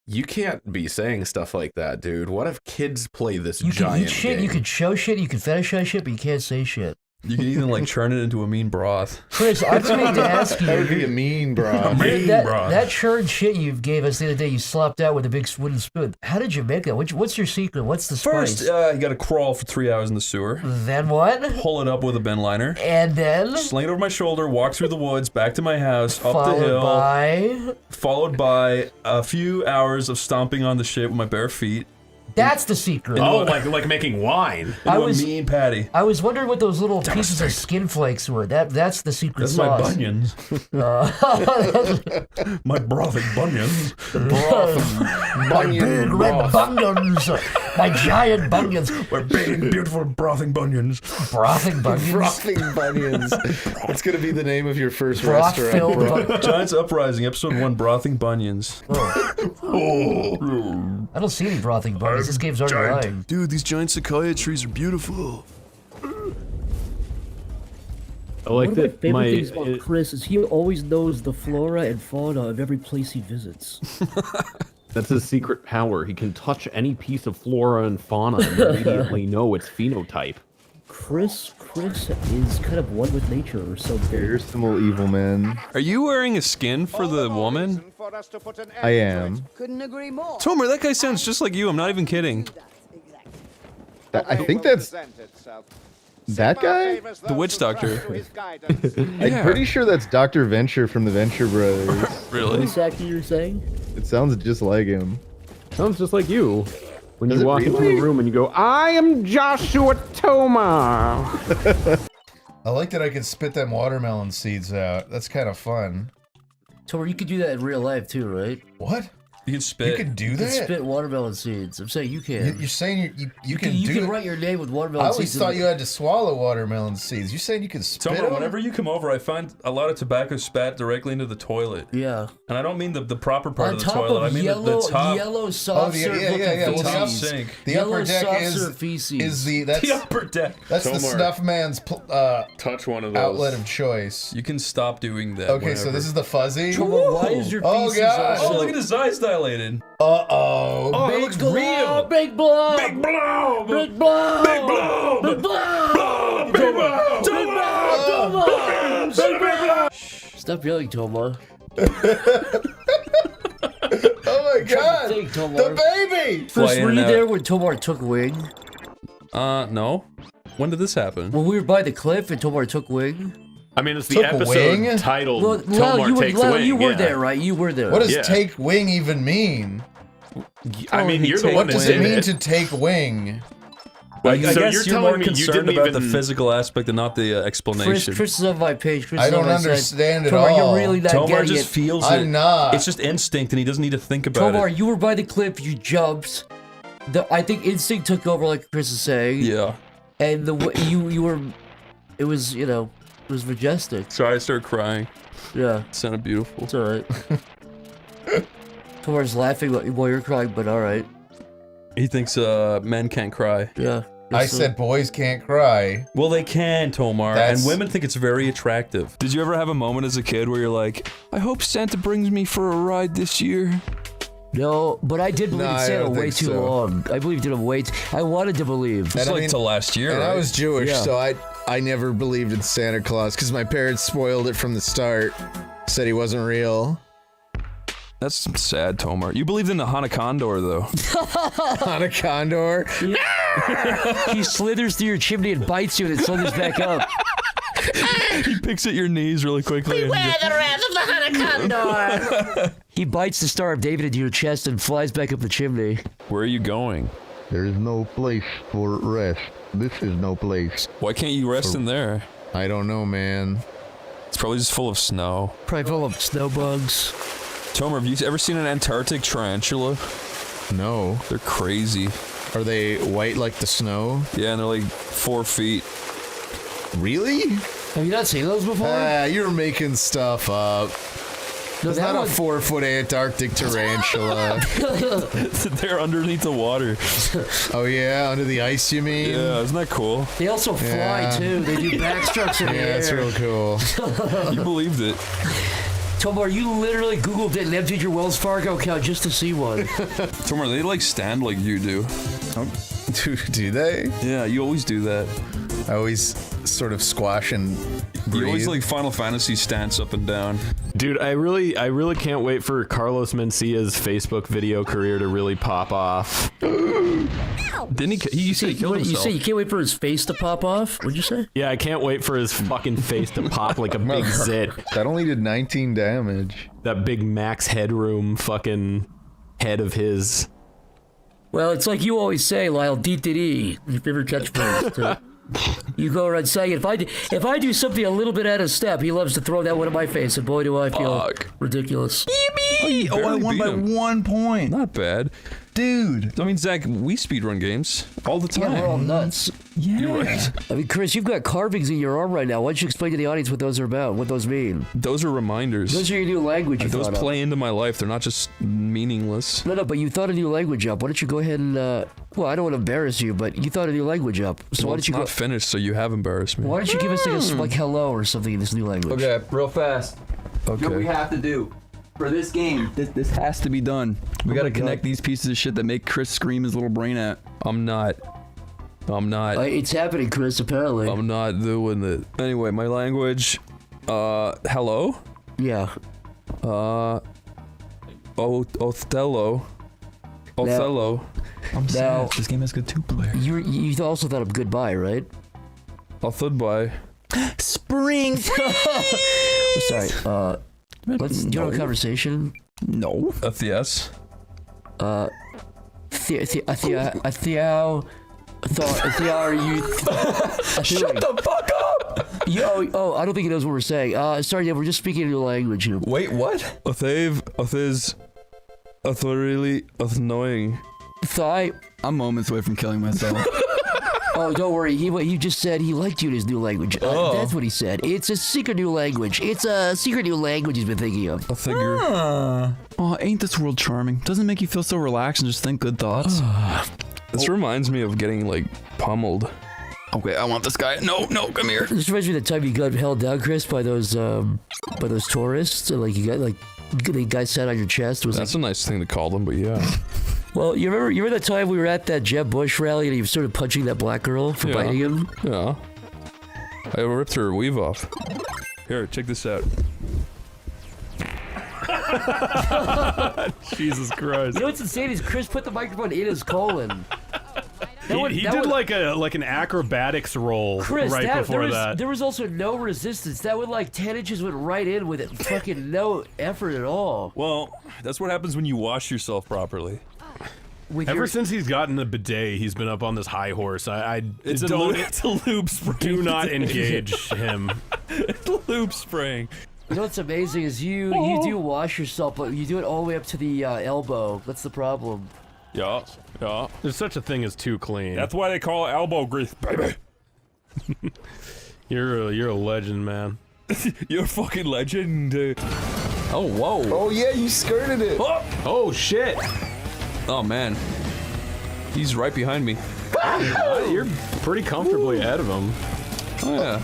You can't be saying stuff like that, dude. What if kids play this
You can
giant
eat shit,
game?
you can show shit, you can fetishize shit, but you can't say shit.
You can even like churn it into a mean broth.
Chris, I've been made to ask you.
That would be a mean broth.
That churned shit you gave us the other day, you slopped out with a big wooden spoon. How did you make that? What's your secret? What's the spice?
First, you gotta crawl for 3 hours in the sewer.
Then what?
Pull it up with a bin liner.
And then?
Sling it over my shoulder, walk through the woods, back to my house, up the hill. Followed by a few hours of stomping on the shit with my bare feet.
That's the secret.
Oh, like making wine.
I was a mean patty.
I was wondering what those little pieces of skin flakes were. That's the secret
That's
sauce.
my bunions. My brothing bunions.
My big red bunions. My giant bunions.
We're big, beautiful, brothing bunions.
Brothing bunions.
Brothing bunions. That's gonna be the name of your first
Broth-filled
restaurant.
Giants Uprising, episode 1, Brothing Bunions.
Oh. I don't see any brothing bunions. This game's already lying.
Dude, these giant sequoia trees are beautiful.
I like
One of my favorite things about Chris is he always knows the flora and fauna of every place he visits.
That's his secret power. He can touch any piece of flora and fauna and immediately know its phenotype.
Chris is kind of one with nature or something.
You're some little evil man.
Are you wearing a skin for the woman?
I am.
Couldn't agree more.
Tomer, that guy sounds just like you. I'm not even kidding.
I think that's that guy?
The witch doctor.
I'm pretty sure that's Dr. Venture from the Venture Brothers.
Really?
What exactly you're saying?
It sounds just like him.
Sounds just like you. When
Does
you
it
walk into
really?
a room and you go, I am Joshua Tomar.
I like that I can spit them watermelon seeds out. That's kind of fun.
Tomar, you could do that in real life too, right?
What?
You can spit.
You can do
You can
that?
spit watermelon seeds. I'm saying you can.
You're saying you can
You
do
can
it?
write your name with watermelon
I
seeds.
always thought you had to swallow watermelon seeds. You saying you can spit
Tomer,
them?
whenever you come over, I find a lot of tobacco spat directly into the toilet.
Yeah.
And I don't mean the proper part
On
of the
top
toilet.
of
I mean the top.
yellow soft serve looking
The top
feces.
sink.
The
Yellow
upper deck
soft
is
serve feces.
that's
The upper deck.
That's the
Tomar,
snuff man's
touch one of those.
outlet of choice.
You can stop doing that.
Okay, so this is the fuzzy.
Tomar, why is your
Oh,
feces
God.
also...
Oh, look at his eyes dilated.
Uh-oh.
Oh, it
Big
looks
blob,
real.
Big blob!
Big blob.
Big blob!
Big blob.
Big blob!
Blob. Big blob.
Big blob!
Blob. Big blob.
Stop yelling, Tomar.
Oh my God!
Think, Tomar.
The baby!
First,
Fly in
were
and
you
out.
there when Tomar took wing?
No. When did this happen?
When we were by the cliff and Tomar took wing?
I mean, it's the
Took
episode
wing?
titled
Well,
Tomar Takes Wing.
you were
yeah.
there, right? You were there.
What does
Yeah.
take wing even mean?
I mean, you're the
What
one that
does it
did
mean
it.
to take wing?
I
So
guess
you're
you're
telling
more
me you
concerned
didn't
about
even-
the physical aspect and not the explanation.
Chris is on my page. Chris
I
is on
don't
my side.
understand at
Tomar,
all.
You're really not
Tomar
getting
just
it.
feels
I'm
it.
not.
It's just instinct, and he doesn't need to think about
Tomar,
it.
you were by the cliff. You jumped. I think instinct took over, like Chris is saying.
Yeah.
And the way you were, it was it was majestic.
Sorry, I started crying.
Yeah,
It sounded beautiful.
it's all right. Tomar's laughing while you're crying, but all right.
He thinks men can't cry.
Yeah.
I said boys can't cry.
Well, they can, Tomar,
That's-
and women think it's very attractive. Did you ever have a moment as a kid where you're like, I hope Santa brings me for a ride this year?
No, but I did believe
No,
in
I
Santa
don't
way
think
too
so.
long. I believed in him way too. I wanted to believe.
It's
I
like
mean-
till last year,
And
right?
I was Jewish,
Yeah.
so I never believed in Santa Claus because my parents spoiled it from the start. Said he wasn't real.
That's sad, Tomar. You believed in the Hana Condor, though.
On a condor.
He slithers through your chimney and bites you, and it slithers back up.
He picks at your knees really quickly.
Beware the wrath of the Honeycondor!
He bites the Star of David into your chest and flies back up the chimney.
Where are you going?
There is no place for rest. This is no place.
Why can't you rest in there?
I don't know, man.
It's probably just full of snow.
Probably full of snow bugs.
Tomer, have you ever seen an Antarctic tarantula?
No.
They're crazy.
Are they white like the snow?
Yeah, and they're like 4 feet.
Really?
Have you not seen those before?
You're making stuff up.
No,
It's not a 4-foot Antarctic tarantula.
They're underneath the water.
Oh yeah, under the ice, you mean?
Yeah, isn't that cool?
They also fly too. They do backstrokes in the air.
Yeah, that's real cool.
You believed it.
Tomar, you literally Googled it and emptied your Wells Fargo account just to see one.
Tomar, they like stand like you do.
Do they?
Yeah, you always do that.
I always sort of squash and breathe.
You always like Final Fantasy stance up and down.
Dude, I really can't wait for Carlos Mencia's Facebook video career to really pop off.
Didn't he said he killed himself.
You say you can't wait for his face to pop off? What'd you say?
Yeah, I can't wait for his fucking face to pop like a big zit.
That only did 19 damage.
That big Max Headroom fucking head of his.
Well, it's like you always say, Lyle, D-D-D, your favorite catchphrase. So you go around saying, if I do something a little bit out of step, he loves to throw that one in my face, and boy, do I feel ridiculous.
Oh,
I won by 1 point.
Not bad.
Dude.
I mean, Zach, we speedrun games all the time.
Yeah, we're all nuts.
Yeah.
You're right.
I mean, Chris, you've got carvings in your arm right now. Why don't you explain to the audience what those are about, what those mean?
Those are reminders.
Those are your new language you
Those
thought
play
up.
into my life. They're not just meaningless.
No, but you thought a new language up. Why don't you go ahead and, well, I don't want to embarrass you, but you thought a new language up. So why don't you
not
go...
finished, so you have embarrassed me.
Why don't you give us like hello or something in this new language?
Okay, real fast.
Okay.
What we have to do for this game, this has to be done. We gotta connect these pieces of shit that make Chris scream his little brain at.
I'm not.
It's happening, Chris, apparently.
I'm not doing it. Anyway, my language, hello?
Yeah.
Othello.
I'm sad. This game has good 2-player.
You also thought of goodbye, right?
Goodbye.
Spring.
Sorry. Do you have a conversation?
No.
Yes.
Shut the fuck up!
I don't think he knows what we're saying. Sorry, yeah, we're just speaking a new language here.
Wait, what? Really annoying.
I'm moments away from killing myself.
Oh, don't worry. He just said he liked you in his new language. That's what he said. It's a secret new language. It's a secret new language he's been thinking of.
A figure.
Oh, ain't this world charming? Doesn't it make you feel so relaxed and just think good thoughts?
This reminds me of getting like pummeled.
Okay, I want this guy. No, come here.
This reminds me of the time you got held down, Chris, by those tourists. Like you got the guy sat on your chest.
That's a nice thing to call them, but yeah.
Well, you remember that time we were at that Jeb Bush rally and he started punching that black girl for biting him?
Yeah. I ripped her weave off. Here, check this out.
Jesus Christ.
You know what's insane is Chris put the microphone in his colon.
He did like an acrobatics roll,
Chris,
right before that.
There was also no resistance. That would like 10 inches went right in with it. Fucking no effort at all.
Well, that's what happens when you wash yourself properly.
Ever since he's gotten the bidet, he's been up on this high horse.
It's a lube spring.
Do not engage him.
It's a lube spring.
You know what's amazing is you do wash yourself, but you do it all the way up to the elbow. That's the problem.
Yeah.
There's such a thing as too clean.
That's why they call it elbow grease, baby.
You're a legend, man.
You're a fucking legend.
Oh, whoa.
Oh, yeah, you skirted it.
Oh, shit.
Oh, man. He's right behind me.
You're pretty comfortably ahead of him.
Oh, yeah.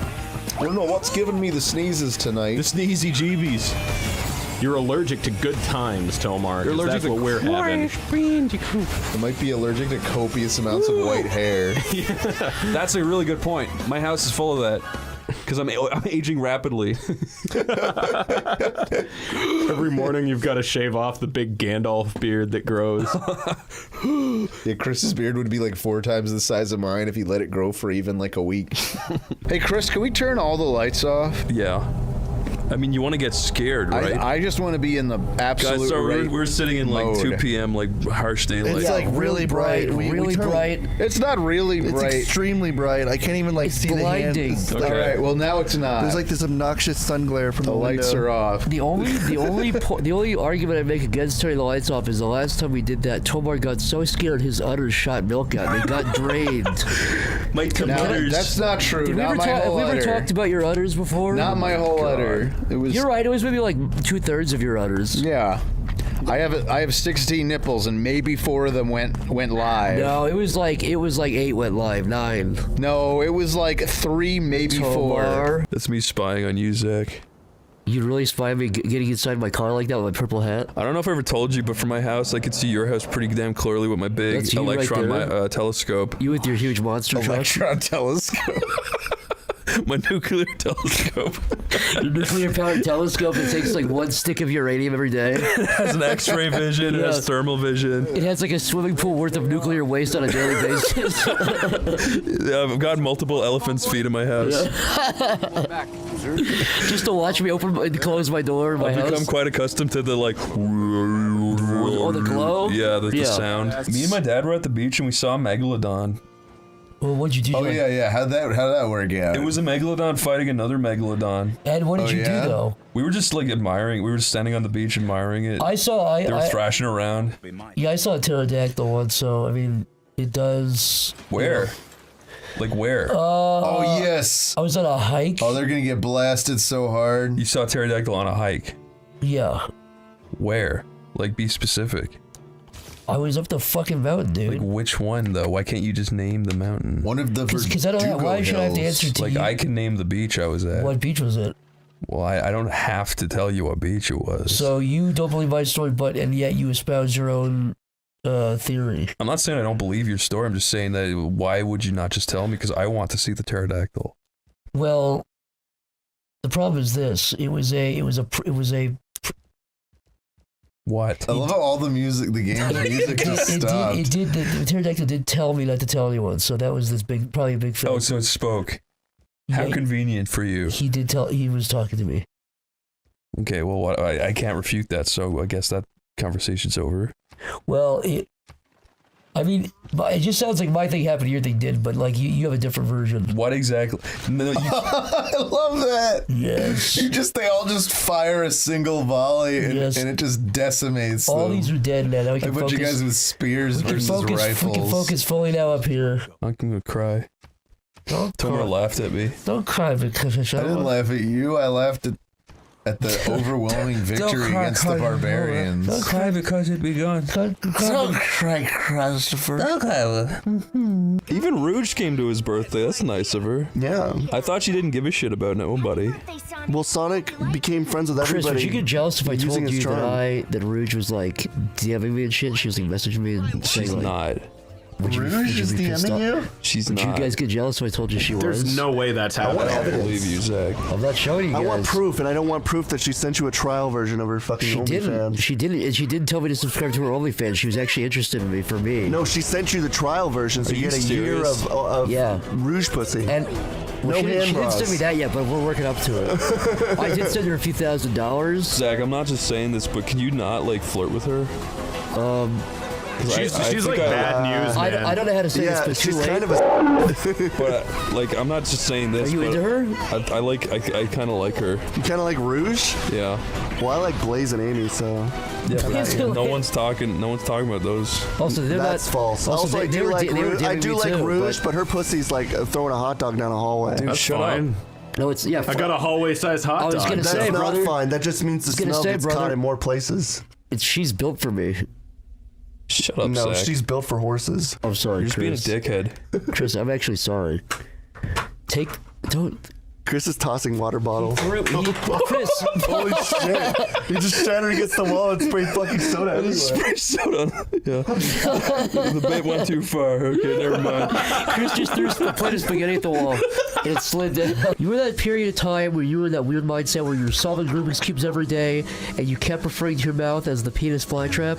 I don't know what's giving me the sneezes tonight.
The sneezy jeebies.
You're allergic to good times, Tomar.
You're allergic
that's
to
what we're having.
I might be allergic to copious amounts of white hair.
That's a really good point. My house is full of that.
Because I'm aging rapidly.
Every morning you've got to shave off the big Gandalf beard that grows.
Yeah, Chris's beard would be like 4 times the size of mine if he let it grow for even like a week. Hey, Chris, can we turn all the lights off?
Yeah. I mean, you want to get scared, right?
I just want to be in the absolute
Guys, so
right
we're sitting in like
mode.
2 p.m. like harsh daylight.
It's like really bright.
Really bright.
It's not really
It's
bright.
extremely bright. I can't even like see
blinding.
the hands.
All right, well now it's not.
There's like this obnoxious sun glare from the
lights
window.
are off.
The only argument I make against turning the lights off is the last time we did that, Tomar got so scared his udders shot milk out. They got drained.
My
udders. That's not true.
Did
Not
we
my
have
whole
we ever
udder.
talked about your udders before?
Not my whole udder. It was.
You're right. It was maybe like 2/3 of your udders.
Yeah. I have 16 nipples and maybe 4 of them went live.
No, it was like 8 went live, 9.
No, it was like 3, maybe 4.
That's me spying on you, Zach.
You really spy me getting inside my car like that with my purple hat?
I don't know if I ever told you, but from my house, I could see your house pretty damn clearly with my big
That's you
electron
right there.
telescope.
You with your huge monster truck?
Electron telescope.
My nuclear telescope.
Your nuclear powered telescope that takes like 1 stick of uranium every day.
It has an X-ray vision. It has thermal vision.
It has like a swimming pool worth of nuclear waste on a daily basis.
I've got multiple elephants' feet in my house.
Just to watch me open and close my door in my
I've
house.
become quite accustomed to the like.
Oh, the glow?
Yeah, the sound. Me and my dad were at the beach and we saw a megalodon.
Well, what'd you do?
Oh yeah. How'd that work out?
It was a megalodon fighting another megalodon.
And what did you do though?
We were just like admiring. We were just standing on the beach admiring it.
They
were thrashing around.
Yeah, I saw a pterodactyl once. So I mean, it does.
Where? Like where?
Oh yes.
I was on a hike.
Oh, they're gonna get blasted so hard.
You saw a pterodactyl on a hike.
Yeah.
Where? Like, be specific.
I was up the fucking mountain, dude.
Like, which one, though? Why can't you just name the mountain?
One of the
Because I don't have. Why should I have to answer to
like,
you?
I can name the beach I was at.
What beach was it?
Well, I don't have to tell you what beach it was.
So you don't believe my story, and yet you espouse your own theory.
I'm not saying I don't believe your story. I'm just saying that why would you not just tell me? Because I want to see the pterodactyl.
Well, the problem is this: it was a.
What?
I love how all the music, the game's music just stopped.
The pterodactyl did tell me not to tell anyone, so that was probably a big thing.
Oh, so it spoke. How convenient for you.
He did tell. He was talking to me.
Okay, well, I can't refute that, so I guess that conversation's over.
Well, it just sounds like my thing happened, your thing did, but like you have a different version.
What exactly? No,
I love that.
Yes.
They all just fire a single volley and it just decimates
all
them.
These are dead now. Now we can
a bunch of guys with spears versus rifles.
We can focus fully now up here.
I'm gonna cry. Tomar laughed at me.
Don't cry because
I didn't laugh at you. I laughed at the overwhelming victory against the barbarians.
Don't cry because it begun.
Don't cry, Christopher.
Don't cry. Even Rouge came to his birthday. That's nice of her.
Yeah.
I thought she didn't give a shit about nobody.
Well, Sonic became friends with
Chris,
everybody.
would you get jealous if I
using
told
his
you
charm.
that Rouge was like DMing me and shit? She was like messaging me and
She's
saying,
not.
Rouge is DMing you?
She's
Would
not.
you guys get jealous if I told you she was?
There's no way that's
I
happening.
don't believe you, Zach.
I'm not showing you guys.
I want proof, and I don't want proof that she sent you a trial version of her fucking
She didn't.
OnlyFans.
She didn't. And she didn't tell me to subscribe to her OnlyFans. She was actually interested in me for me.
No, she sent you the trial version, so
Are
you
you
get a
serious?
year of
Yeah.
Rouge pussy.
And
no
she
hand
didn't
bras.
send me that yet, but we're working up to it. I did send her a few $1,000s.
Zach, I'm not just saying this, but can you not like flirt with her?
She's like bad news, man.
I don't know how to say
Yeah,
this, but
she's
too late.
kind of a.
But like, I'm not just saying this.
Are you
but
into her?
I kind of like her.
You kind of like Rouge?
Yeah.
Well, I like Blaze and Amy, so.
Yeah,
That's
but
like-
no one's talking about those.
Also, they're
That's
not,
false.
Also,
I
they
do
were
like
they were
Rouge. I
DMing
do
me
like
too,
Rouge, but her pussy's like throwing a hot dog down a hallway.
Dude,
That's
shut
fine.
up.
No, it's yeah.
I got a hallway-sized hot
I was
dog.
gonna
That's
say,
not
brother.
fine. That just means the
gonna
smell
say,
gets
brother.
caught in more places.
She's built for me.
Shut up,
No,
Zach.
she's built for horses.
I'm sorry,
You're just being a
Chris.
dickhead.
Chris, I'm actually sorry. Don't
Chris is tossing water bottle.
Chris.
Holy shit. He just shattered against the wall and sprayed fucking soda everywhere.
Spray soda. Yeah. The bait went too far. Okay, never mind.
Chris just threw a plate of spaghetti at the wall, and it slid down. You were in that period of time where you were in that weird mindset where you're solving Rubik's Cubes every day, and you kept referring to your mouth as the penis flytrap?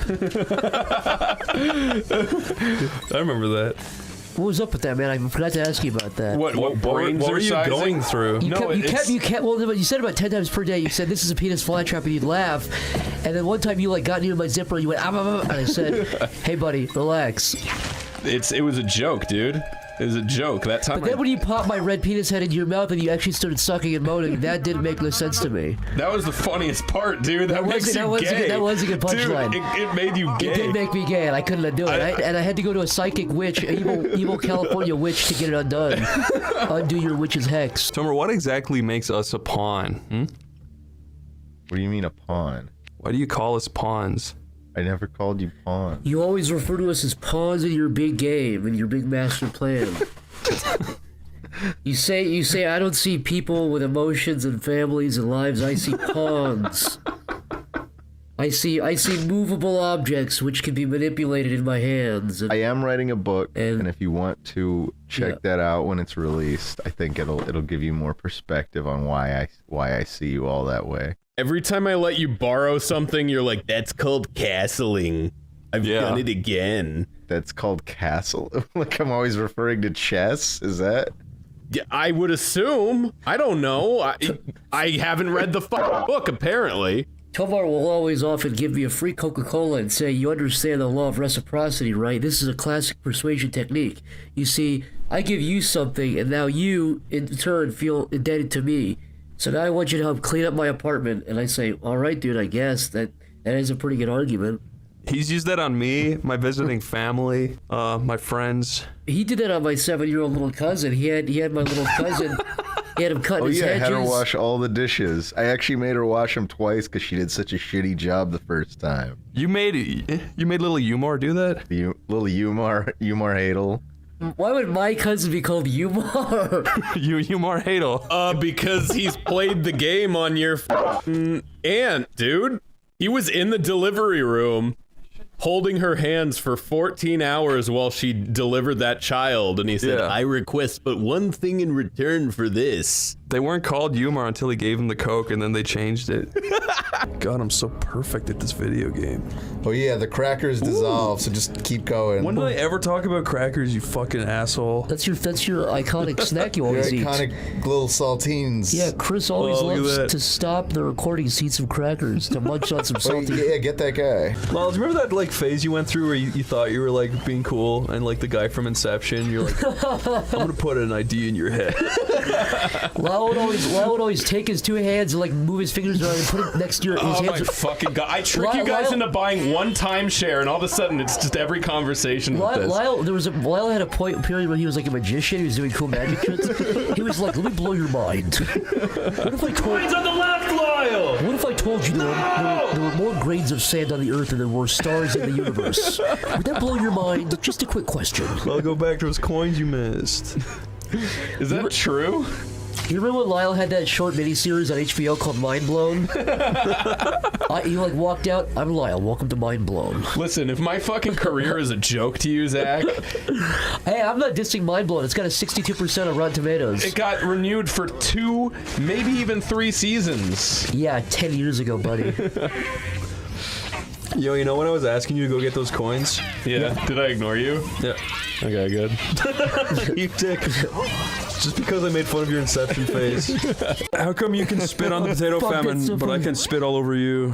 I remember that.
What was up with that, man? I forgot to ask you about that.
What brains
what
are
were you
sizing?
going through?
You kept. Well, you said about 10 times per day. You said this is a penis flytrap, and you'd laugh. And then one time you like got near my zipper, and you went, and I said, "Hey, buddy, relax."
It was a joke, dude. It was a joke that time.
But then when you popped my red penis head into your mouth and you actually started sucking and moaning, that didn't make no sense to me.
That was the funniest part, dude. That makes you gay.
That was a good punchline.
Dude, it made you gay.
It did make me gay, and I couldn't undo it. And I had to go to a psychic witch, evil California witch, to get it undone. Undo your witch's hex.
Tomar, what exactly makes us a pawn?
What do you mean a pawn?
Why do you call us pawns?
I never called you pawn.
You always refer to us as pawns in your big game, in your big master plan. You say I don't see people with emotions and families and lives. I see pawns. I see movable objects which can be manipulated in my hands.
I am writing a book, and if you want to check that out when it's released, I think it'll give you more perspective on why I see you all that way.
Every time I let you borrow something, you're like, "That's called castling. I've done it again."
That's called castle. Like I'm always referring to chess. Is that?
Yeah, I would assume. I don't know. I haven't read the book, apparently.
Tomar will always often give me a free Coca-Cola and say, "You understand the law of reciprocity, right? This is a classic persuasion technique. You see, I give you something, and now you, in turn, feel indebted to me. So now I want you to help clean up my apartment." And I say, "All right, dude, I guess that is a pretty good argument."
He's used that on me, my visiting family, my friends.
He did that on my 7-year-old little cousin. He had my little cousin. He had him cutting his hedges.
I had her wash all the dishes. I actually made her wash them twice because she did such a shitty job the first time.
You made little Umar do that?
Little Umar Hadel.
Why would my cousin be called Umar?
Umar Hadel.
Because he's played the game on your aunt, dude. He was in the delivery room holding her hands for 14 hours while she delivered that child, and he said, "I request but one thing in return for this."
They weren't called Umar until he gave him the Coke, and then they changed it. God, I'm so perfect at this video game.
Oh yeah, the crackers dissolve, so just keep going.
When did I ever talk about crackers, you fucking asshole?
That's your iconic snack you always eat.
Your iconic little saltines.
Yeah, Chris always loves to stop the recording, eat some crackers, to munch on some salty.
Yeah, get that guy.
Lyle, do you remember that like phase you went through where you thought you were like being cool, and like the guy from Inception, you're like, I'm gonna put an idea in your head.
Lyle would always take his two hands and like move his fingers around and put it next to his hands.
Oh my fucking god! I trick you guys into buying one timeshare, and all of a sudden it's just every conversation with this.
Lyle had a period where he was like a magician. He was doing cool magic tricks. He was like, "Let me blow your mind. What if I told
on the left, Lyle?
What if I told you there were more grains of sand on the earth than there were stars in the universe? Would that blow your mind? Just a quick question."
Well, go back to those coins you missed.
Is that true?
You remember when Lyle had that short miniseries on HBO called Mind Blown? He like walked out. "I'm Lyle. Welcome to Mind Blown."
Listen, if my fucking career is a joke to you, Zach.
Hey, I'm not dissing Mind Blown. It's got a 62% on Rotten Tomatoes.
It got renewed for 2, maybe even 3 seasons.
Yeah, 10 years ago, buddy.
Yo, you know when I was asking you to go get those coins?
Yeah. Did I ignore you?
Yeah.
Okay, good.
You dick. Just because I made fun of your Inception face. How come you can spit on the potato famine, but I can spit all over you?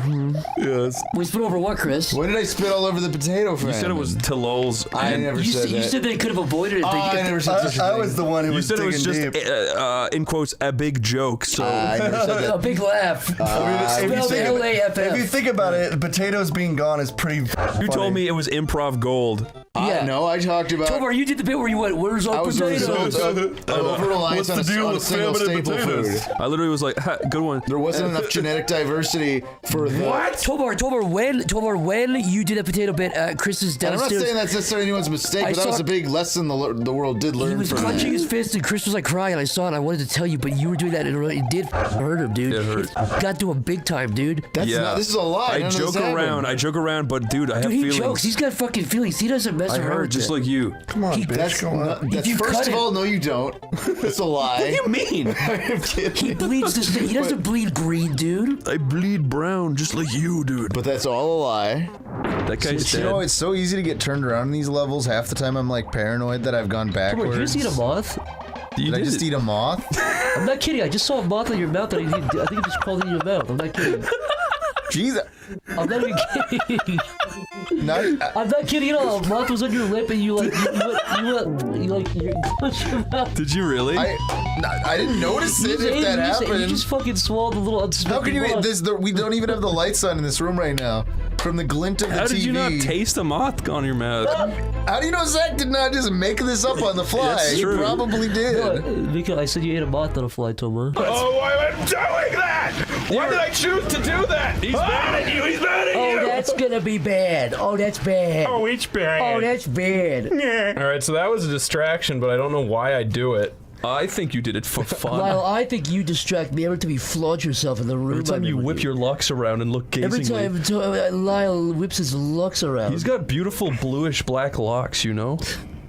Yes.
We spit over what, Chris?
When did I spit all over the potato famine?
You said it was to lols.
I never said that.
You said they could have avoided it.
I never said such a thing.
I was the one who was digging deep.
You said it was just, in quotes, a big joke, so...
I never said that.
A big laugh.
If you think about it, potatoes being gone is pretty...
You told me it was improv gold.
No, I talked about.
Tomar, you did the bit where you went, "Where's our potatoes?"
Over-reliance on a single staple food.
I literally was like, good one.
There wasn't enough genetic diversity for the.
What? Tomar, when you did a potato bit at Chris's downstairs.
I'm not saying that's necessarily anyone's mistake, but that was a big lesson the world did learn.
He was clenching his fist, and Chris was like crying, and I saw it. I wanted to tell you, but you were doing that, and it did hurt him, dude.
It hurt.
It got to him big time, dude.
This is a lie.
I joke around, but dude, I have feelings.
He jokes. He's got fucking feelings. He doesn't mess around.
Heard just like you.
Come on, bitch.
That's first of all, no, you don't. That's a lie.
What do you mean?
I'm kidding.
He bleeds this. He doesn't bleed green, dude.
I bleed brown, just like you, dude.
But that's all a lie.
That guy's dead.
You know, it's so easy to get turned around in these levels. Half the time, I'm like paranoid that I've gone backwards.
Did you just eat a moth?
Did I just eat a moth?
I'm not kidding. I just saw a moth in your mouth. I think it just crawled in your mouth. I'm not kidding.
Jesus.
I'm not even kidding. I'm not kidding at all. A moth was on your lip, and you clenched your mouth.
Did you really?
I didn't notice it if that happened.
You just fucking swallowed a little unsuspecting
How can you eat
moth.
this? We don't even have the lights on in this room right now. From the glint of the TV.
How did you not taste a moth on your mouth?
How do you know Zach did not just make this up on the fly?
That's true.
He probably did.
No, because I said you ate a moth on a fly, Tomar.
Oh, why am I doing that? Why did I choose to do that? He's mad at you. He's mad at you.
Oh, that's gonna be bad. Oh, that's bad.
Oh, it's bad.
Oh, that's bad.
All right, so that was a distraction, but I don't know why I do it.
I think you did it for fun.
Lyle, I think you distract me every time you flaunt yourself in the room.
Every time you whip your locks around and look gazingly.
Every time Lyle whips his locks around.
He's got beautiful bluish black locks, you know?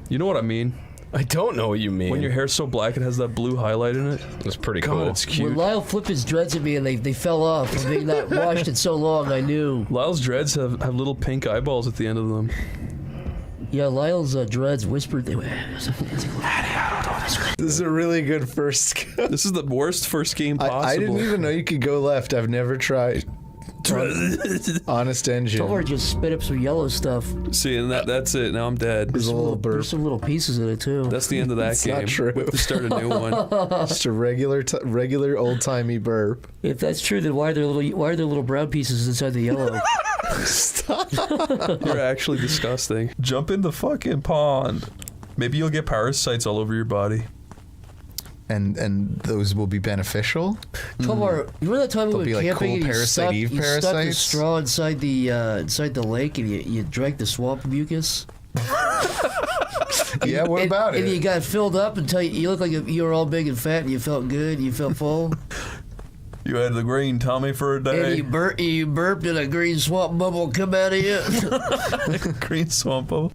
You know what I mean?
I don't know what you mean.
When your hair's so black, it has that blue highlight in it.
That's pretty
God,
cool.
it's cute.
When Lyle flipped his dreads at me and they fell off from being not washed in so long, I knew.
Lyle's dreads have little pink eyeballs at the end of them.
Yeah, Lyle's dreads whispered. They were.
This is a really good first.
This is the worst first game possible.
I didn't even know you could go left. I've never tried. Honest engine.
Tomar just spit up some yellow stuff.
See, and that's it. Now I'm dead.
There's a little burp.
There's some little pieces in it too.
That's the end of that
It's
game.
not true.
We have to start a new one.
Just a regular old timey burp.
If that's true, then why are there little brown pieces inside the yellow?
Stop.
You're actually disgusting. Jump in the fucking pond. Maybe you'll get parasites all over your body.
And those will be beneficial.
Tomar, you remember that time we went
be like
camping
cool
and you stuck the
parasites?
straw inside the lake and you drank the swamp mucus?
Yeah, what about it?
And you got filled up until you looked like you were all big and fat and you felt good, you felt full.
You had the green tummy for a day.
And you burped and a green swamp bubble come out of you.
Green swamp bubble.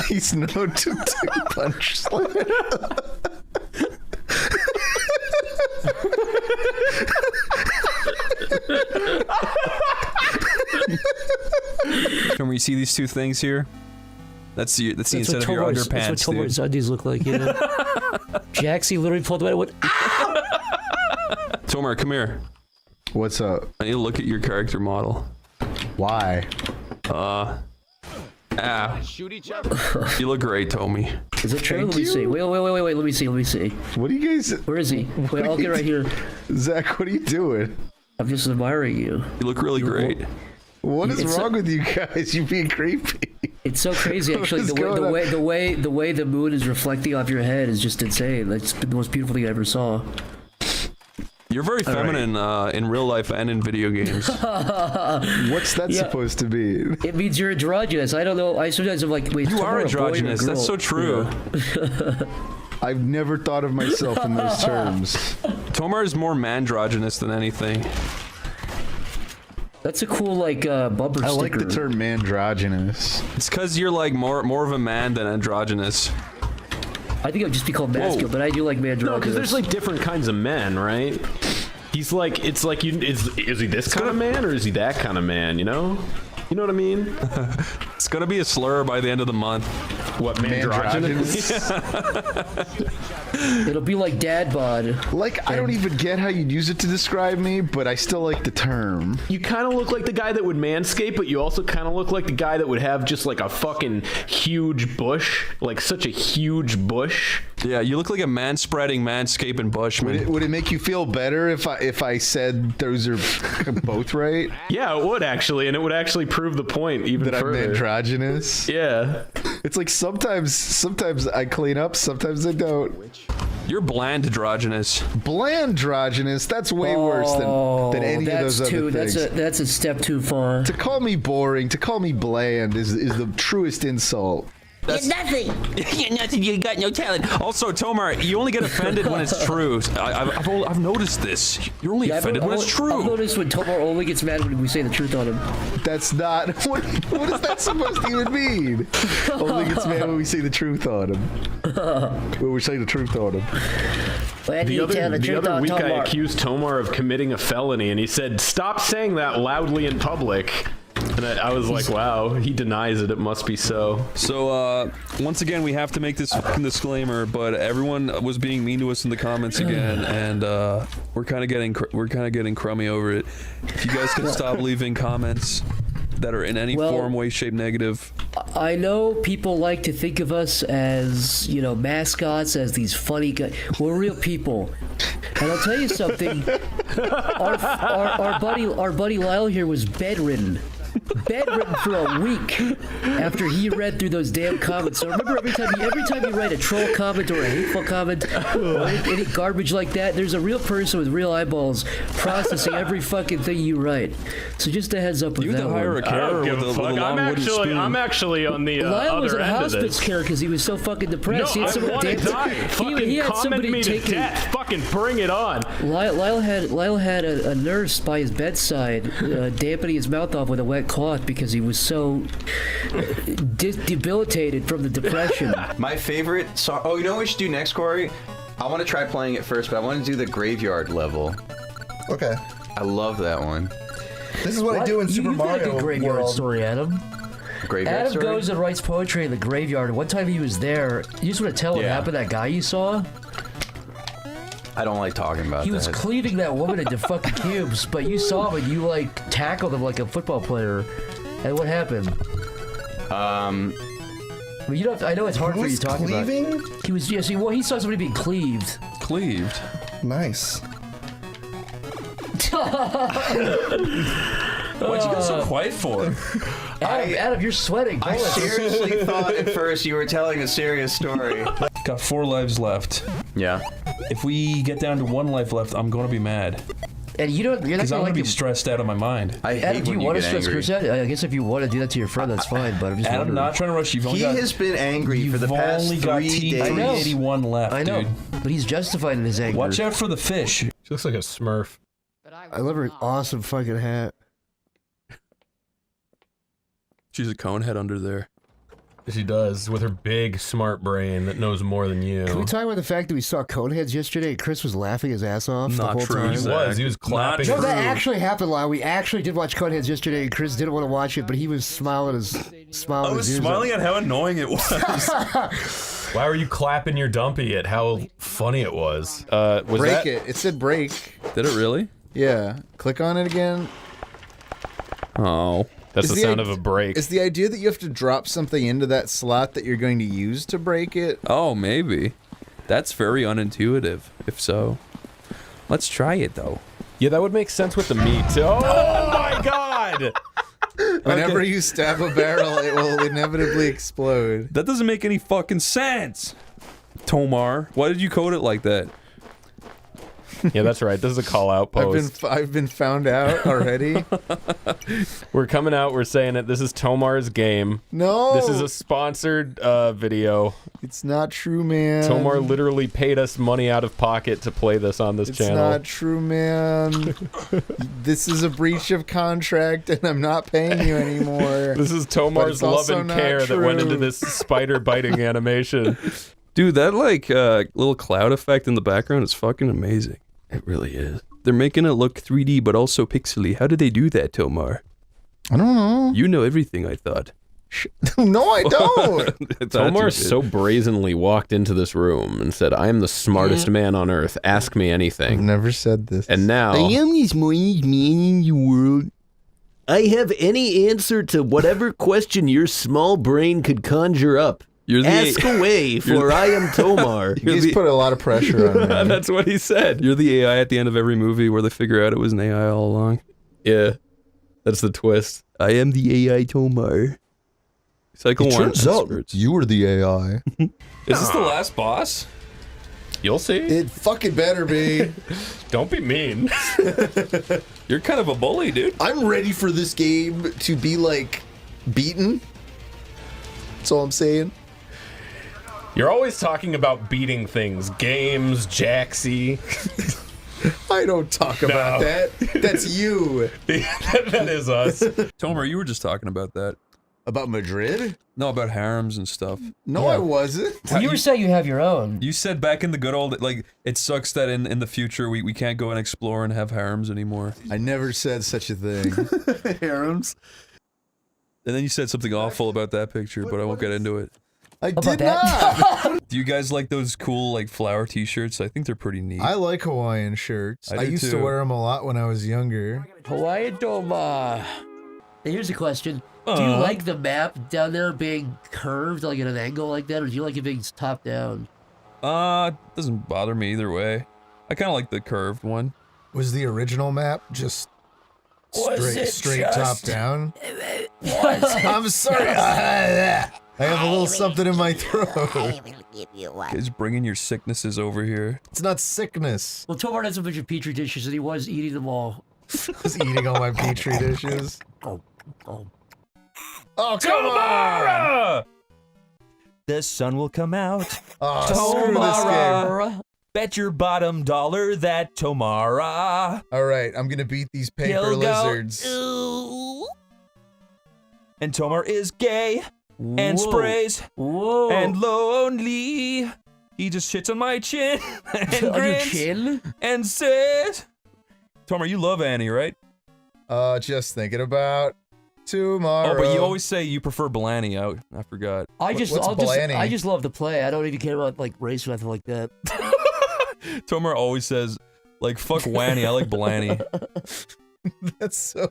He's no tuk-tuk punch slash.
Can we see these two things here? That's the inside of your underpants,
That's what Tomar's undies look like, you know? Jaxie literally pulled them out and went,
Tomar, come here.
What's up?
I need to look at your character model.
Why?
Shoot each other. You look great, Tommy.
Is it true? Let me see. Wait, let me see.
What are you guys...
Where is he? Wait, I'll get right here.
Zach, what are you doing?
I'm just admiring you.
You look really great.
What is wrong with you guys? You being creepy.
It's so crazy, actually. The way the moon is reflecting off your head is just insane. That's the most beautiful thing I ever saw.
You're very feminine in real life and in video games.
What's that supposed to be?
It means you're androgynous. I don't know. I sometimes I'm like, wait,
you are androgynous. That's so true.
Yeah.
I've never thought of myself in those terms.
Tomar is more mandrogynous than anything.
That's a cool like bumper sticker.
I like the term mandrogynous.
It's because you're like more of a man than androgynous.
I think it would just be called masculine, but I do like mandrogynous.
No, because there's like different kinds of men, right? He's like, it's like, is he this kind of man or is he that kind of man? You know what I mean?
It's gonna be a slur by the end of the month.
What, mandrogynous?
It'll be like dad bod.
Like, I don't even get how you'd use it to describe me, but I still like the term.
You kind of look like the guy that would manscape, but you also kind of look like the guy that would have just like a fucking huge bush, like such a huge bush.
Yeah, you look like a man-spreading, manscaping bushman.
Would it make you feel better if I said those are both right?
Yeah, it would actually, and it would actually prove the point even
that
further.
I'm androgynous.
Yeah,
it's like sometimes I clean up, sometimes I don't.
You're bland-androgynous.
Bland-androgynous? That's way worse than any of those other things.
That's a step too far.
To call me boring, to call me bland is the truest insult.
You're nothing. You're nothing. You got no talent.
Also, Tomar, you only get offended when it's true. I've noticed this. You're only offended when it's true.
I've noticed when Tomar only gets mad when we say the truth on him.
That's not... What is that supposed to even mean? Only gets mad when we say the truth on him. When we say the truth on him.
The other week I accused Tomar of committing a felony, and he said, "Stop saying that loudly in public." And I was like, wow, he denies it. It must be so.
So, once again, we have to make this fucking disclaimer, but everyone was being mean to us in the comments again, and we're kind of getting crummy over it. If you guys can stop leaving comments that are in any form, way, shape, negative.
I know people like to think of us as, you know, mascots, as these funny guys. We're real people. And I'll tell you something. Our buddy Lyle here was bedridden for a week after he read through those damn comments. So remember, every time you write a troll comment or a hateful comment or any garbage like that, there's a real person with real eyeballs processing every fucking thing you write. So just a heads up with that.
You hire a carer with a long wooden spoon.
I'm actually on the
Lyle was
other
in a
end of
hospice
this.
care because he was so fucking depressed.
No,
he had
I want to die. Fucking
had somebody
me to death. Fucking bring it on.
Lyle had a nurse by his bedside dampening his mouth off with a wet cloth because he was so debilitated from the depression.
My favorite song. Oh, you know what we should do next, Corey? I want to try playing it first, but I want to do the graveyard level.
Okay.
I love that one.
This is what I do in Super Mario
You've got a good graveyard
World.
story, Adam.
Graveyard
Adam
story?
goes and writes poetry in the graveyard. One time he was there. You just want to tell what happened to that guy you saw?
I don't like talking about that.
He was cleaving that woman into fucking cubes, but you saw him and you like tackled him like a football player. And what happened? Well, you don't. I know it's hard for you to talk about. He was. Yes. He saw somebody being cleaved.
Cleaved.
Nice.
What'd you get so quiet for?
Adam, you're sweating.
I seriously thought at first you were telling a serious story.
Got 4 lives left.
Yeah.
If we get down to 1 life left, I'm gonna be mad.
And you're not
Because I'm
gonna
gonna be stressed out of my mind.
I hate
Adam, do you
when
want to
get
stress
angry.
Chris out? I guess if you want to do that to your friend, that's fine. But I'm just
Adam,
wondering.
not trying to rush. You've only
He
got,
has been angry for the
you've
past
only got
3 days.
381 left,
I know,
dude.
but he's justified in his anger.
Watch out for the fish.
She looks like a Smurf.
I love her awesome fucking hat.
She's a cone head under there.
She does, with her big, smart brain that knows more than you.
Can we talk about the fact that we saw Coneheads yesterday and Chris was laughing his ass off the whole time?
He was clapping.
No, that actually happened, Lyle. We actually did watch Coneheads yesterday and Chris didn't want to watch it, but he was smiling his
I was smiling at how annoying it was.
Why were you clapping your dumpy at how funny it was?
Break it. It said break.
Did it really?
Yeah. Click on it again.
Oh.
That's the sound of a break.
Is the idea that you have to drop something into that slot that you're going to use to break it?
Oh, maybe. That's very unintuitive, if so. Let's try it, though.
Yeah, that would make sense with the meat. Oh my god!
Whenever you stab a barrel, it will inevitably explode.
That doesn't make any fucking sense. Tomar, why did you code it like that?
Yeah, that's right. This is a call out post.
I've been found out already.
We're coming out. We're saying it. This is Tomar's game.
No.
This is a sponsored video.
It's not true, man.
Tomar literally paid us money out of pocket to play this on this channel.
It's not true, man. This is a breach of contract, and I'm not paying you anymore.
This is Tomar's love and care that went into this spider biting animation.
Dude, that like little cloud effect in the background is fucking amazing.
It really is.
They're making it look 3D but also pixely. How did they do that, Tomar?
I don't know.
You know everything, I thought.
No, I don't.
Tomar so brazenly walked into this room and said, I am the smartest man on earth. Ask me anything.
I've never said this.
And now...
I am the smartest man in the world.
I have any answer to whatever question your small brain could conjure up. Ask away, for I am Tomar.
He's put a lot of pressure on me.
That's what he said.
You're the AI at the end of every movie where they figure out it was an AI all along.
Yeah, that's the twist.
I am the AI Tomar. Cycle
it
1
turns out
experts.
you were the AI.
Is this the last boss?
You'll see.
It fucking better be.
Don't be mean.
You're kind of a bully, dude.
I'm ready for this game to be, like, beaten. That's all I'm saying.
You're always talking about beating things. Games, Jaxie.
I don't talk about that. That's you.
That is us.
Tomar, you were just talking about that.
About Madrid?
No, about harems and stuff.
No, I wasn't.
Well, you were saying you have your own.
You said back in the good old, like, it sucks that in the future we can't go and explore and have harems anymore.
I never said such a thing.
Harems?
And then you said something awful about that picture, but I won't get into it.
I did not.
Do you guys like those cool, like, flower t-shirts? I think they're pretty neat.
I like Hawaiian shirts. I
do
used to
too.
wear them a lot when I was younger.
Hawaiian Tomar. Here's a question. Do you like the map down there being curved, like at an angle like that, or do you like it being top down?
Doesn't bother me either way. I kind of like the curved one.
Was the original map just straight top down? I'm sorry. I have a little something in my throat.
Guys bringing your sicknesses over here.
It's not sickness.
Well, Tomar has a bunch of petri dishes, and he was eating them all.
I was eating all my petri dishes.
Oh,
come on!
The sun will come out.
Oh, screw this game.
Bet your bottom dollar that Tomara.
All right, I'm gonna beat these paper lizards.
And Tomar is gay and
Whoa.
sprays
Whoa.
and lonely. He just shits on my chin and
On your
grins
chin?
and says,
Tomar, you love Annie, right?
Just thinking about tomorrow.
Oh, but you always say you prefer Blanny out. I forgot.
I just love to play. I don't even care about like race or anything like that.
Tomar always says, like, fuck Wanny, I like Blanny.
That's so...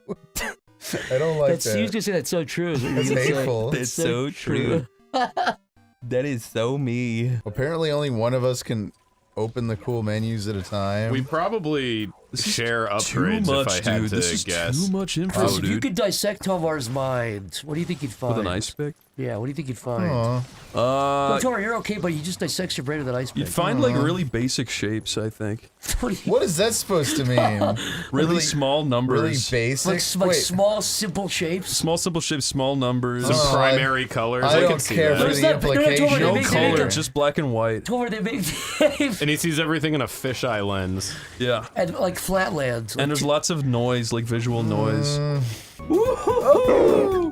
I don't like that.
You was gonna say that's so true. Is what
That's
you were gonna say.
hateful.
That's so true. That is so me.
Apparently only one of us can open the cool menus at a time.
We probably share upgrades if I had to guess.
Too much info,
Chris, if
dude.
you could dissect Tomar's mind, what do you think you'd find?
With an ice pick?
Yeah, what do you think you'd find?
Well,
Tomar, you're okay, but you just dissects your brain with an ice pick.
you'd find, like, really basic shapes, I think.
What is that supposed to mean?
Really small numbers.
Really basic?
Like small, simple shapes?
Small, simple shapes, small numbers.
Some primary colors.
I
can
don't
see
care
that.
for the implication.
No color, just black and white.
Tomar, they make
And he sees everything in a fisheye lens.
Yeah.
and like flatlands.
And there's lots of noise, like visual noise.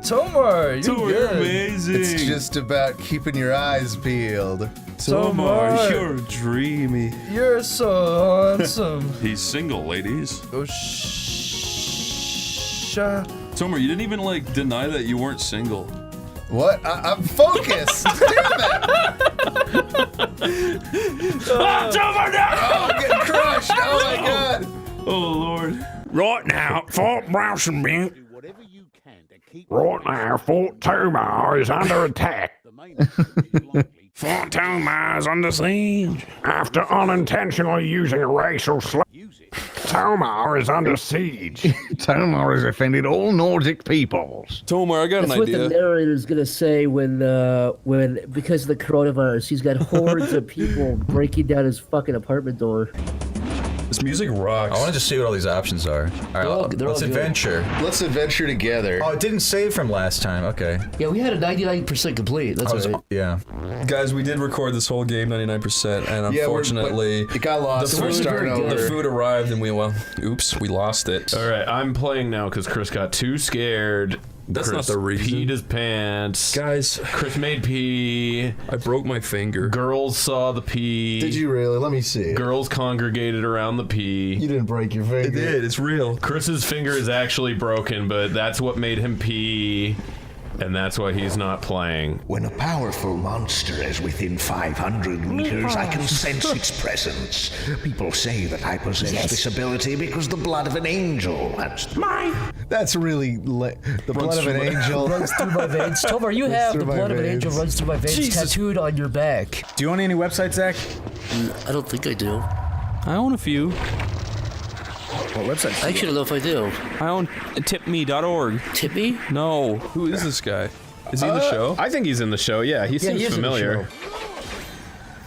Tomar, you're good.
Amazing.
It's just about keeping your eyes peeled.
Tomar, you're dreamy.
You're so handsome.
He's single, ladies.
Oh,
Tomar, you didn't even, like, deny that you weren't single.
What? I'm focused. Damn it!
Tomar, no!
Oh, I'm getting crushed. Oh my god.
Oh, Lord.
Right now, Fort Brownsonville. Right now, Fort Tomar is under attack. Fort Tomar is under siege after unintentionally using a racial slur. Tomar is under siege. Tomar has offended all Nordic peoples.
Tomar, I got
That's
an
what
idea.
the narrator's gonna say when because of the coronavirus, he's got hordes of people breaking down his fucking apartment door.
This music rocks.
I want to just see what all these options are. All right, let's adventure.
Let's adventure together.
Oh, it didn't save from last time. Okay.
Yeah, we had a 99% complete. That's all right.
Yeah.
Guys, we did record this whole game 99%, and unfortunately,
it got lost.
The food arrived, and we lost it.
All right, I'm playing now because Chris got too scared.
That's
Chris
not the reason.
peed his pants.
Guys,
Chris made pee.
I broke my finger.
Girls saw the pee.
Did you really? Let me see.
Girls congregated around the pee.
You didn't break your finger.
It did. It's real.
Chris's finger is actually broken, but that's what made him pee. And that's why he's not playing.
When a powerful monster is within 500 meters, I can sense its presence. People say that I possess this ability because the blood of an angel runs mine.
That's really the blood of an angel
runs through my veins. Tomar, you have the blood of an angel runs through my veins tattooed on your back.
Do you own any websites, Zach?
I don't think I do.
I own a few.
What website?
I actually don't know if I do.
I own tipme.org.
Tip me?
No.
Who is this guy? Is he in the show?
I think he's in the show. Yeah, he seems familiar.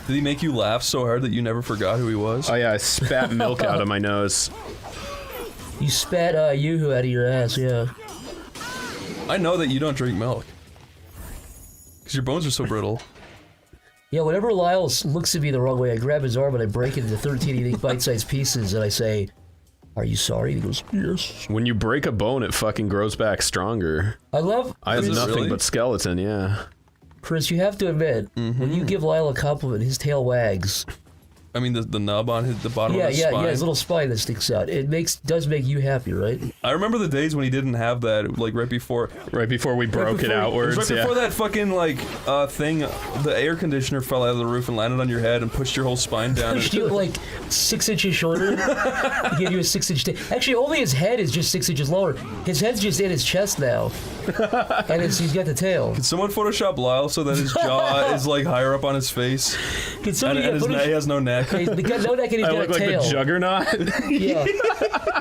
Did he make you laugh so hard that you never forgot who he was?
Oh yeah, I spat milk out of my nose.
You spat yoo-hoo out of your ass, yeah.
I know that you don't drink milk. Because your bones are so brittle.
Yeah, whenever Lyle looks at me the wrong way, I grab his arm and I break it into 13 unique bite-sized pieces, and I say, "Are you sorry?" And he goes, "Yes."
When you break a bone, it fucking grows back stronger.
I have
nothing but skeleton, yeah.
Chris, you have to admit, when you give Lyle a compliment, his tail wags.
I mean, the nub on the bottom of his spine.
Yeah, his little spine that sticks out. It does make you happy, right?
I remember the days when he didn't have that, like right before
we broke it outwards.
Right before that fucking thing, the air conditioner fell out of the roof and landed on your head and pushed your whole spine down.
Pushed you like 6 inches shorter. He gave you a 6-inch tail. Actually, only his head is just 6 inches lower. His head's just in his chest now, and he's got the tail.
Can someone Photoshop Lyle so that his jaw is like higher up on his face?
Can somebody
and he has no neck.
He's got no neck and he's got a tail.
Like the Juggernaut.
Yeah,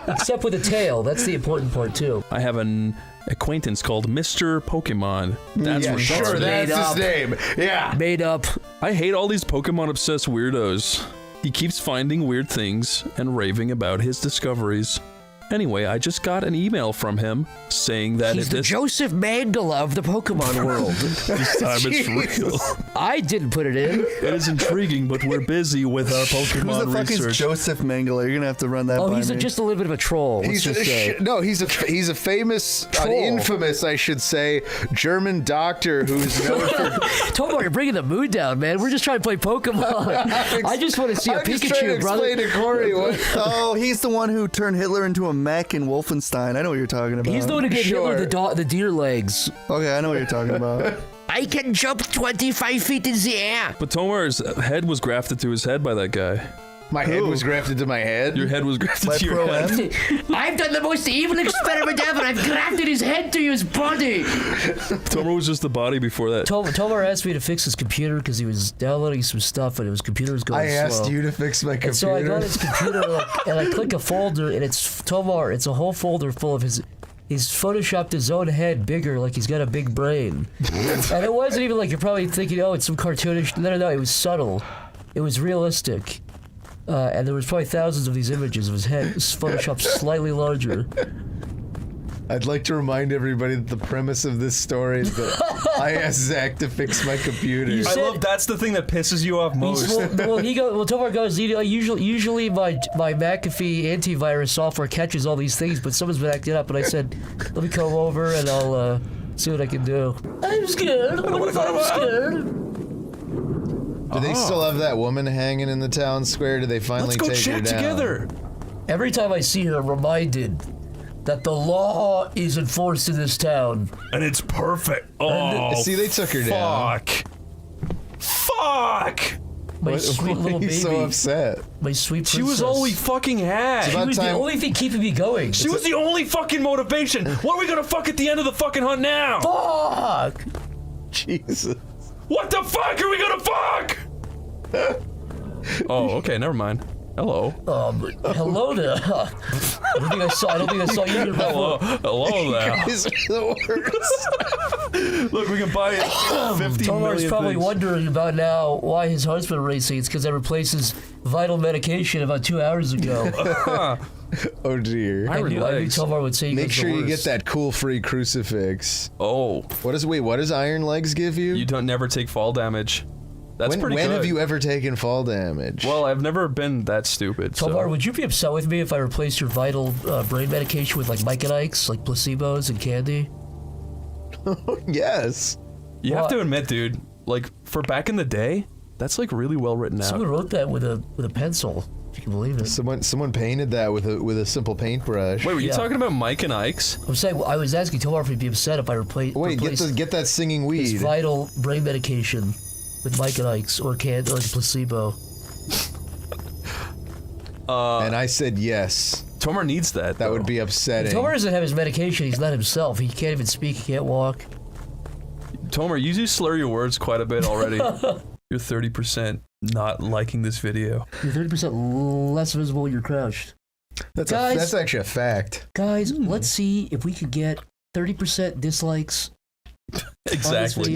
except with a tail. That's the important part too.
I have an acquaintance called Mr. Pokemon. That's
that's his name. Yeah,
made up.
I hate all these Pokemon obsessed weirdos. He keeps finding weird things and raving about his discoveries. Anyway, I just got an email from him saying that
he's the Joseph Mangala of the Pokemon world.
This time it's real.
I didn't put it in.
It is intriguing, but we're busy with our Pokemon
Who the fuck
research.
is Joseph Mangala? You're gonna have to run that.
Oh,
by
he's
me.
just a little bit of a troll.
He's a famous, infamous, I should say, German doctor who's known for.
Tomar, you're bringing the mood down, man. We're just trying to play Pokemon. I just want to see a Pikachu, brother.
Explain to Corey
Oh, he's the one who turned Hitler into a mech in Wolfenstein. I know what you're talking about.
He's the one who gave Hitler the deer legs.
Okay, I know what you're talking about.
I can jump 25 feet in the air.
But Tomar's head was grafted to his head by that guy.
My head was grafted to my head?
Your head was grafted to your head.
I've done the most evil experiment ever. I've grafted his head to his body.
Tomar was just the body before that.
Tomar asked me to fix his computer because he was downloading some stuff and his computer was going slow.
I asked you to fix my computer.
And so I got his computer and I click a folder and it's Tomar. It's a whole folder full of his... He's photoshopped his own head bigger, like he's got a big brain. And it wasn't even like you're probably thinking, oh, it's some cartoonish... No, it was subtle. It was realistic. And there was probably thousands of these images of his head photoshopped slightly larger.
I'd like to remind everybody that the premise of this story is that I asked Zach to fix my computer.
I love that's the thing that pisses you off most.
Tomar goes, usually my McAfee antivirus software catches all these things, but someone's been acting up, and I said, let me come over and I'll see what I can do. I'm scared. I'm scared.
Do they still have that woman hanging in the town square? Do they finally take her down?
Let's go check together.
Every time I see her, I'm reminded that the law is enforced in this town.
And it's perfect. Oh,
see, they took her down.
Fuck!
My sweet little baby.
so upset?
My sweet princess.
She was all we fucking had.
She was the only thing keeping me going.
She was the only fucking motivation. What are we gonna fuck at the end of the fucking hunt now?
Fuck!
Jesus.
What the fuck are we gonna fuck? Oh, okay, never mind. Hello.
Hello there. I don't think I saw you here before.
Hello there.
Guys are the worst.
Look, we can buy it. 50
Tomar's
million
probably
things.
wondering about now why his heart's been racing. It's because I replaced his vital medication about 2 hours ago.
Oh dear.
I knew Tomar would say
make sure you get
worst.
that cool free crucifix.
Oh.
What does Iron Legs give you?
You don't never take fall damage. That's pretty good.
When have you ever taken fall damage?
Well, I've never been that stupid.
Tomar,
So.
would you be upset with me if I replaced your vital brain medication with like Mike and Ike's, like placebos and candy?
Yes.
You have to admit, dude, like for back in the day, that's like really well written out.
Someone wrote that with a pencil. If you can believe it.
Someone painted that with a simple paintbrush.
Wait, were you talking about Mike and Ike's?
I'm saying I was asking Tomar if he'd be upset if I replaced.
Wait, get that singing weed.
His vital brain medication with Mike and Ike's or like a placebo.
And I said yes.
Tomar needs that.
That would be upsetting.
Tomar doesn't have his medication. He's not himself. He can't even speak. He can't walk.
Tomar, you do slur your words quite a bit already. You're 30% not liking this video.
You're 30% less visible when you're crouched.
That's actually a fact.
Guys, let's see if we could get 30% dislikes.
Exactly.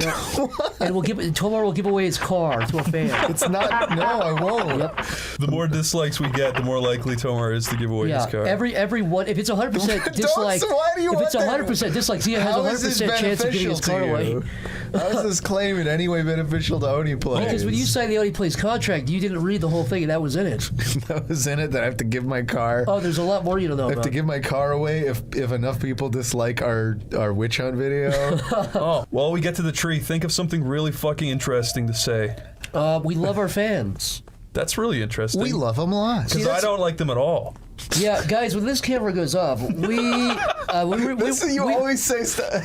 And Tomar will give away his car to a fan.
It's not. No, I won't.
Yep.
The more dislikes we get, the more likely Tomar is to give away his car.
Every one. If it's 100% dislikes, if it's 100% dislikes, he has a 100% chance of getting his car away.
How is this claim in any way beneficial to Oneyplays?
Because when you signed the Oneyplays contract, you didn't read the whole thing, and that was in it.
That was in it. That I have to give my car.
Oh, there's a lot more you don't know
I have
about.
to give my car away if enough people dislike our witch hunt video.
Oh, while we get to the tree, think of something really fucking interesting to say.
We love our fans.
That's really interesting.
We love them a lot.
Because I don't like them at all.
Yeah, guys, when this camera goes off, you
always say stuff.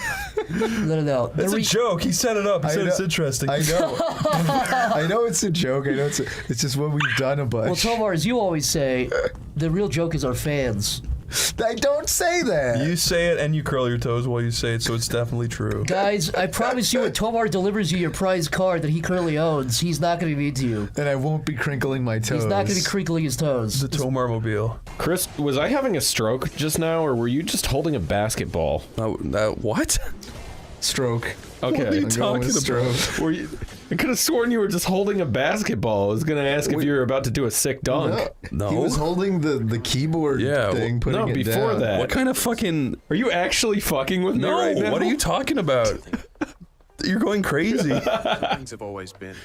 No.
It's a joke. He set it up. He said it's interesting.
I know. I know it's a joke. I know it's just what we've done a bunch.
Well, Tomar, as you always say, the real joke is our fans.
I don't say that.
You say it and you curl your toes while you say it, so it's definitely true.
Guys, I promise you, when Tomar delivers you your prize car that he currently owns, he's not going to be mean to you.
And I won't be crinkling my toes.
He's not going to be crinkling his toes.
The Tomar mobile.
Chris, was I having a stroke just now, or were you just holding a basketball?
What?
Stroke.
Okay.
What are you talking about?
Were you? I could have sworn you were just holding a basketball. I was gonna ask if you were about to do a sick dunk.
No.
He was holding the keyboard thing, putting
no,
it
before
down.
that.
What kind of fucking...
Are you actually fucking with me
No,
right now?
what are you talking about? You're going crazy.
Things have always been.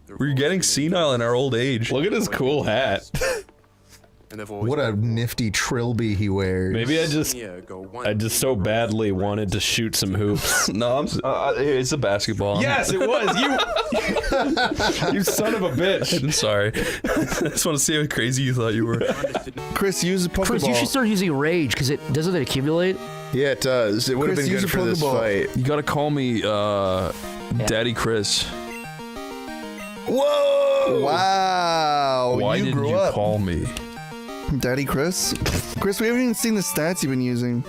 We're getting senile in our old age.
Look at his cool hat.
What a nifty trilby he wears.
Maybe I just so badly wanted to shoot some hoops.
No, it's a basketball.
Yes, it was. You son of a bitch.
I'm sorry. I just want to see how crazy you thought you were.
Chris, use a Pokeball.
Chris, you should start using Rage, because doesn't it accumulate?
Yeah, it does. It would have been good for this fight.
You gotta call me, Daddy Chris.
Whoa! Wow.
Why didn't you call me?
Daddy Chris? Chris, we haven't even seen the stats you've been using.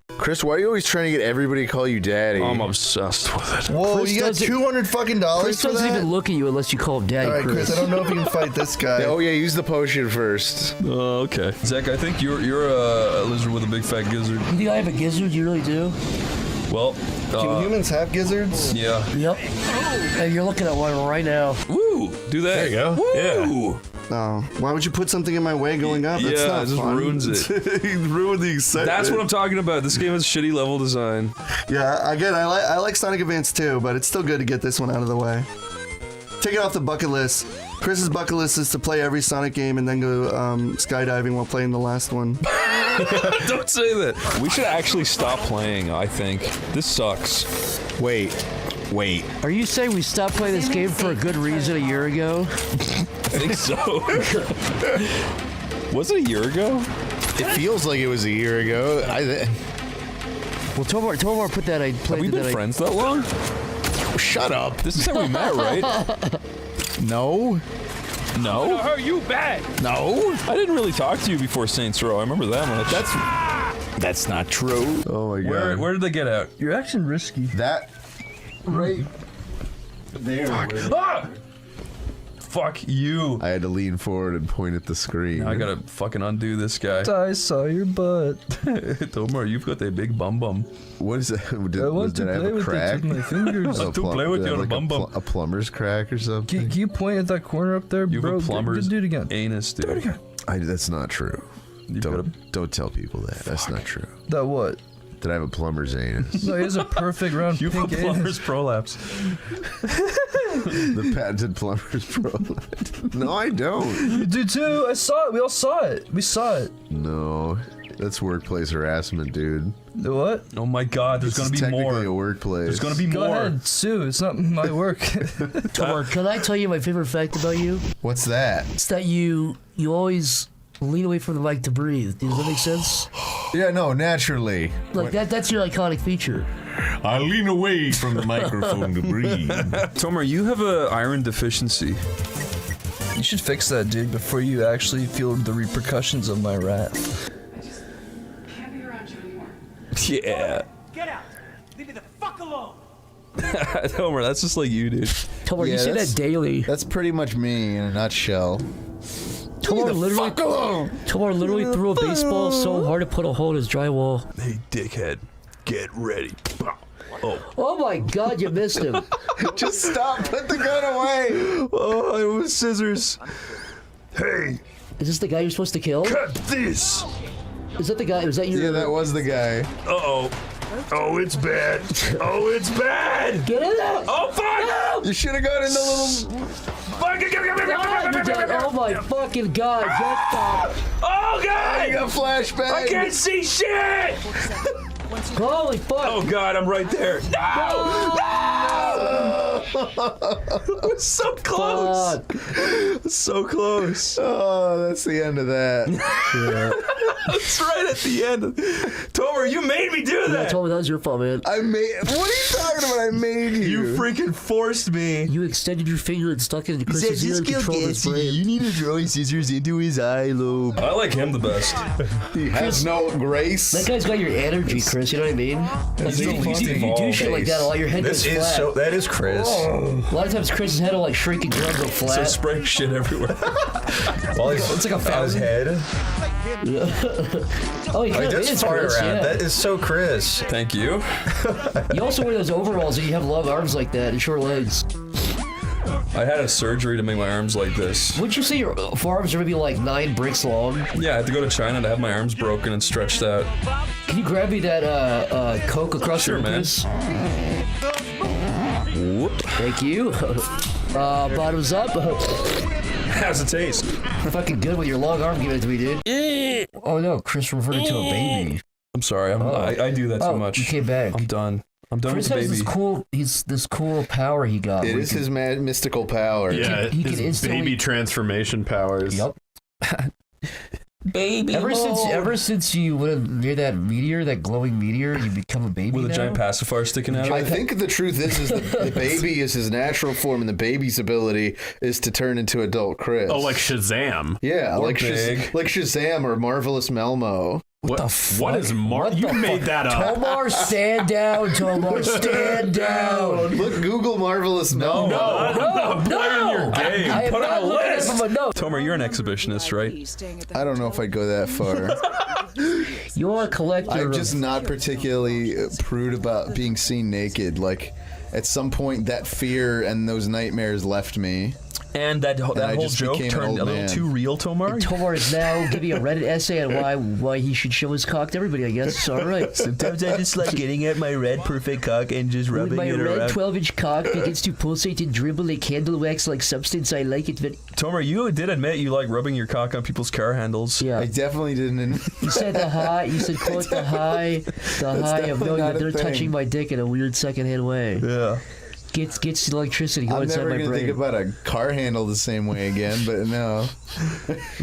Chris, why are you always trying to get everybody to call you daddy?
I'm obsessed with it.
Whoa,
Chris
you got $200 fucking dollars
Chris
for
doesn't
that?
even look at you unless you call him Daddy
All right, Chris, I don't know if you can fight this guy.
Oh yeah, use the potion first.
Oh, okay. Zach, I think you're a lizard with a big fat gizzard.
You think I have a gizzard? You really do?
Well,
Can humans have gizzards?
Yeah.
Yep. Hey, you're looking at one right now.
Woo! Do that.
There you go.
Woo!
Yeah.
Oh, why would you put something in my way going up? That's
Yeah,
not
it just
fun.
ruins it.
You ruined the excitement.
That's what I'm talking about. This game has shitty level design.
Yeah, again, I like Sonic Advance too, but it's still good to get this one out of the way. Take it off the bucket list. Chris's bucket list is to play every Sonic game and then go skydiving while playing the last one.
Don't say that. We should actually stop playing, I think. This sucks.
Wait.
Are you saying we stopped playing this game for a good reason a year ago?
I think so. Was it a year ago?
It feels like it was a year ago.
Well, Tomar put that I played.
Have we been friends that long?
Shut up.
This is how we met, right?
No.
No?
Hurt you bad.
No? I didn't really talk to you before Saints Row. I remember that much.
That's not true. Oh my god.
Where did they get out?
You're acting risky.
That right there.
Ah!
Fuck you.
I had to lean forward and point at the screen.
Now I gotta fucking undo this guy.
I saw your butt.
Tomar, you've got a big bum bum.
What is that?
I want to play with it with my fingers.
To play with your bum bum.
A plumber's crack or something?
Can you point at that corner up there,
You
bro?
have a plumber's
do it again.
anus, dude.
Do it again.
That's not true. Don't tell people that. That's not true.
That what?
That I have a plumber's anus.
No, he has a perfect round
You have
pink
a plumber's
anus.
prolapse.
The patented plumber's prolapse. No, I don't.
You do too. I saw it. We all saw it. We saw it.
No, that's workplace harassment, dude.
The what?
Oh my God, there's
This
gonna
is
be more.
technically a workplace.
There's gonna be
Go
more.
ahead, sue. It's not my work.
Tomar, can I tell you my favorite fact about you?
What's that?
It's that you always lean away from the mic to breathe. Does that make sense?
Yeah, no, naturally.
Like that's your iconic feature.
I lean away from the microphone to breathe.
Tomar, you have a iron deficiency.
You should fix that, dude, before you actually feel the repercussions of my wrath.
Can't be around you anymore.
Yeah.
Get out. Leave me the fuck alone.
Tomar, that's just like you, dude.
Tomar, you say that daily.
That's pretty much me in a nutshell.
Tomar literally threw a baseball so hard it put a hole in his drywall.
Hey, dickhead, get ready.
Oh my God, you missed him.
Just stop. Put the gun away.
Oh, it was scissors. Hey.
Is this the guy you're supposed to kill?
Cut this.
Is that the guy? Was that you?
Yeah, that was the guy.
Uh-oh. Oh, it's bad. Oh, it's bad.
Get in there.
Oh, fuck.
No.
You should have got in the little...
Fuck it.
Oh my fucking God. Get the...
Oh, God.
You got flashback.
I can't see shit.
Holy fuck.
Oh, God, I'm right there. No. No. So close. So close.
Oh, that's the end of that. Yeah.
That's right at the end. Tomar, you made me do that.
Tomar, that was your fault, man.
What are you talking about? I made you.
You freaking forced me.
You extended your finger and stuck it into Chris's ear and controlled his brain.
You need to throw scissors into his eye lobe.
I like him the best.
He has no grace.
That guy's got your energy, Chris. You know what I mean? Like, you do shit like that a lot. Your head goes flat.
That is Chris.
A lot of times Chris's head will like shrink and go flat.
So spraying shit everywhere.
Well, it's like a fountain. His head.
Oh, he kind of
does
is
fart
Chris,
around.
yeah.
That is so Chris.
Thank you.
You also wear those overalls and you have long arms like that and short legs.
I had a surgery to make my arms like this.
Wouldn't you say your forearms are maybe like 9 bricks long?
Yeah, I had to go to China to have my arms broken and stretched out.
Can you grab me that Coke across
Sure,
your
man.
face?
Whoop.
Thank you. Bottoms up.
How's it taste?
Fucking good with your long arm giving it to me, dude. Oh no, Chris reverted to a baby.
I'm sorry. I do that too much.
You came back.
I'm done. I'm done
Chris
with the
has
baby.
this cool power he got.
It
where
is
he
his mystical power.
Yeah,
he can
his
instantly-
baby transformation powers.
Yep.
Baby
Ever since you went near that meteor, that glowing meteor, you become a baby
With a
now?
giant pacifier sticking out.
I think the truth is the baby is his natural form, and the baby's ability is to turn into adult Chris.
Oh, like Shazam.
Yeah,
Or
like
big.
like Shazam or Marvelous Melmo.
What is You made that up.
Tomar, stand down. Tomar, stand down.
Look, Google Marvelous Melmo.
I'm not playing your game.
I am
Put
not
on a
looking
list.
at him, no.
Tomar, you're an exhibitionist, right?
I don't know if I'd go that far.
You're a collector.
I'm just
of...
not particularly prude about being seen naked. Like, at some point, that fear and those nightmares left me.
And that
I
whole
just
joke
became an
turned
old
a little
man.
too real, Tomar.
Tomar is now giving a Reddit essay on why he should show his cock to everybody. I guess it's all right.
Sometimes I just like getting at my red perfect cock and just
With
rubbing
my
it
red
around.
12-inch cock begins to pulsate and dribble like candle wax-like substance. I like it.
Tomar, you did admit you like rubbing your cock on people's car handles.
Yeah.
I definitely didn't.
You said the high. You said quote the high of
definitely
knowing
not
that
a
they're
thing.
touching my dick in a weird secondhand way.
Yeah.
Gets the electricity going
I'm
inside
never
my
gonna
brain.
think about a car handle the same way again. But no.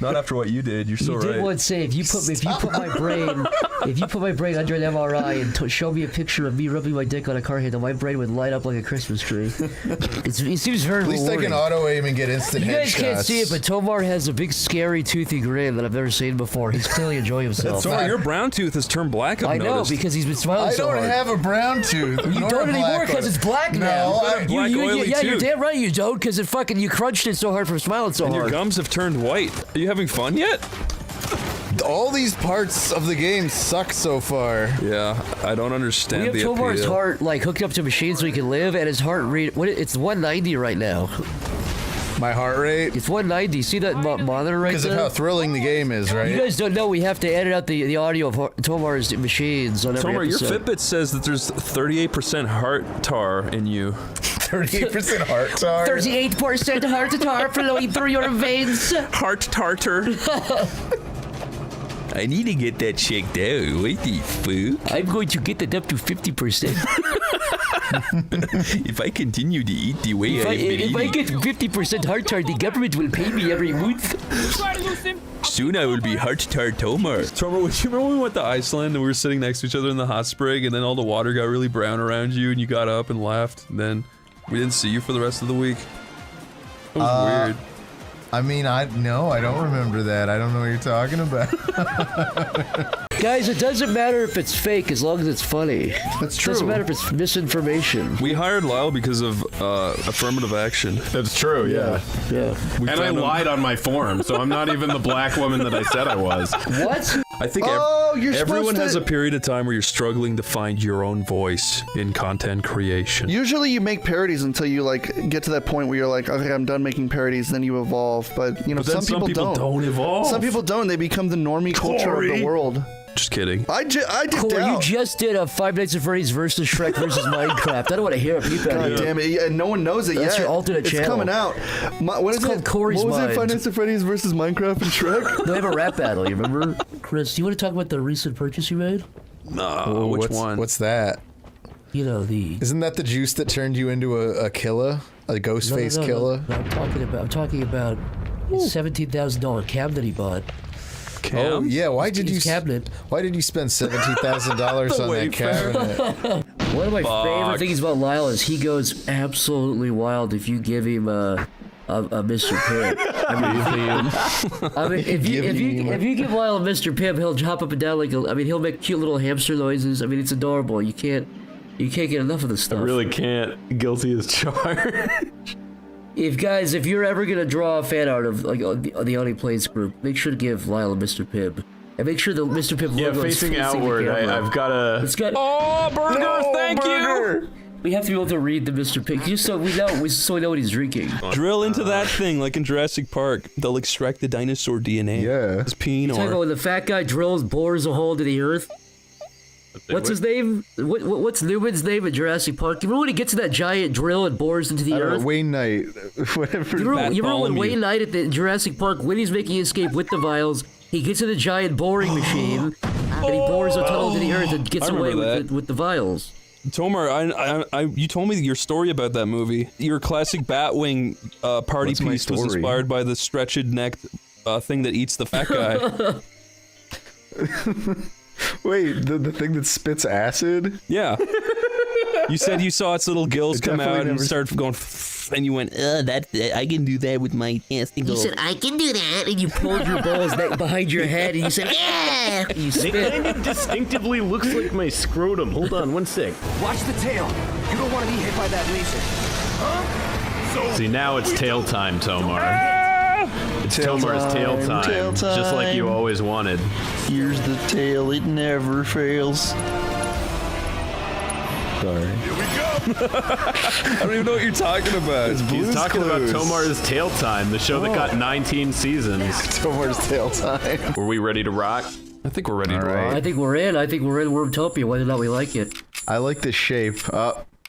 Not after what you did. You're so
You
right.
did once say if you put my brain If you put my brain under an MRI and show me a picture of me rubbing my dick on a car handle, my brain would light up like a Christmas tree. It seems very
At least I can auto aim and get instant headshots.
You guys can't see it, but Tomar has a big, scary, toothy grin that I've never seen before. He's clearly enjoying himself.
Tomar, your brown tooth has turned black.
I know, because he's been smiling so hard.
I don't have a brown tooth.
You don't anymore because it's black now. Yeah, you're damn right you don't, because it fucking you crunched it so hard from smiling so hard.
Your gums have turned white. Are you having fun yet?
All these parts of the game suck so far.
Yeah, I don't understand
we have Tomar's heart like hooked up to machines so he can live, and his heart rate, it's 190 right now.
My heart rate?
It's 190. See that monitor right there?
Because of how thrilling the game is, right?
You guys don't know we have to edit out the audio of Tomar's machines on every
Tomar, your
episode.
Fitbit says that there's 38% heart tar in you.
38% heart tar?
38% heart tar flowing through your veins.
Heart tartar. I need to get that checked out. What the fuck?
I'm going to get that up to 50%.
If I continue to eat the way I've been eating.
If I get 50% heart tar, the government will pay me every month.
Soon I will be heart tar Tomar. Tomar, you remember when we went to Iceland and we were sitting next to each other in the hot spring and then all the water got really brown around you and you got up and left and then we didn't see you for the rest of the week? It was weird.
I mean, I don't remember that. I don't know what you're talking about.
Guys, it doesn't matter if it's fake as long as it's funny.
That's true.
It doesn't matter if it's misinformation.
We hired Lyle because of affirmative action.
That's true, yeah. And I lied on my form, so I'm not even the black woman that I said I was.
What?
I think everyone has a period of time where you're struggling to find your own voice in content creation.
Usually you make parodies until you like get to that point where you're like, okay, I'm done making parodies, then you evolve. But you know,
But
some people don't
evolve.
Some people don't. They become the normie culture of the world.
Just kidding.
I did
Corey, you just did a Five Nights at Freddy's versus Shrek versus Minecraft. I don't want to hear it.
God damn it. Yeah, no one knows it yet.
That's your alternate channel.
It's coming out. What is
called
it?
Corey's
What was
Mind.
it? Five Nights at Freddy's versus Minecraft and Shrek?
They have a rap battle, you remember? Chris, do you want to talk about the recent purchase you made?
No, which one?
What's that?
You know,
Isn't that the juice that turned you into a killer? A ghost face killer?
No, I'm talking about a $17,000 cam that he bought.
Oh yeah, why did you
spend
$17,000 on that cabinet?
One of my favorite things about Lyle is he goes absolutely wild if you give him a Mr. Pimp. I mean, if you give Lyle a Mr. Pimp, he'll hop up and down like he'll make cute little hamster noises. I mean, it's adorable. You can't get enough of this stuff.
I really can't. Guilty as charged.
If you're ever gonna draw a fan art of like the Oneyplays group, make sure to give Lyle a Mr. Pimp. And make sure the Mr. Pimp logo is
facing outward. I've got a.
It's got.
Oh, burgers! Thank you.
We have to be able to read the Mr. Pimp just so we know what he's drinking.
Drill into that thing like in Jurassic Park. They'll extract the dinosaur DNA.
Yeah.
It's peen
Talk about when the fat guy bores a hole into the earth. What's his name? What's Newman's name in Jurassic Park? You remember when he gets in that giant drill and bores into the earth?
Wayne Knight. Whatever.
You remember when Wayne Knight at the Jurassic Park, when he's making his escape with the vials, he gets in the giant boring machine, and he bores a tunnel into the earth and gets away with the vials.
Tomar, you told me your story about that movie. Your classic Batwing party piece was inspired by the stretched-necked thing that eats the fat guy.
Wait, the thing that spits acid?
Yeah. You said you saw its little gills come out and start going, and you went, I can do that with my testicles.
You said, I can do that, and you pulled your balls behind your head, and you said, yeah! You
It
spit.
kind of distinctively looks like my scrotum. Hold on, one sec.
Watch the tail. You don't want to be hit by that laser. Huh?
See, now it's tail time, Tomar. It's Tomar's tail time, just like you always wanted.
Here's the tail, it never fails. Sorry.
I don't even know what you're talking about.
He's talking about Tomar's Tail Time, the show that got 19 seasons.
Tomar's Tail Time.
Were we ready to rock?
I think we're ready to rock.
I think we're in Wormtopia, whether or not we like it.
I like this shape.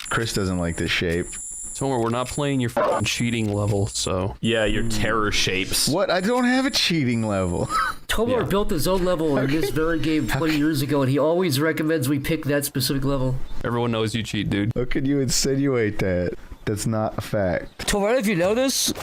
Chris doesn't like this shape.
Tomar, we're not playing your fucking cheating level, so...
Yeah, your terror shapes.
What? I don't have a cheating level.
Tomar built his own level in this very game 20 years ago, and he always recommends we pick that specific level.
Everyone knows you cheat, dude.
How could you insinuate that? That's not a fact.
Tomar, if you know this,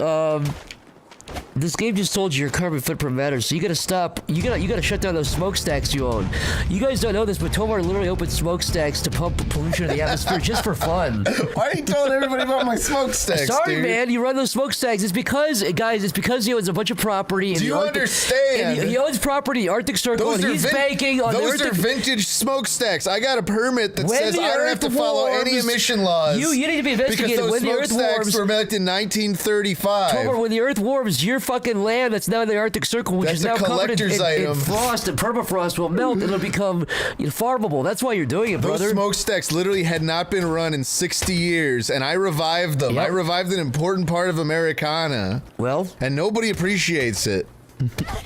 This game just told you your carbon footprint matters, so you gotta stop. You gotta shut down those smokestacks you own. You guys don't know this, but Tomar literally opened smokestacks to pump pollution in the atmosphere just for fun.
Why are you telling everybody about my smokestacks,
Sorry,
dude?
man, you run those smokestacks. It's because, guys, he owns a bunch of property.
Do you understand?
He owns property in the Arctic Circle, and he's banking on
those
the
are vintage smokestacks. I got a permit that says I don't have to follow any emission laws.
You need to be investigated.
Because those
when the Earth
smokestacks
warms,
were built in 1935.
Tomar, when the Earth warms, your fucking land that's now in the Arctic Circle, which is now covered in frost and permafrost, will melt and it'll become farmable. That's why you're doing it, brother.
Those smokestacks literally had not been run in 60 years, and I revived them.
Yep.
I revived an important part of Americana.
Well,
and nobody appreciates it.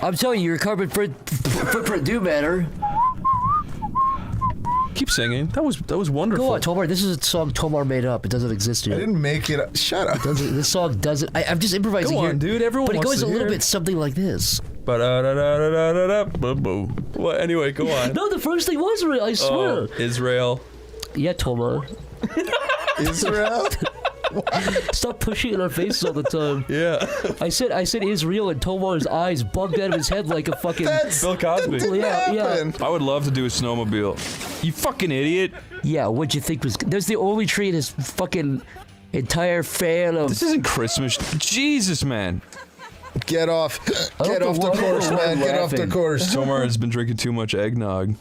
I'm telling you, your carbon footprint do matter.
Keep singing. That was wonderful.
Go on, Tomar. This is a song Tomar made up. It doesn't exist yet.
I didn't make it up. Shut up.
This song doesn't. I'm just improvising
Go
here.
on, dude. Everyone
but it
wants
goes
to
a little
hear
bit something like this.
Well, anyway, go on.
No, the first thing was real. I swear.
Israel.
Yeah, Tomar.
Israel.
Stop pushing it in our faces all the time.
Yeah.
I said Israel, and Tomar's eyes bugged out of his head like a fucking
Bill Cosby.
Yeah.
I would love to do a snowmobile. You fucking idiot.
Yeah, what'd you think was? There's the only tree in his fucking entire fan of.
This isn't Christmas. Jesus, man.
Get off. Get off the course, man. Get off the course.
Tomar has been drinking too much eggnog.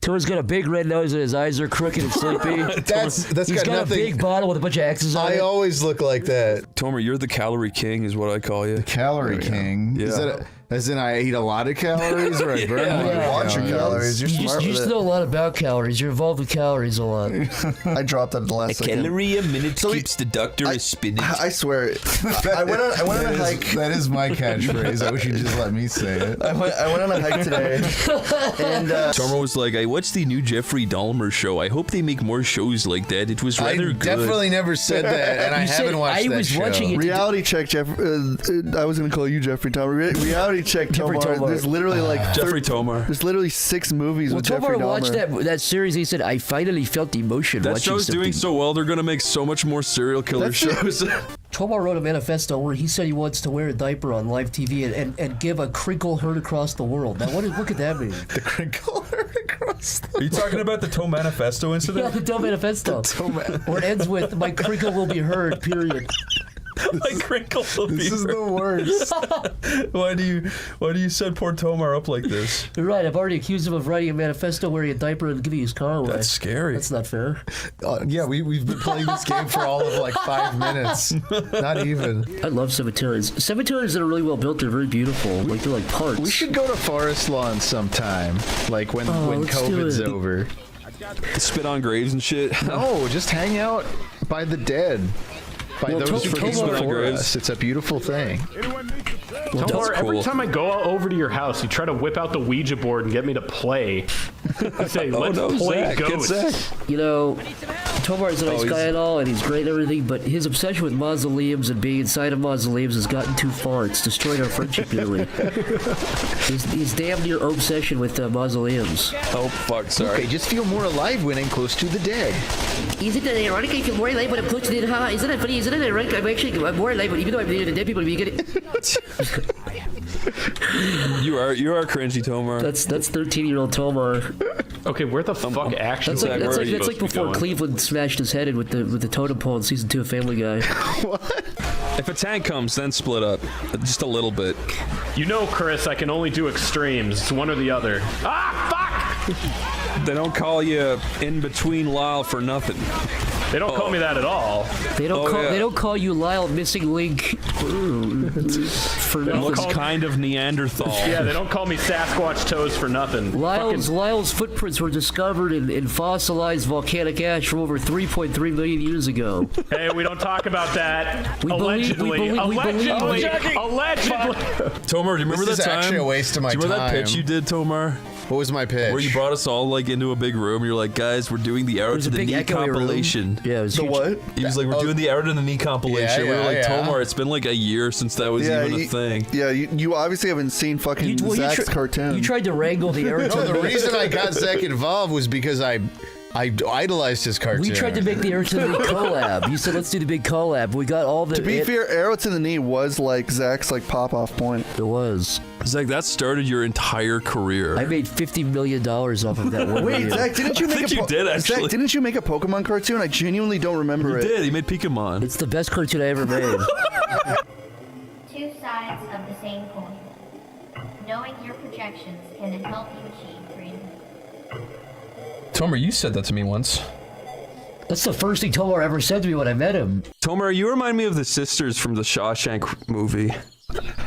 Tomar's got a big red nose and his eyes are crooked and sleepy.
That's
He's
got
got
nothing.
a big bottle with a bunch of X's on it.
I always look like that.
Tomar, you're the calorie king, is what I call you.
Calorie king.
Yeah.
Is that as in I eat a lot of calories or I burn a lot of
Watch your calories. You're smart
You
with
just
it.
know a lot about calories. You're involved with calories a lot.
I dropped that at the last second.
Calorie a minute keeps the doctor a spinach.
I swear, I went on a hike.
That is my catchphrase. I wish you'd just let me say it.
I went on a hike today, and
Tomar was like, "I watched the new Jeffrey Dahmer show. I hope they make more shows like that. It was rather good."
Definitely never said that, and I haven't watched that show.
Reality check, Jeff. I was gonna call you Jeffrey Dahmer. Reality check, Tomar. There's literally like
Jeffrey Tomar.
There's literally 6 movies with
Tomar
Jeffrey Dahmer.
watched that series. He said, "I finally felt emotion."
That
watching
show's
something.
doing so well. They're gonna make so much more serial killer shows.
Tomar wrote a manifesto where he said he wants to wear a diaper on live TV and give a crinkle heard across the world. Now, what could that mean?
The crinkle heard across the
Are you talking about the Toe Manifesto incident?
Yeah, the Toe Manifesto. Where it ends with, "My crinkle will be heard," period.
My crinkle will be
This is the worst.
Why do you set poor Tomar up like this?
You're right. I've already accused him of writing a manifesto, wearing a diaper, and giving his car away.
That's scary.
That's not fair.
Yeah, we've been playing this game for all of like 5 minutes. Not even.
I love cemeteries. Cemeteries that are really well built. They're very beautiful. Like they're like parks.
We should go to Forest Lawn sometime, like when
let's do
COVID's
it.
over.
Spit on graves and shit.
No, just hang out by the dead. By
Well,
those who
Tomar-
came before
graves.
us. It's a beautiful thing.
Tomar, every time I go over to your house, you try to whip out the Ouija board and get me to play. You say, let's play
Zach, get
ghosts.
Zach.
You know, Tomar's a nice guy and all, and he's great and everything, but his obsession with mausoleums and being inside of mausoleums has gotten too far. It's destroyed our friendship nearly. He's damn near obsession with mausoleums.
Oh fuck, sorry.
Okay, just feel more alive when I'm close to the dead.
Isn't that ironic? I feel more alive when I'm close to the dead. Huh? Isn't that funny? Isn't that ironic? I'm more alive, even though I'm near the dead people. You get it?
You are cringy, Tomar.
That's 13-year-old Tomar.
Okay, where the fuck actually?
That's like before Cleveland smashed his head in with the totem pole in season 2 of Family Guy.
If a tank comes, then split up. Just a little bit.
You know, Chris, I can only do extremes. It's one or the other. Ah, fuck!
They don't call you in between Lyle for nothing.
They don't call me that at all.
They don't call you Lyle Missing Link for nothing.
Looks kind of Neanderthal.
Yeah, they don't call me Sasquatch Toes for nothing.
Lyle's footprints were discovered in fossilized volcanic ash from over 3.3 million years ago.
Hey, we don't talk about that.
We believe-
Allegedly.
Tomar, do you remember
This
that
is
time?
actually a waste of my
Do you remember that pitch
time.
you did, Tomar?
What was my pitch?
Where you brought us all like into a big room. You're like, guys, we're doing the Arrow to the Knee compilation.
Yeah, it was
The
huge.
what?
He was like, we're doing the Arrow to the Knee compilation. We were like, Tomar, it's been like a year since that was even a thing.
Yeah, you obviously haven't seen fucking Zach's cartoon.
You tried to wrangle the Arrow.
No, the reason I got Zach involved was because I I idolized his cartoon.
We tried to make the Arrow to the Knee collab. You said let's do the big collab. We got all the.
To be fair, Arrow to the Knee was like Zach's like pop-off point.
It was.
Zach, that started your entire career.
I made $50 million off of that one.
Wait,
video.
Zach, didn't you make
you did actually.
Zach, didn't you make a Pokemon cartoon? I genuinely don't remember it.
You did. He made Pokemon.
It's the best cartoon I ever made.
Two sides of the same coin. Knowing your projections can help you achieve freedom.
Tomar, you said that to me once.
That's the first thing Tomar ever said to me when I met him.
Tomar, you remind me of the sisters from the Shawshank movie.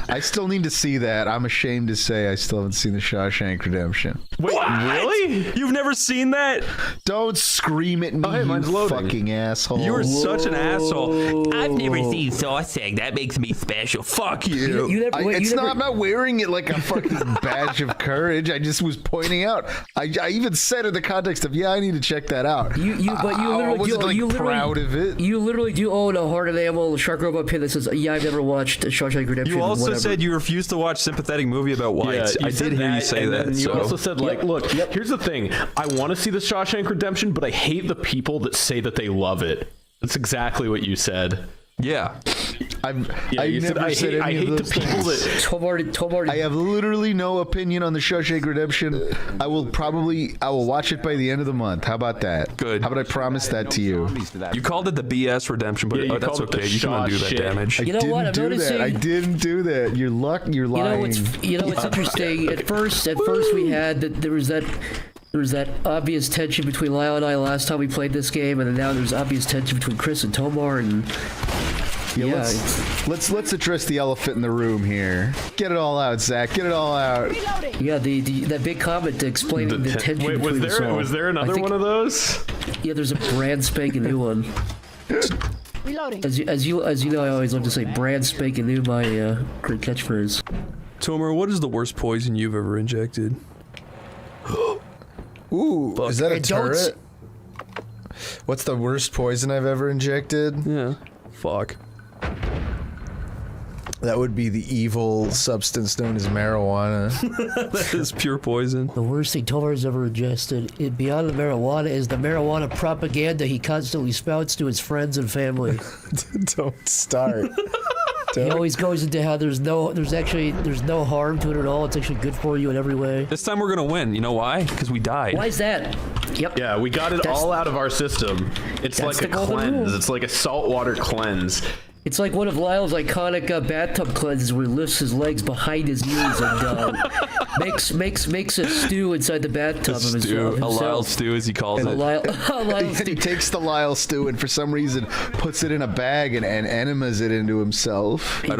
I still need to see that. I'm ashamed to say I still haven't seen the Shawshank Redemption.
Wait, really? You've never seen that?
Don't scream at me, you fucking asshole.
You are such an asshole.
I've never seen Shawshank. That makes me special.
Fuck you.
I'm not wearing it like a fucking badge of courage. I just was pointing out. I even said in the context of, I need to check that out.
But you literally
proud of it.
You literally do own a heart and animal shark robot pin that says, I've never watched Shawshank Redemption.
You also said you refused to watch Sympathetic Movie about whites.
Yeah,
I did hear you say that.
You also said, look, here's the thing. I want to see the Shawshank Redemption, but I hate the people that say that they love it. That's exactly what you said.
Yeah.
I hate
the people that
Tomar.
I have literally no opinion on the Shawshank Redemption. I will watch it by the end of the month. How about that?
Good.
How about I promise that to you?
You called it the BS Redemption, but that's okay. You can undo that damage.
You know what? I'm noticing.
I didn't do that. You're lying.
You know what's interesting. At first we had that there was that obvious tension between Lyle and I last time we played this game, and then now there's obvious tension between Chris and Tomar, and
let's address the elephant in the room here. Get it all out, Zach. Get it all out.
Yeah, that big comment explaining the tension.
Wait, was there another one of those?
Yeah, there's a brand spanking new one.
Reloading.
As you know, I always love to say brand spanking new, my great catchphrase.
Tomar, what is the worst poison you've ever injected?
Ooh, is that a turret? What's the worst poison I've ever injected?
Yeah. Fuck.
That would be the evil substance known as marijuana.
That is pure poison.
The worst thing Tomar's ever ingested, beyond the marijuana, is the marijuana propaganda he constantly spouts to his friends and family.
Don't start.
He always goes into how there's no harm to it at all. It's actually good for you in every way.
This time we're gonna win. You know why? Because we died.
Why is that? Yep.
Yeah, we got it all out of our system. It's like a cleanse. It's like a saltwater cleanse.
It's like one of Lyle's iconic bathtub cleanses where he lifts his legs behind his ears and makes a stew inside the bathtub of himself.
A Lyle stew, as he calls it.
He takes the Lyle stew and for some reason puts it in a bag and enemas it into himself.
He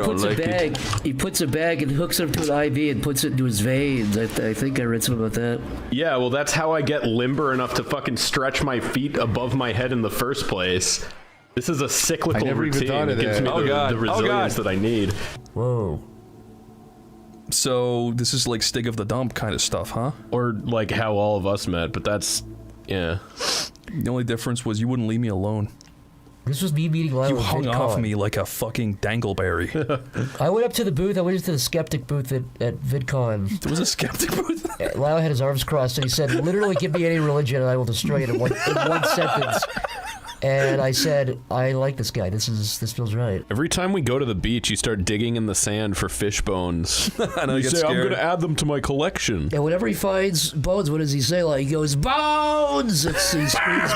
puts a bag and hooks it up to an IV and puts it into his veins. I think I read something about that.
Yeah, well, that's how I get limber enough to fucking stretch my feet above my head in the first place. This is a cyclical routine. It gives me the resilience that I need.
Whoa.
So this is like Stig of the Dump kind of stuff, huh?
Or like how all of us met, but that's, yeah.
The only difference was you wouldn't leave me alone.
This was me meeting Lyle.
You hung off me like a fucking dangleberry.
I went up to the booth. I went into the skeptic booth at VidCon.
There was a skeptic booth?
Lyle had his arms crossed and he said, literally give me any religion and I will destroy it in one sentence. And I said, I like this guy. This feels right.
Every time we go to the beach, you start digging in the sand for fish bones.
I know,
you say, I'm going to add them to my collection.
And whenever he finds bones, what does he say? Like, he goes, bones! He screams, bones!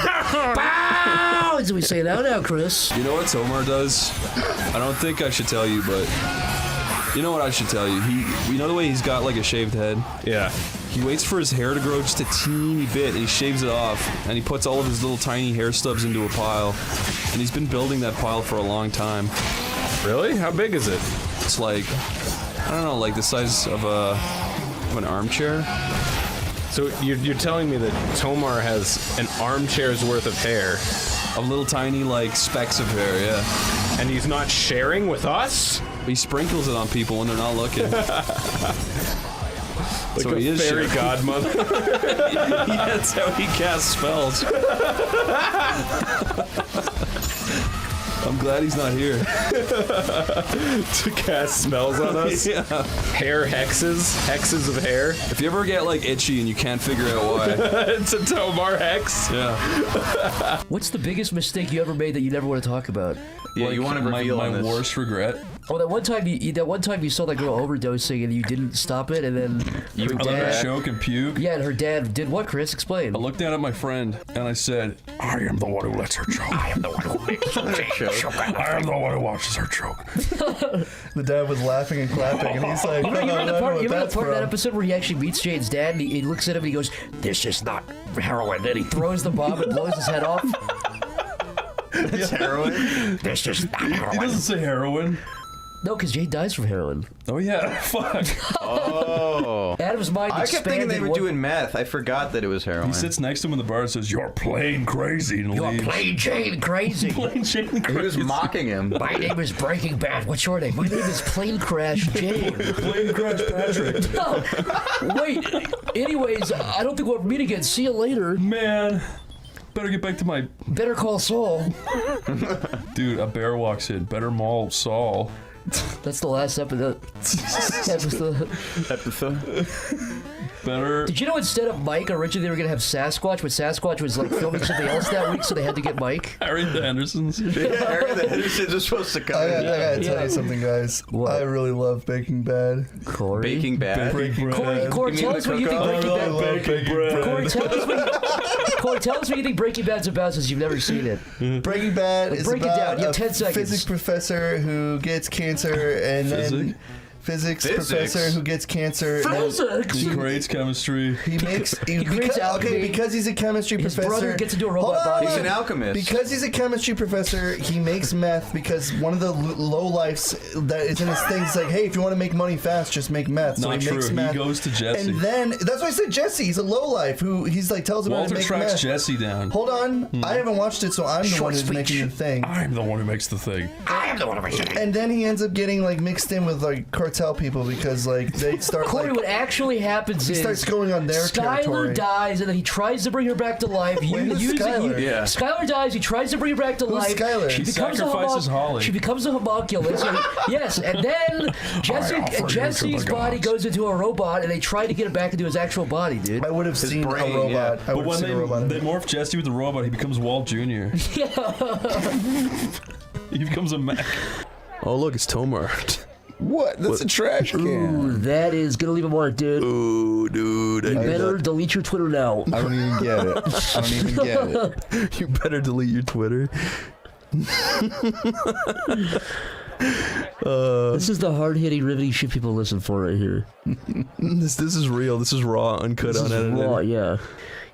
And we say, now, Chris.
You know what Tomar does? I don't think I should tell you, but you know what I should tell you? You know the way he's got like a shaved head?
Yeah.
He waits for his hair to grow just a teeny bit, and he shaves it off, and he puts all of his little tiny hair stubs into a pile, and he's been building that pile for a long time.
Really? How big is it?
It's like, I don't know, like the size of an armchair.
So you're telling me that Tomar has an armchair's worth of hair?
Of little tiny, like, specks of hair, yeah.
And he's not sharing with us?
He sprinkles it on people when they're not looking.
Like so a fairy godmother.
Yeah, that's how he casts spells. I'm glad he's not here.
To cast spells on us?
Yeah.
Hair hexes? Hexes of hair?
If you ever get like itchy and you can't figure out why.
It's a Tomar hex?
Yeah.
What's the biggest mistake you ever made that you never want to talk about?
Yeah, you want to reveal
my worst regret.
Oh, that one time you saw that girl overdosing and you didn't stop it, and then
I let her choke and puke.
Yeah, and her dad did what, Chris? Explain.
I looked down at my friend and I said,
I am the one who lets her choke. I am the one who makes her choke. I am the one who watches her choke.
The dad was laughing and clapping, and he's like,
You remember the part of that
from.
episode where he actually meets Jane's dad and he looks at him and he goes, "This is not heroin." Then he throws the bomb and blows his head off.
It's heroin?
This is not heroin.
He doesn't say heroin.
No, because Jane dies from heroin.
Oh yeah, fuck.
Oh.
Adam's mind
I kept thinking they were
expanded.
doing meth. I forgot that it was heroin.
He sits next to him in the bar and says, "You're plain crazy," and
You're
leaves.
plain Jane crazy.
Plain Jane crazy.
He was mocking him.
My name is Breaking Bad. What's your name? My name is Plane Crash Jane.
Plane Crash Patrick.
No. Wait. Anyways, I don't think we'll meet again. See you later.
Man. Better get back to my...
Better Call Saul.
Dude, a bear walks in. Better maul Saul.
That's the last episode.
Better...
Did you know instead of Mike, originally they were going to have Sasquatch, but Sasquatch was like filming something else that week, so they had to get Mike?
Harry the Hendersons.
Yeah, Harry the Hendersons are supposed to come
I
in.
gotta tell you something, guys.
What?
I really love Baking Bad.
Corey?
Baking Bad?
Corey, tell us what you think Breaking Bad... Corey, tell us what you think Breaking Bad's about since you've never seen it.
Breaking Bad is
break it
about
down. You have 10 seconds.
physics professor who gets cancer and then physics professor who gets cancer.
Physics?
He creates chemistry.
He makes
He creates alchemy.
because he's a chemistry
His
professor.
brother gets into a robot
Hold
body.
on.
He's an alchemist.
Because he's a chemistry professor, he makes meth because one of the low lifes that is in his thing is like, hey, if you want to make money fast, just make meth. So
Not
he makes
true.
meth.
He goes to Jesse.
And then that's why I said Jesse. He's a low life who he's like tells him how
Walter
to make
tracks
meth.
Jesse down.
Hold on, I haven't watched it, so I'm the
Short
one who's
speech.
making the thing.
I'm the one who makes the thing.
I am the one who makes it.
And then he ends up getting like mixed in with like cartel people because like they start
Corey,
like
what actually happens
he
is
starts going on their territory.
Skylar dies, and then he tries to bring her back to life.
Wait, who's Skylar?
Yeah.
Skylar dies. He tries to bring her back to
Who's
life.
Skylar?
She
He
becomes
sacrifices Holly.
She becomes a homunculus. Yes, and then Jesse's body goes into a robot, and they try to get it back into his actual body, dude.
I would have seen
brain,
a robot.
yeah.
I
But
would have
when
seen a robot.
they morph Jesse with the robot, he becomes Walt Jr. He becomes a Mac. Oh, look, it's Tomar.
What? That's a trash can.
Ooh, that is gonna leave a mark, dude.
Ooh, dude.
You better delete your Twitter now.
I don't even get it. I don't even get it.
You better delete your Twitter.
This is the hard-hitting, riveting shit people listen for right here.
This is real. This is raw, uncut,
This is
unedited.
raw, yeah.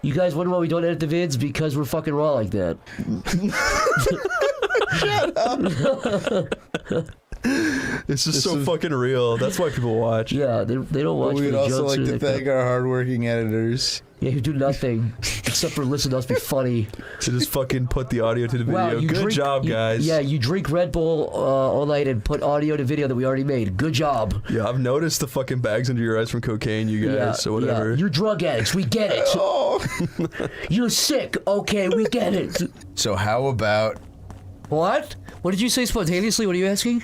You guys wonder why we don't edit the vids? Because we're fucking raw like that.
It's just so fucking real. That's why people watch.
Yeah, they don't watch
But
for
we'd
the
also
jokes
like
or
to
anything.
thank our hardworking editors.
Yeah, who do nothing except for listen to us be funny.
To just fucking put the audio to the video.
Wow, you
Good
drink-
job,
you-
guys.
Yeah, you drink Red Bull all night and put audio to video that we already made. Good job.
Yeah, I've noticed the fucking bags under your eyes from cocaine, you guys.
Yeah,
So whatever.
yeah. You're drug addicts. We get it. You're sick. Okay, we get it.
So how about...
What? What did you say spontaneously? What are you asking?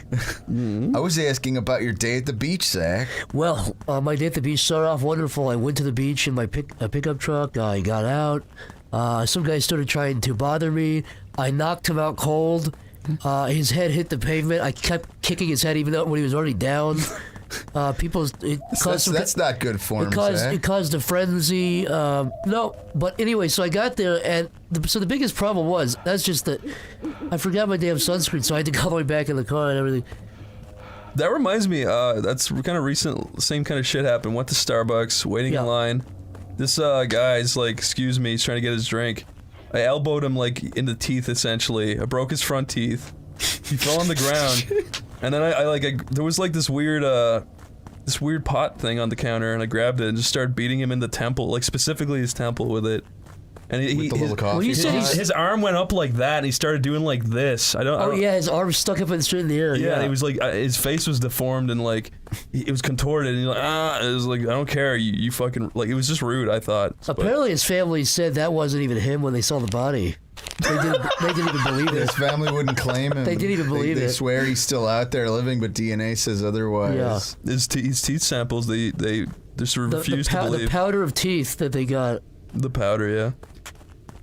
I was asking about your day at the beach, Zach.
Well, my day at the beach started off wonderful. I went to the beach in my pickup truck. I got out. Some guy started trying to bother me. I knocked him out cold. His head hit the pavement. I kept kicking his head even though when he was already down.
That's not good form, Zach.
It caused a frenzy. No, but anyway, so I got there, and so the biggest problem was that's just that I forgot my damn sunscreen, so I had to go all the way back in the car and everything.
That reminds me, that's kind of recent, same kind of shit happened. Went to Starbucks, waiting in line. This guy's like, excuse me, he's trying to get his drink. I elbowed him like in the teeth, essentially. I broke his front teeth. He fell on the ground. And then I there was like this weird pot thing on the counter, and I grabbed it and just started beating him in the temple, like specifically his temple with it. And his arm went up like that, and he started doing like this.
Yeah, his arm stuck up straight in the air.
Yeah, and he was like, his face was deformed and like, it was contorted, and he's like, it was like, I don't care, you fucking, like, it was just rude, I thought.
Apparently his family said that wasn't even him when they saw the body. They didn't even believe it.
His family wouldn't claim him.
They didn't even believe
They
it.
swear he's still out there living, but DNA says otherwise.
Yeah.
His teeth samples, they just refuse to believe.
The powder of teeth that they got.
The powder, yeah.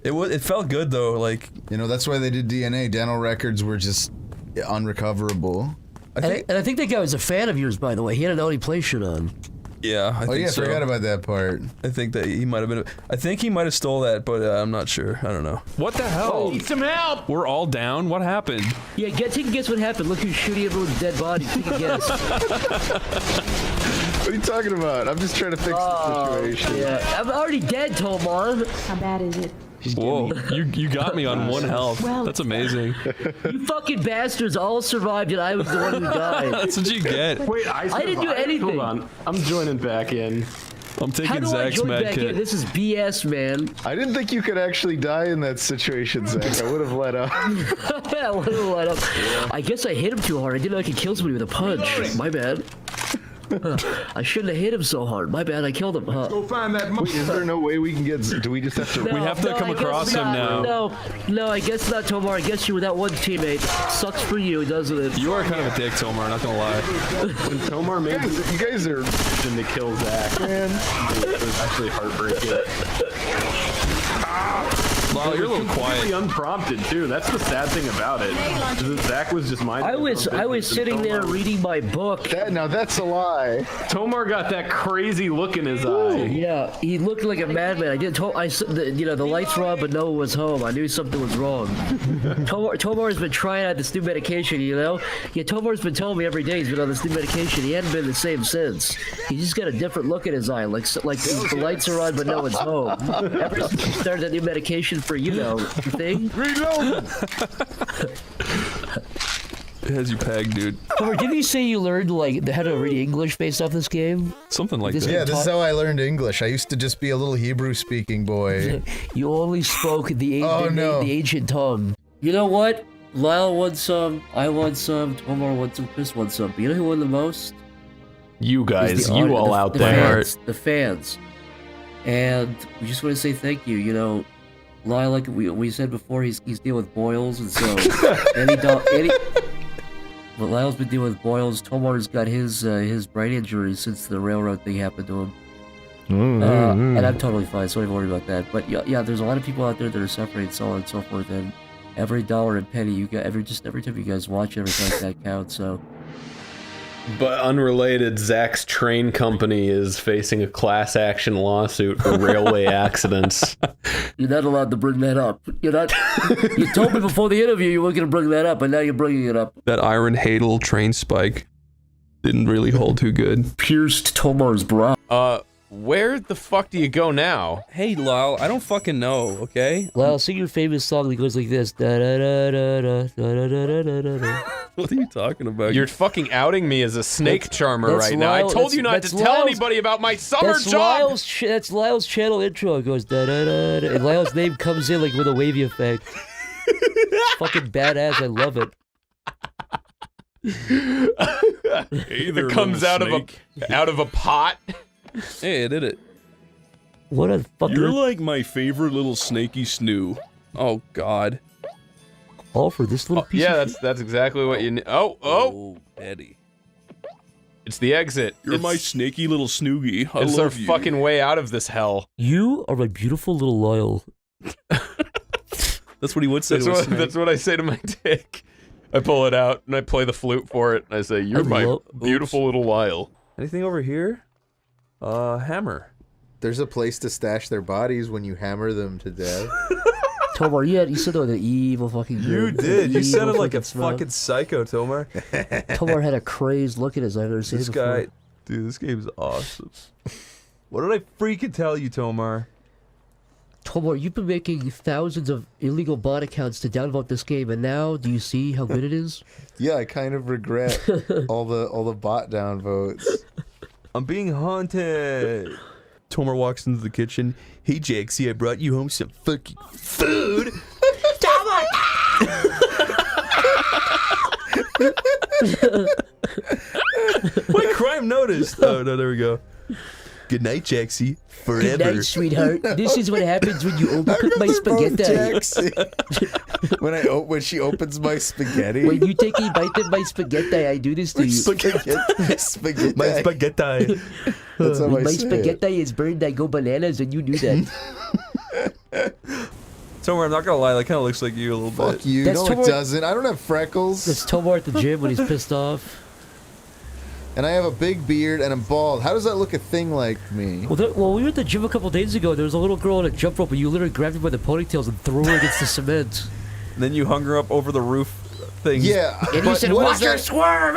It felt good though, like,
you know, that's why they did DNA. Dental records were just unrecoverable.
And I think that guy was a fan of yours, by the way. He had an Oneyplays shirt on.
Yeah, I think so.
I forgot about that part.
I think that he might have been. I think he might have stole that, but I'm not sure. I don't know.
What the hell?
Need some help!
We're all down. What happened?
Yeah, take a guess what happened. Look who's shooting everyone's dead body. Take a guess.
What are you talking about? I'm just trying to fix the situation.
Yeah, I'm already dead, Tomar.
How bad is it?
Whoa, you got me on 1 health.
Well,
that's amazing.
You fucking bastards all survived and I was the one who died.
That's what you get.
Wait,
I didn't do anything.
Hold on, I'm joining back in.
I'm
How
taking
do I
Zach's
join
med
back
kit.
in? This is BS, man.
I didn't think you could actually die in that situation, Zach. I would have let up.
Yeah, I would have let up. I guess I hit him too hard. I didn't know I could kill somebody with a punch. My bad. I shouldn't have hit him so hard. My bad, I killed him.
Go find that monkey. Wait, is there no way we can get... Do we just have to...
We have to come across him now.
No, I guess not, Tomar. I guess you're without one teammate. Sucks for you, doesn't it?
You are kind of a dick, Tomar, not gonna lie.
When Tomar made
you guys are...
to kill Zach, man. It was actually heartbreaking.
Lyle, you're a little quiet.
Unprompted too. That's the sad thing about it. Is that Zach was just minding.
I was sitting there reading my book.
Now that's a lie.
Tomar got that crazy look in his eye.
Yeah, he looked like a madman. The lights were on, but no one was home. I knew something was wrong. Tomar's been trying out this new medication, you know? Yeah, Tomar's been telling me every day he's been on this new medication. He hadn't been the same since. He's just got a different look in his eye, like the lights are on, but no one's home. Ever since he started that new medication for, thing.
Reload!
It has you pegged, dude.
Tomar, didn't you say you learned how to read English based off this game?
Something like
This
that.
Yeah, this is how I learned English. I used to just be a little Hebrew-speaking boy.
You only spoke the ancient tongue. You know what? Lyle won some, I won some, Tomar won some, Chris won some. But you know who won the most?
You guys, you all out there.
The fans. And we just want to say thank you. You know, Lyle, like we said before, he's dealing with boils, and so but Lyle's been dealing with boils. Tomar's got his brain injury since the railroad thing happened to him. And I'm totally fine, so don't worry about that. But yeah, there's a lot of people out there that are suffering, and so on and so forth. And every dollar and penny you got, every time you guys watch, every time that counts. So.
But unrelated, Zach's train company is facing a class action lawsuit for railway accidents.
You're not allowed to bring that up. You're not. You told me before the interview you weren't going to bring that up, and now you're bringing it up.
That Iron Hadel train spike didn't really hold too good.
Pierced Tomar's brow.
Where the fuck do you go now?
Hey, Lyle, I don't fucking know, okay?
Lyle, sing your famous song that goes like this. Da da da da da da da da da da.
What are you talking about?
You're fucking outing me as a snake charmer right now. I told you not to tell anybody about my summer job!
That's Lyle's channel intro. It goes da da da da. And Lyle's name comes in like with a wavy effect. Fucking badass. I love it.
Either
it comes out of a pot.
Hey, I did it.
What a fucking...
You're like my favorite little snaky snoo. Oh, God.
All for this little piece
of that's exactly what you need. Oh,
Betty.
It's the exit.
You're my snaky little snoogie. I
It's
love
our
you.
fucking way out of this hell.
You are my beautiful little Lyle.
That's what he would say to a snake.
That's what I say to my dick. I pull it out and I play the flute for it and I say, "You're my beautiful little Lyle."
Anything over here? Hammer.
There's a place to stash their bodies when you hammer them to death.
Tomar, you said that with an evil fucking...
You did. You sounded like a fucking psycho, Tomar.
Tomar had a crazed look at his eye. I've never seen it before.
This guy... Dude, this game's awesome. What did I freaking tell you, Tomar?
Tomar, you've been making thousands of illegal bot accounts to downvote this game, and now do you see how good it is?
Yeah, I kind of regret all the bot downvotes.
I'm being haunted. Tomar walks into the kitchen. Hey, Jake, see, I brought you home some fucking food.
Tomar!
Wait, crime noticed. Oh, no, there we go. Good night, Jaxie. Forever.
Good night, sweetheart. This is what happens when you overcook my spaghetti.
When she opens my spaghetti.
When you take a bite of my spaghetti, I do this to you.
Spaghetti.
My spaghetti.
That's how
When
I
my
say
spaghetti is burned, I go bananas, and you do that.
Tomar, I'm not gonna lie, that kind of looks like you a little bit.
Fuck you. No, it doesn't. I don't have freckles.
That's Tomar at the gym when he's pissed off.
And I have a big beard and I'm bald. How does that look a thing like me?
Well, we were at the gym a couple days ago. There was a little girl on a jump rope, and you literally grabbed her by the ponytails and threw her against the cement.
And then you hung her up over the roof thing.
Yeah.
And you said, "Watch her swerve!"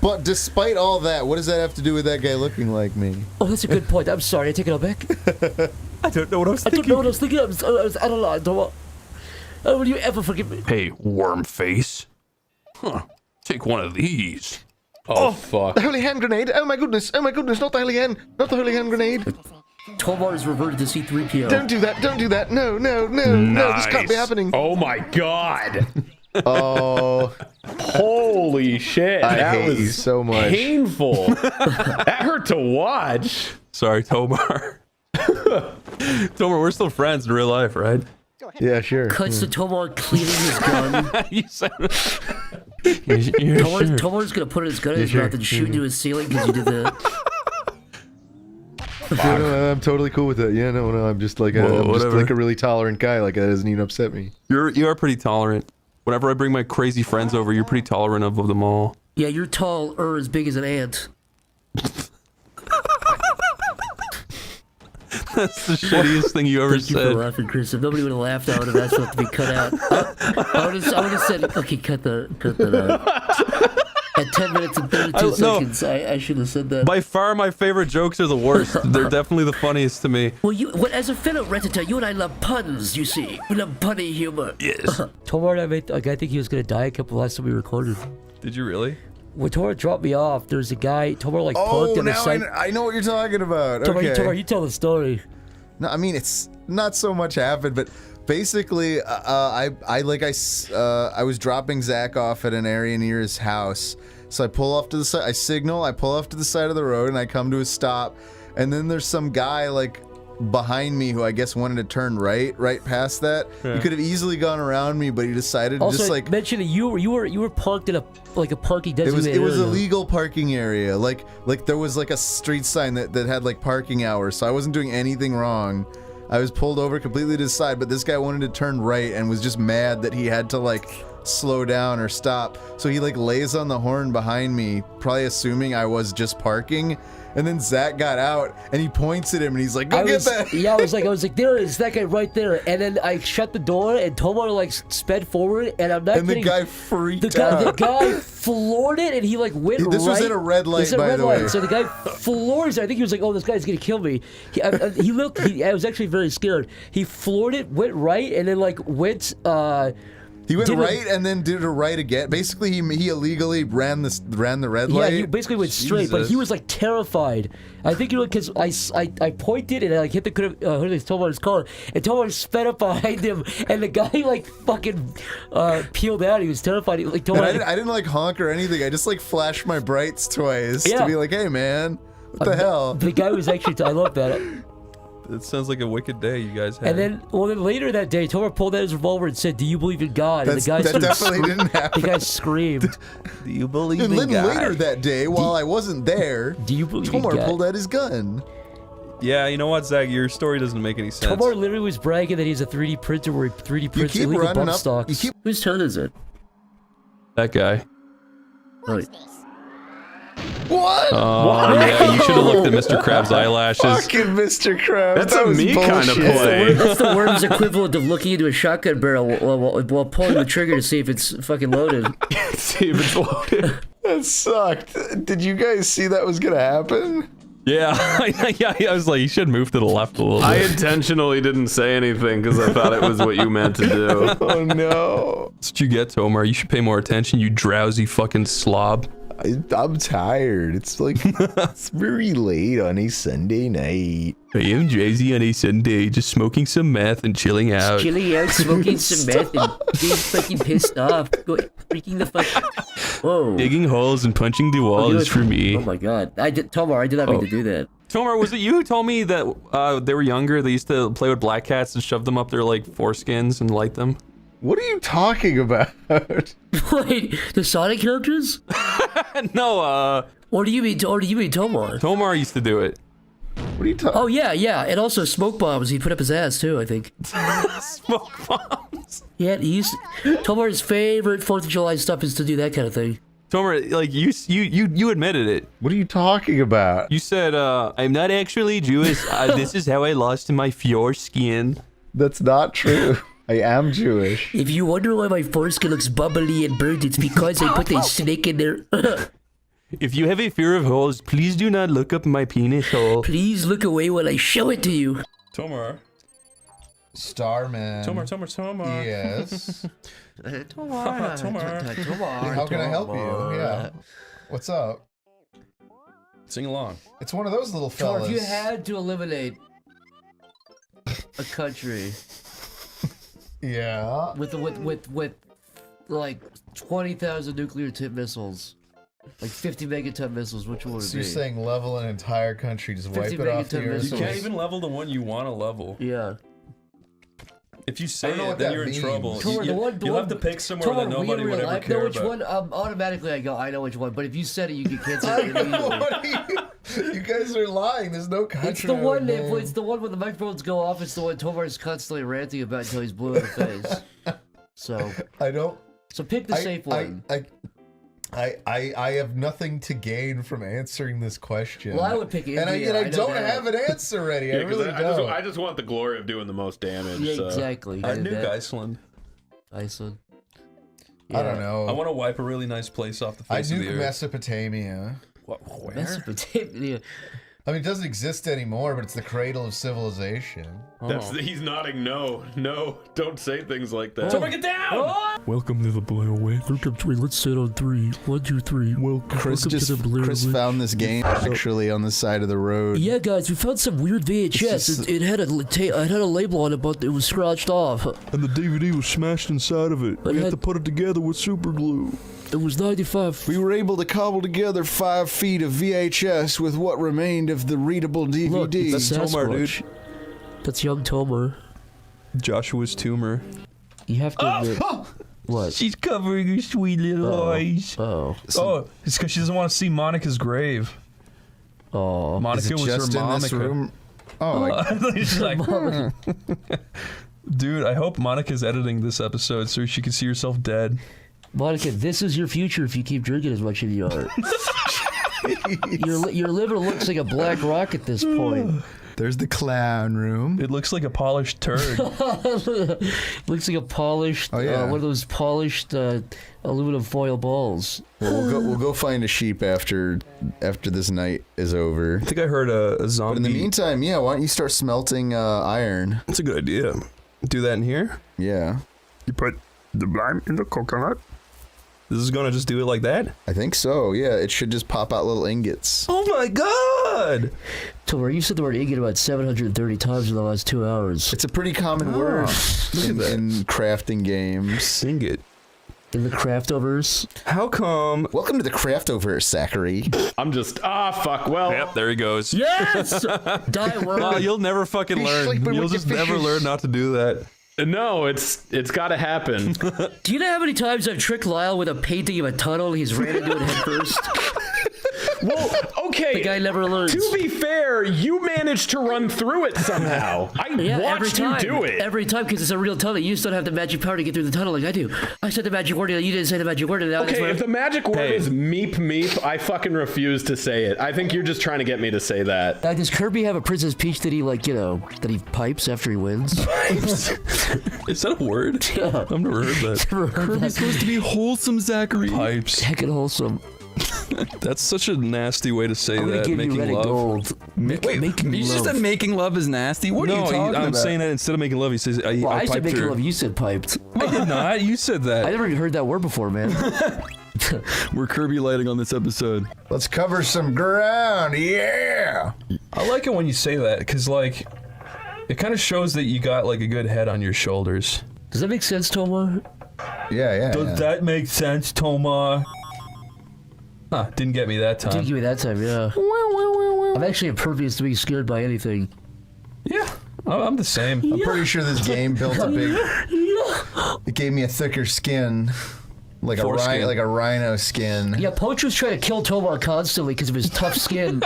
But despite all that, what does that have to do with that guy looking like me?
Oh, that's a good point. I'm sorry. I take it all back.
I don't know what I was
thinking. I don't know what I was thinking. I don't know. I don't know. Oh, will you ever forgive me?
Hey, worm face. Huh. Take one of these.
Oh, fuck.
The holy hand grenade! Oh my goodness! Oh my goodness! Not the holy hand! Not the holy hand grenade!
Tomar is reverted to C-3PO.
Don't do that! Don't do that! No! No! No! No! This can't be happening!
Oh my god!
Oh.
Holy shit.
I
that
hate
was
you so much.
painful. That hurt to watch.
Sorry, Tomar. Tomar, we're still friends in real life, right?
Yeah, sure.
Cuts to Tomar cleaning his gun.
You said
Tomar's gonna put his gun in his mouth and shoot into his ceiling because you did that.
Yeah, no, I'm totally cool with that. Yeah, no, I'm just like I'm just like a really tolerant guy. Like that doesn't even upset me.
You are pretty tolerant. Whenever I bring my crazy friends over, you're pretty tolerant of them all.
Yeah, you're tall or as big as an ant.
That's the shittiest thing you ever
Thank you
said.
for laughing, Chris. If nobody would have laughed, I would have asked for it to be cut out. I would have said, okay, cut that out. At 10 minutes and 32 seconds, I should have said that.
By far, my favorite jokes are the worst. They're definitely the funniest to me.
Well, as a fellow Redditer, you and I love puns, you see. We love punny humor.
Yes.
Tomar and I made, I think he was going to die a couple last time we recorded.
Did you really?
When Tomar dropped me off, there's a guy, Tomar parked on the side.
I know what you're talking about.
Tomar, you tell the story.
No, I mean, it's not so much happened, but basically, I was dropping Zach off at an area near his house. So I pull off to the side, I signal, I pull off to the side of the road, and I come to a stop. And then there's some guy, like, behind me who I guess wanted to turn right past that.
Yeah.
He could have easily gone around me, but he decided
also,
to just like
mention that you were parked in a parking designated
it was
area.
a legal parking area. Like there was like a street sign that had like parking hours, so I wasn't doing anything wrong. I was pulled over completely to the side, but this guy wanted to turn right and was just mad that he had to like slow down or stop. So he like lays on the horn behind me, probably assuming I was just parking. And then Zach got out and he points at him and he's like, "Go get that!"
Yeah, I was like, there it is, that guy right there. And then I shut the door and Tomar like sped forward, and I'm not
and
kidding.
The guy freaked out.
The guy floored it, and he like went right.
This was at a red light, by the way.
So the guy floors it. I think he was like, "Oh, this guy's gonna kill me." He looked. I was actually very scared. He floored it, went right, and then like went.
He went right and then did a right again. Basically, he illegally ran the red light.
Yeah, he basically went straight, but he was like terrified. I think because I pointed and I like hit the hood of Tomar's car, and Tomar sped up behind him, and the guy like fucking peeled out. He was terrified. Like Tomar,
I didn't like honk or anything. I just like flashed my brights twice to be like, "Hey man, what the hell?"
The guy was actually. I love that.
It sounds like a wicked day you guys had.
And then, then later that day, Tomar pulled out his revolver and said, "Do you believe in God?" And the guy
that definitely didn't happen.
The guy screamed.
Do you believe
and
in
then
God?
later that day, while I wasn't there,
do you believe
Tomar
in God?
pulled out his gun.
Yeah, you know what, Zach? Your story doesn't make any sense.
Tomar literally was bragging that he's a 3D printer where he 3D prints illegal bump stocks. Whose turn is it?
That guy.
Right.
What?
Oh, yeah, you should have looked at Mr. Krabs' eyelashes.
Fucking Mr. Krabs.
That's a me kind of play.
That's the worm's equivalent of looking into a shotgun barrel while pulling the trigger to see if it's fucking loaded.
See if it's loaded.
That sucked. Did you guys see that was gonna happen?
Yeah, yeah. I was like, you should move to the left a little bit.
I intentionally didn't say anything because I thought it was what you meant to do.
Oh no.
That's what you get, Tomar. You should pay more attention, you drowsy fucking slob.
I'm tired. It's like it's very late on a Sunday night.
I am drowsy on a Sunday, just smoking some meth and chilling out.
Chilling out, smoking some meth, and being fucking pissed off. Freaking the fuck. Whoa.
Digging holes and punching the wall is for me.
Oh my god. Tomar, I did not mean to do that.
Tomar, was it you who told me that they were younger, they used to play with black cats and shove them up their like foreskins and light them?
What are you talking about?
Wait, the Sonic characters?
No,
Or do you mean Tomar?
Tomar used to do it.
What are you talking?
Oh yeah, yeah, and also smoke bombs. He put up his ass too, I think.
Smoke bombs.
Yeah, he used Tomar's favorite 4th of July stuff is to do that kind of thing.
Tomar, like you admitted it.
What are you talking about?
You said, I'm not actually Jewish. This is how I lost my foreskin.
That's not true. I am Jewish.
If you wonder why my foreskin looks bubbly and burnt, it's because I put a snake in there.
If you have a fear of holes, please do not look up my penis hole.
Please look away while I show it to you.
Tomar.
Starman.
Tomar.
Yes.
Tomar.
How can I help you? Yeah. What's up?
Sing along.
It's one of those little
Tomar,
fellas.
if you had to eliminate a country,
yeah,
with like 20,000 nuclear tip missiles, like 50 megaton missiles, which one would it
So
be?
you're saying level an entire country, just wipe
50
it off the
megaton
earth?
missiles.
You can't even level the one you want to level.
Yeah.
If you say
I don't know
it,
what
then
that
you're
means.
in trouble.
Tomar,
You'll have to pick somewhere that nobody would ever care
know which
about.
one? Automatically I go, I know which one. But if you said it, you get canceled
I
immediately.
know. What are you guys are lying. There's no country.
It's the
I would
one.
name.
It's the one when the microphones go off. It's the one Tomar's constantly ranting about until he's blue in the face. So
I don't.
So pick the safe one.
I have nothing to gain from answering this question.
Well, I would pick India.
And I
know
don't
that.
have an answer ready. I
Yeah, 'cause
really don't.
I just want the glory of doing the most damage.
Yeah,
so.
exactly.
I
did
nuke
that.
Iceland.
Iceland.
I don't know.
I want to wipe a really nice place off the
I
face of the
nuke
earth.
Mesopotamia.
Where?
Mesopotamia.
I mean, it doesn't exist anymore, but it's the cradle of civilization.
He's nodding no. No, don't say things like that.
Tomar, get down!
Welcome to the Blair Witch.
Let's sit on 3. 1, 2, 3.
Chris found this game actually on the side of the road.
Yeah, guys, we found some weird VHS. It had a label on it, but it was scratched off.
And the DVD was smashed inside of it. We had to put it together with super glue.
It was 95.
We were able to cobble together 5 feet of VHS with what remained of the readable DVD.
Look, it's
That's Tomar, dude.
That's young Tomar.
Joshua's tumor.
You have to admit. What?
She's covering her sweet little eyes.
Oh.
Oh, it's because she doesn't want to see Monica's grave.
Oh.
Monica was her Monica.
Oh,
She's like, dude, I hope Monica's editing this episode so she can see herself dead.
Monica, this is your future if you keep drinking as much as you are. your liver looks like a black rock at this point.
There's the clown room.
It looks like a polished turd.
Looks like a polished, one of those polished aluminum foil balls.
Well, we'll go find a sheep after this night is over.
I think I heard a zombie.
But in the meantime, yeah, why don't you start smelting iron?
That's a good idea. Do that in here?
Yeah.
You put the lime in the coconut.
This is gonna just do it like that?
I think so, yeah. It should just pop out little ingots.
Oh my god!
Tomar, you said the word ingot about 730 times in the last 2 hours.
It's a pretty common word in crafting games.
Ingot.
In the craftoverse.
How come?
Welcome to the craftoverse, Zachary.
I'm just, fuck, well.
Yep, there he goes.
Yes! Die world.
Oh, you'll never fucking learn. You'll just never learn not to do that.
No, it's got to happen.
Do you know how many times I've tricked Lyle with a painting of a tunnel and he's ran into it head first?
Well, okay.
The guy never learns.
To be fair, you managed to run through it somehow. I watched you do it.
Every time, because it's a real tunnel. You just don't have the magic power to get through the tunnel like I do. I said the magic word, and you didn't say the magic word. And now
Okay, if the magic word is meep meep, I fucking refuse to say it. I think you're just trying to get me to say that.
Does Kirby have a Princess Peach that he, that he pipes after he wins?
Pipes? Is that a word?
Yeah.
I've never heard that.
Kirby's
supposed to be wholesome, Zachary. Pipes.
Heckin' wholesome.
That's such a nasty way to say
I'm gonna
that.
give
Making
you red and
love.
gold.
Wait,
making
you
love.
just said making love is nasty? What are you talking about?
I'm saying that instead of making love, he says, I
said
piped
making
her.
love. You said piped.
I did not. You said that.
I never even heard that word before, man.
We're Kirby lighting on this episode.
Let's cover some ground, yeah!
I like it when you say that, because, like, it kind of shows that you got, like, a good head on your shoulders.
Does that make sense, Tomar?
Yeah.
Does that make sense, Tomar? Huh, didn't get me that time.
Didn't give me that time, yeah. I'm actually impervious to being scared by anything.
Yeah, I'm the same.
I'm pretty sure this game built a big... It gave me a thicker skin. Like a rhino skin.
Yeah, Poach was trying to kill Tomar constantly because of his tough skin.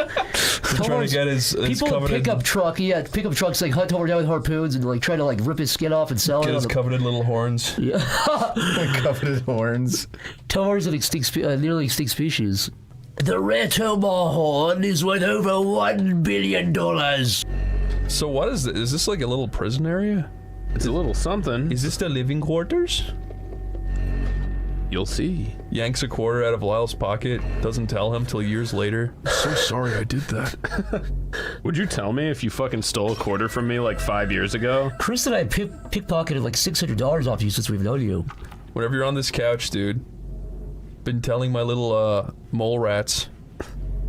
Trying to get his
people in pickup trucks like hunt Tomar down with harpoons and like try to like rip his skin off and sell it.
Get his coveted little horns.
Yeah,
coveted horns.
Tomar's an nearly extinct species. The rare Tomar horn is worth over $1 billion.
So what is this? Is this like a little prison area?
It's a little something.
Is this the living quarters?
You'll see.
Yanks a quarter out of Lyle's pocket, doesn't tell him till years later.
So sorry I did that. Would you tell me if you fucking stole a quarter from me like 5 years ago?
Chris and I pickpocketed like $600 off you since we've known you.
Whenever you're on this couch, dude, been telling my little mole rats,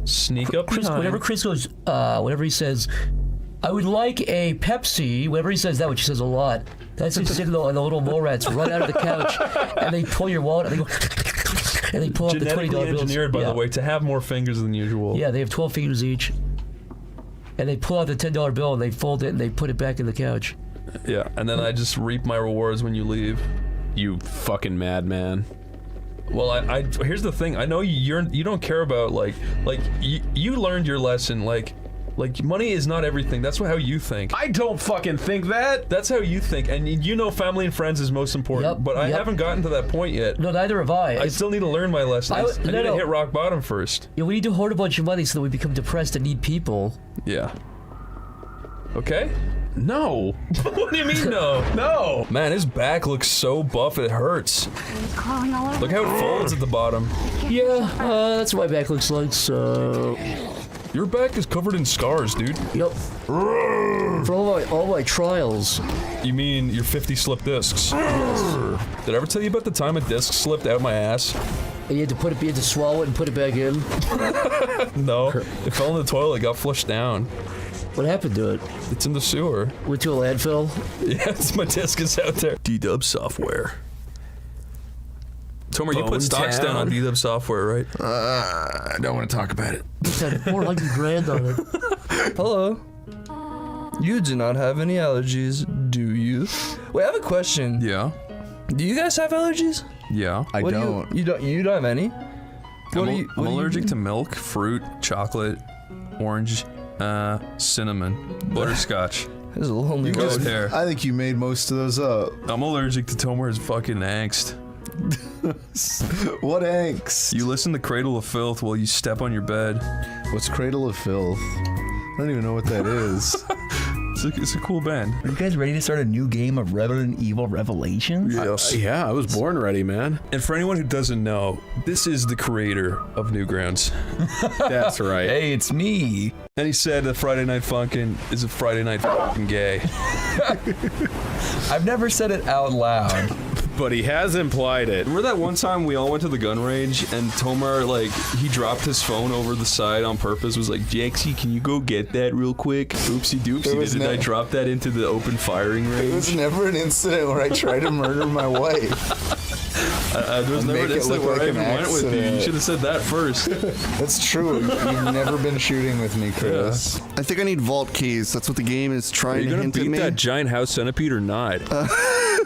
sneak up
Chris,
behind.
whenever Chris goes, whenever he says, I would like a Pepsi, whenever he says that, which he says a lot, that's a signal, and the little mole rats run out of the couch, and they pull your wallet, and they go, and they pull up the $20 bills.
Genetically engineered, by the way, to have more fingers than usual.
Yeah, they have 12 fingers each. And they pull out the $10 bill, and they fold it, and they put it back in the couch.
Yeah, and then I just reap my rewards when you leave.
You fucking madman.
Well, I here's the thing. I know you don't care about like you learned your lesson. Like money is not everything. That's how you think.
I don't fucking think that.
That's how you think, and you know family and friends is most important.
Yep,
but I haven't gotten to that point yet.
No, neither have I.
I still need to learn my lesson. I need to hit rock bottom first.
Yeah, we need to hoard a bunch of money so that we become depressed and need people.
Yeah. Okay.
No.
What do you mean no?
No.
Man, his back looks so buff it hurts. Look how it folds at the bottom.
Yeah, that's what my back looks like, so...
Your back is covered in scars, dude.
Yep. For all my trials.
You mean your 50 slip discs? Yes. Did I ever tell you about the time a disc slipped out my ass?
And you had to swallow it and put it back in?
No, it fell in the toilet, got flushed down.
What happened to it?
It's in the sewer.
Went to a landfill?
Yes, my disc is out there. D-Dub software. Tomar, you put stocks down on D-Dub software, right?
I don't want to talk about it.
You said $400,000 on it.
Hello. You do not have any allergies, do you? Wait, I have a question.
Yeah.
Do you guys have allergies?
Yeah.
I don't.
You don't have any?
I'm allergic to milk, fruit, chocolate, orange, cinnamon, butterscotch.
There's a lonely
road there.
I think you made most of those up.
I'm allergic to Tomar's fucking angst.
What angst?
You listen to Cradle of Filth while you step on your bed.
What's Cradle of Filth? I don't even know what that is.
It's a cool band.
Are you guys ready to start a new game of Resident Evil Revelations?
Yes.
Yeah, I was born ready, man.
And for anyone who doesn't know, this is the creator of Newgrounds.
That's right.
Hey, it's me.
And he said that Friday Night Funkin' is a Friday Night Funkin' gay.
I've never said it out loud.
But he has implied it.
Remember that one time we all went to the gun range and Tomar, like, he dropped his phone over the side on purpose, was like, Jaxie, can you go get that real quick? Oopsie doopsie, didn't I drop that into the open firing range?
It was never an incident where I tried to murder my wife.
There was never an incident where I even went with you. You should have said that first.
That's true. You've never been shooting with me, Chris.
Yeah. I think I need vault keys. That's what the game is trying to hint at me.
Are you gonna beat that giant house centipede or not?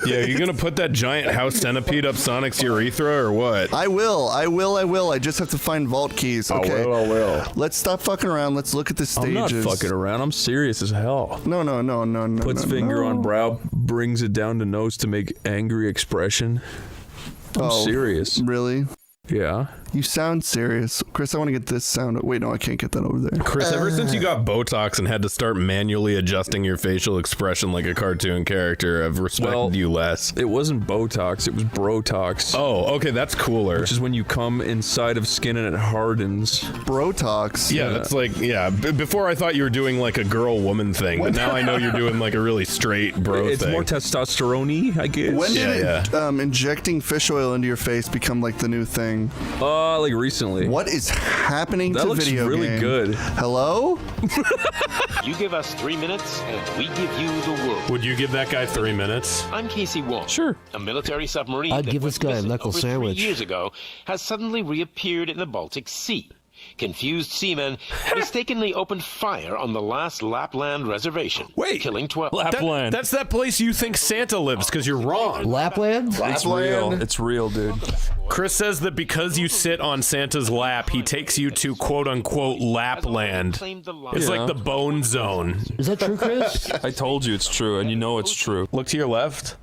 Yeah, you gonna put that giant house centipede up Sonic's urethra or what?
I will. I just have to find vault keys, okay?
I will.
Let's stop fucking around. Let's look at the stages.
I'm not fucking around. I'm serious as hell.
No.
Puts finger on brow, brings it down to nose to make angry expression. I'm serious.
Really?
Yeah.
You sound serious. Chris, I want to get this sound. Wait, no, I can't get that over there.
Chris, ever since you got Botox and had to start manually adjusting your facial expression like a cartoon character, I've respected you less.
It wasn't Botox, it was Brotox.
Oh, okay, that's cooler.
Which is when you come inside of skin and it hardens.
Brotox?
Yeah, that's like, before I thought you were doing like a girl-woman thing, but now I know you're doing like a really straight bro
it's
thing.
It's more testosterone-y, I guess.
When did injecting fish oil into your face become like the new thing?
saw like recently.
What is happening
That
to
looks
video
really
game?
good.
Hello?
You give us 3 minutes, and we give you the world.
Would you give that guy 3 minutes?
I'm Casey Wong.
Sure.
A military submarine
I'd
that
give
went
this guy a
missing
knuckle
over
sandwich.
3 years ago has suddenly reappeared in the Baltic Sea. Confused seamen mistakenly opened fire on the last Lapland reservation, killing 12.
That's that place you think Santa lives, because you're wrong.
Lapland?
It's real. It's real, dude.
Chris says that because you sit on Santa's lap, he takes you to quote-unquote Lapland. It's like the bone zone.
Is that true, Chris?
I told you it's true, and you know it's true.
Look to your left.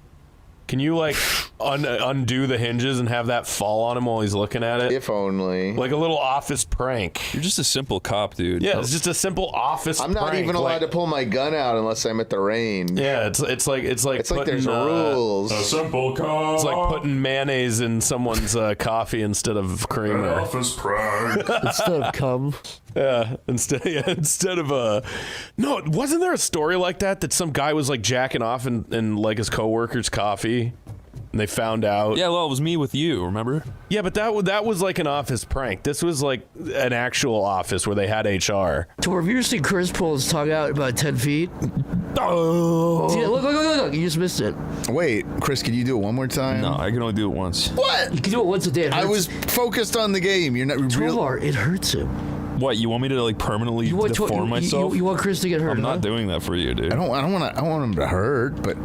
Can you, like, undo the hinges and have that fall on him while he's looking at it?
If only.
Like a little office prank.
You're just a simple cop, dude.
Yeah, it's just a simple office
I'm not
prank.
even allowed to pull my gun out unless I'm at the range.
Yeah, it's like putting,
there's rules.
A simple cop. It's like putting mayonnaise in someone's coffee instead of creamer.
Office prank.
Instead of cum.
Yeah, instead of no, wasn't there a story like that some guy was like jacking off in like his coworker's coffee, and they found out?
Yeah, well, it was me with you, remember?
Yeah, but that was like an office prank. This was like an actual office where they had HR.
So have you ever seen Chris pull his tongue out about 10 feet?
Oh.
Yeah, look, you just missed it.
Wait, Chris, can you do it one more time?
No, I can only do it once.
What?
You can do it once a day.
I was focused on the game. You're not real.
Tomar, it hurts him.
What, you want me to like permanently deform myself?
You want Chris to get hurt?
I'm not doing that for you, dude.
I don't want him to hurt, but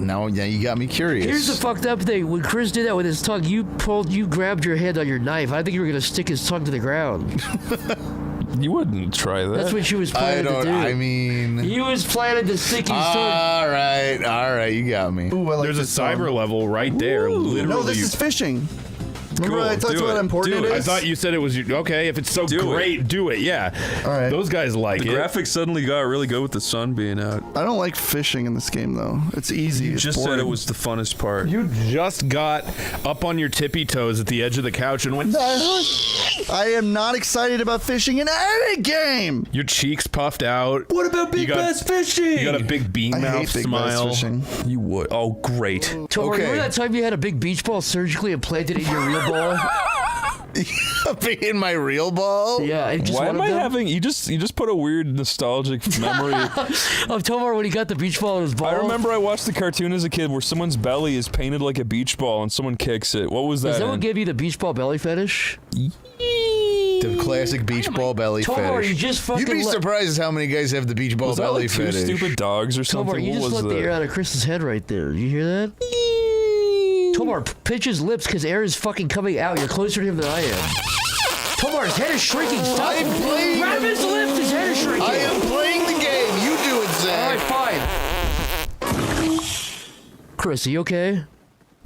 now you got me curious.
Here's the fucked up thing. When Chris did that with his tongue, you grabbed your hand on your knife. I think you were gonna stick his tongue to the ground.
You wouldn't try that.
That's what she was planning to do.
I mean,
he was planning to stick his tongue.
All right, you got me.
Ooh, I like
There's a
this
cyber level right there. Literally.
No, this is fishing. Remember
Cool,
I talked
do
about how
it,
important
do
it
it.
is?
I thought you said it was okay. If it's so
Do
great, do it. Yeah.
All right.
Those guys like
The
it.
graphics suddenly got really good with the sun being out.
I don't like fishing in this game, though. It's easy.
You
it's
just
boring.
said it was the funnest part.
You just got up on your tippy toes at the edge of the couch and went.
I am not excited about fishing in any game.
Your cheeks puffed out.
What about Big Bass Fishing?
You got a big bean
I
mouth
hate Big
smile.
Bass fishing.
You would. Oh, great.
Tomar, remember that time you had a big beach ball surgically implanted in your real ball?
In my real ball?
Yeah. And just
Why
one
am
of
I
them?
having? You just put a weird nostalgic memory.
Of Tomar when he got the beach ball in his ball.
I remember I watched the cartoon as a kid where someone's belly is painted like a beach ball and someone kicks it. What was that?
Is that
in?
what gave you the beach ball belly fetish?
The classic beach ball belly
Tomar,
fetish.
you just fucking
You'd be surprised how many guys have the beach ball
Was that
belly
like two
fetish.
stupid dogs or something?
Tomar, you
What
just
was
let the air
that?
out of Chris's head right there. Did you hear that? Tomar, pinch his lips because air is fucking coming out. You're closer to him than I am. Tomar's head is shrinking. Stop.
I am playing.
Grab his lips. His head is shrinking.
I am playing the game. You do it, Zach.
All right, fine. Chris, are you okay?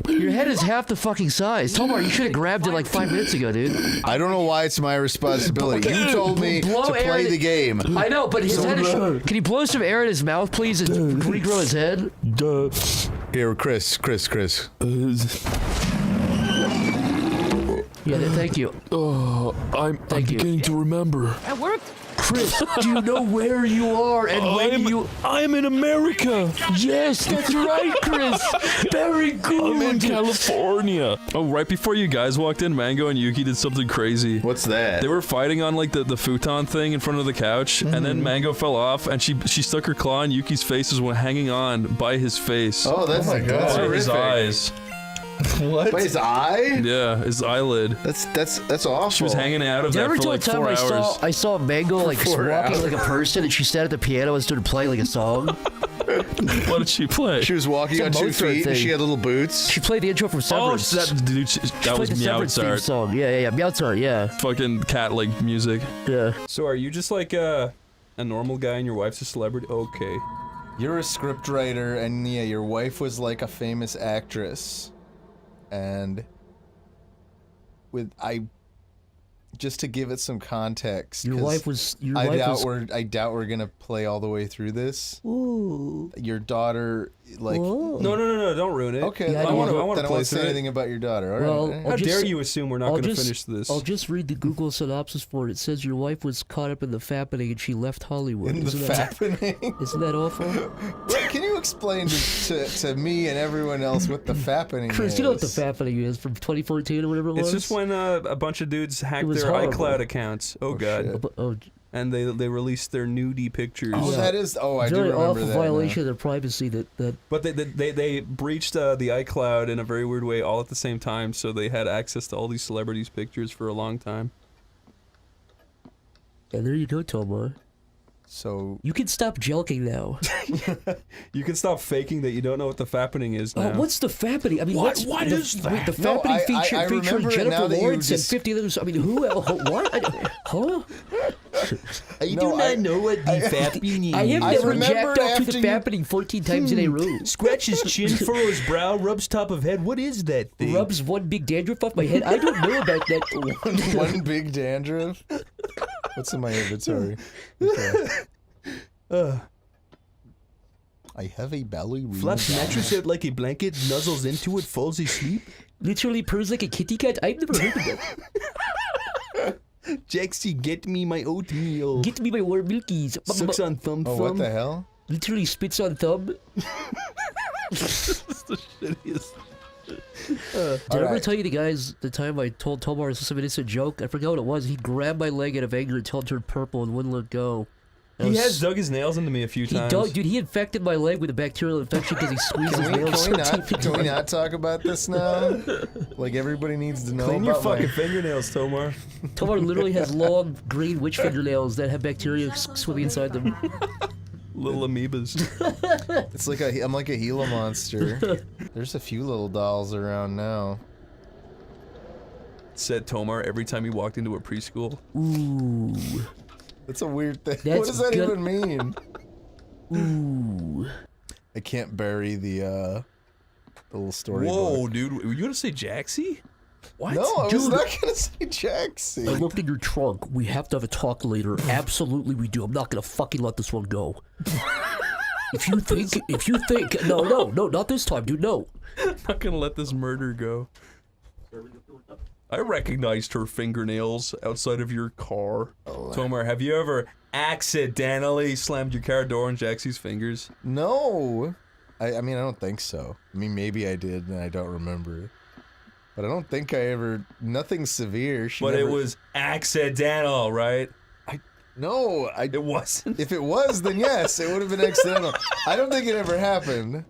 Your head is half the fucking size. Tomar, you should have grabbed it like 5 minutes ago, dude.
I don't know why it's my responsibility. You told me to play the game.
I know, but his head is... Can you blow some air in his mouth, please, and regrow his head?
Here, Chris.
Yeah, thank you.
I'm beginning to remember.
That worked. Chris, do you know where you are and when you...
I'm in America.
Yes, that's right, Chris. Very good.
I'm in California. Oh, right before you guys walked in, Mango and Yuki did something crazy.
What's that?
They were fighting on like the futon thing in front of the couch, and then Mango fell off, and she stuck her claw in Yuki's face, was hanging on by his face.
Oh, that's
by his
horrific.
eyes.
What? By his eye?
Yeah, his eyelid.
That's awful.
She was hanging out of
Did
that
you ever
for
tell
like
a time
4 hours.
I saw Mango like
4
walking
hours.
like a person, and she sat at the piano and started playing like a song.
What did she play?
She was walking
It's a
on 2
Mozart
feet and
thing.
she had little boots.
She played the intro from
Oh,
Severance.
that was
the Severance theme
Meowtzart.
song. Yeah, Meowtzart, yeah.
Fucking cat-like music.
Yeah.
So are you just like a normal guy and your wife's a celebrity? Okay.
You're a scriptwriter, and yeah, your wife was like a famous actress. And just to give it some context.
Your
'cause
wife was.
I doubt we're gonna play all the way through this.
Ooh.
Your daughter, like.
No, don't ruin it.
Okay,
I want to play
say anything about your daughter. All
Well,
right.
How dare you assume we're not going to finish this?
I'll just read the Google synopsis for it. It says your wife was caught up in the fappening and she left Hollywood.
In the fappening?
Isn't that awful?
Wait, can you explain to me and everyone else what the fappening
Chris,
is?
you know what the fappening is from 2014 or whatever it was?
It's just when a bunch of dudes hacked their
horrible.
iCloud accounts. Oh god. And they released their nudie pictures.
Oh, that is. Oh, I do
Very
remember
awful
that.
violation of their privacy.
But they breached the iCloud in a very weird way all at the same time, so they had access to all these celebrities' pictures for a long time.
And there you go, Tomar.
So
you can stop joking now.
You can stop faking that you don't know what the fappening is now.
What's the fappening? I mean,
what is that?
The fappening featuring Jennifer Lawrence and 50 others. I mean, who else? What? Huh?
I do not know what the fappening is.
I have never jacked off to the fappening 14 times in a row.
Scratches chin, furrows brow, rubs top of head. What is that thing?
Rubs one big dandruff off my head. I don't know about that.
one big dandruff? What's in my inventory? I have a belly.
Flaps mattress out like a blanket, nuzzles into it, falls asleep.
Literally purrs like a kitty cat. I've never heard of that.
Jaxie, get me my oatmeal.
Get me my warm milkies.
Sucks on thumb.
Oh, what the hell?
Literally spits on thumb.
This is the shittiest.
Did I ever tell you the time I told Tomar some innocent joke? I forgot what it was. He grabbed my leg out of anger until it turned purple and wouldn't let go.
He has dug his nails into me a few times.
Dude, he infected my leg with a bacterial infection because he squeezed his nails.
Can we not talk about this now? Like everybody needs to know.
Clean your
about
fucking fingernails, Tomar.
Tomar literally has long green witch fingernails that have bacteria swimming inside them.
Little amoebas.
It's like I'm like a Gila monster. There's a few little dolls around now.
Said Tomar every time he walked into a preschool.
Ooh.
That's a weird thing.
That's
what does that
good.
even mean?
Ooh.
I can't bury the little story.
Whoa, dude. Were you gonna say Jaxie? What?
No, I was
Dude.
not gonna say Jaxie.
I looked in your trunk. We have to have a talk later. Absolutely we do. I'm not gonna fucking let this one go. If you think, no, not this time, dude, no.
I'm not gonna let this murder go. I recognized her fingernails outside of your car. Tomar, have you ever accidentally slammed your car door on Jaxie's fingers?
No. I mean, I don't think so. I mean, maybe I did and I don't remember. But I don't think I ever... Nothing severe.
It was accidental, right?
No,
it wasn't.
If it was, then yes, it would have been accidental. I don't think it ever happened.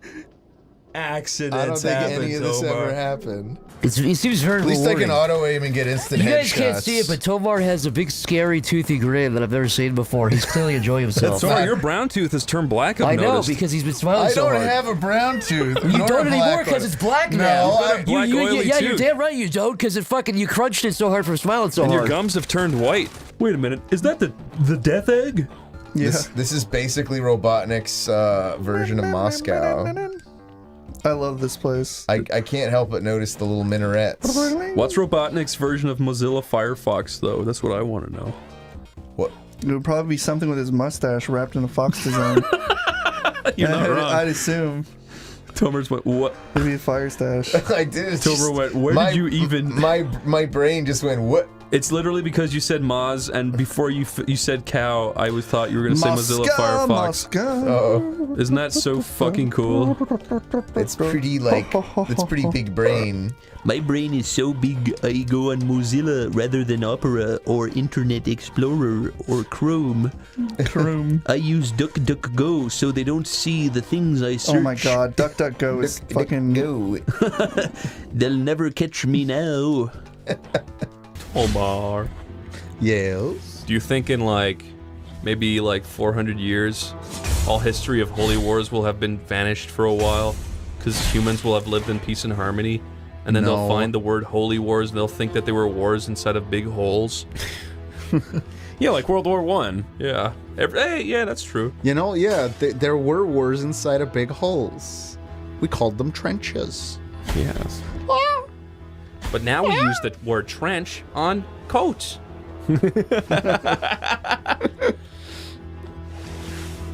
Accidents
I don't think
happen,
any of this
Tomar.
ever happened.
It seems very
At least I
rewarding.
can auto aim and get instant
You guys
headshots.
can't see it, but Tomar has a big, scary, toothy grin that I've never seen before. He's clearly enjoying himself.
Tomar, your brown tooth has turned black, I've
I know,
noticed.
because he's been smiling
I
so
don't
hard.
have a brown tooth.
You
nor
don't
a
anymore
black
because
one.
it's black
No,
now.
I-
black, oily
yeah,
tooth.
you're damn right you don't, because you crunched it so hard from smiling so
And
hard.
your gums have turned white. Wait a minute, is that the death egg?
Yeah.
This is basically Robotnik's version of Moscow.
I love this place.
I can't help but notice the little minarets.
What's Robotnik's version of Mozilla Firefox, though? That's what I want to know.
What?
It would probably be something with his mustache wrapped in a fox design.
You're not wrong.
I'd assume.
Tomar's went, what?
It'd be a fire stash.
I did.
Tomar went, where did you even...
My brain just went, what?
It's literally because you said Moz, and before you said cow, I thought you were going to say Mozilla Firefox.
Uh-oh.
Isn't that so fucking cool?
It's pretty, it's pretty big brain.
My brain is so big, I go on Mozilla rather than Opera or Internet Explorer or Chrome. I use DuckDuckGo so they don't see the things I search.
Oh my god, DuckDuckGo is fucking...
Go.
They'll never catch me now.
Tomar.
Yes.
Do you think in maybe 400 years, all history of holy wars will have been vanished for a while? Because humans will have lived in peace and harmony, and then they'll find the word holy wars and they'll think that they were wars inside of big holes.
Yeah, like World War I.
Yeah. Hey, yeah, that's true.
You know, yeah, there were wars inside of big holes. We called them trenches.
Yes. But now we use the word trench on coats.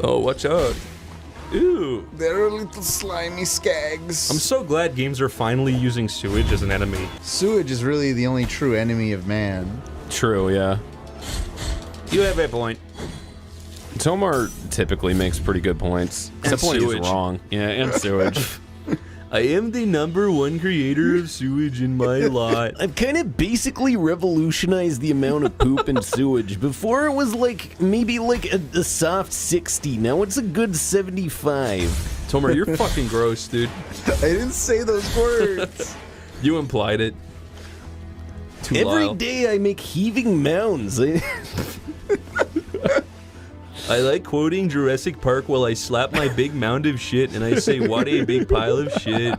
Oh, watch out. Ew.
They're little slimy skags.
I'm so glad games are finally using sewage as an enemy.
Sewage is really the only true enemy of man.
True, yeah. You have a point. Tomar typically makes pretty good points. Except when he's wrong. Yeah, and sewage.
I am the #1 creator of sewage in my lot. I've kind of basically revolutionized the amount of poop and sewage. Before it was like, maybe like a soft 60. Now it's a good 75.
Tomar, you're fucking gross, dude.
I didn't say those words.
You implied it.
Every day I make heaving mounds. I like quoting Jurassic Park while I slap my big mound of shit and I say, what a big pile of shit.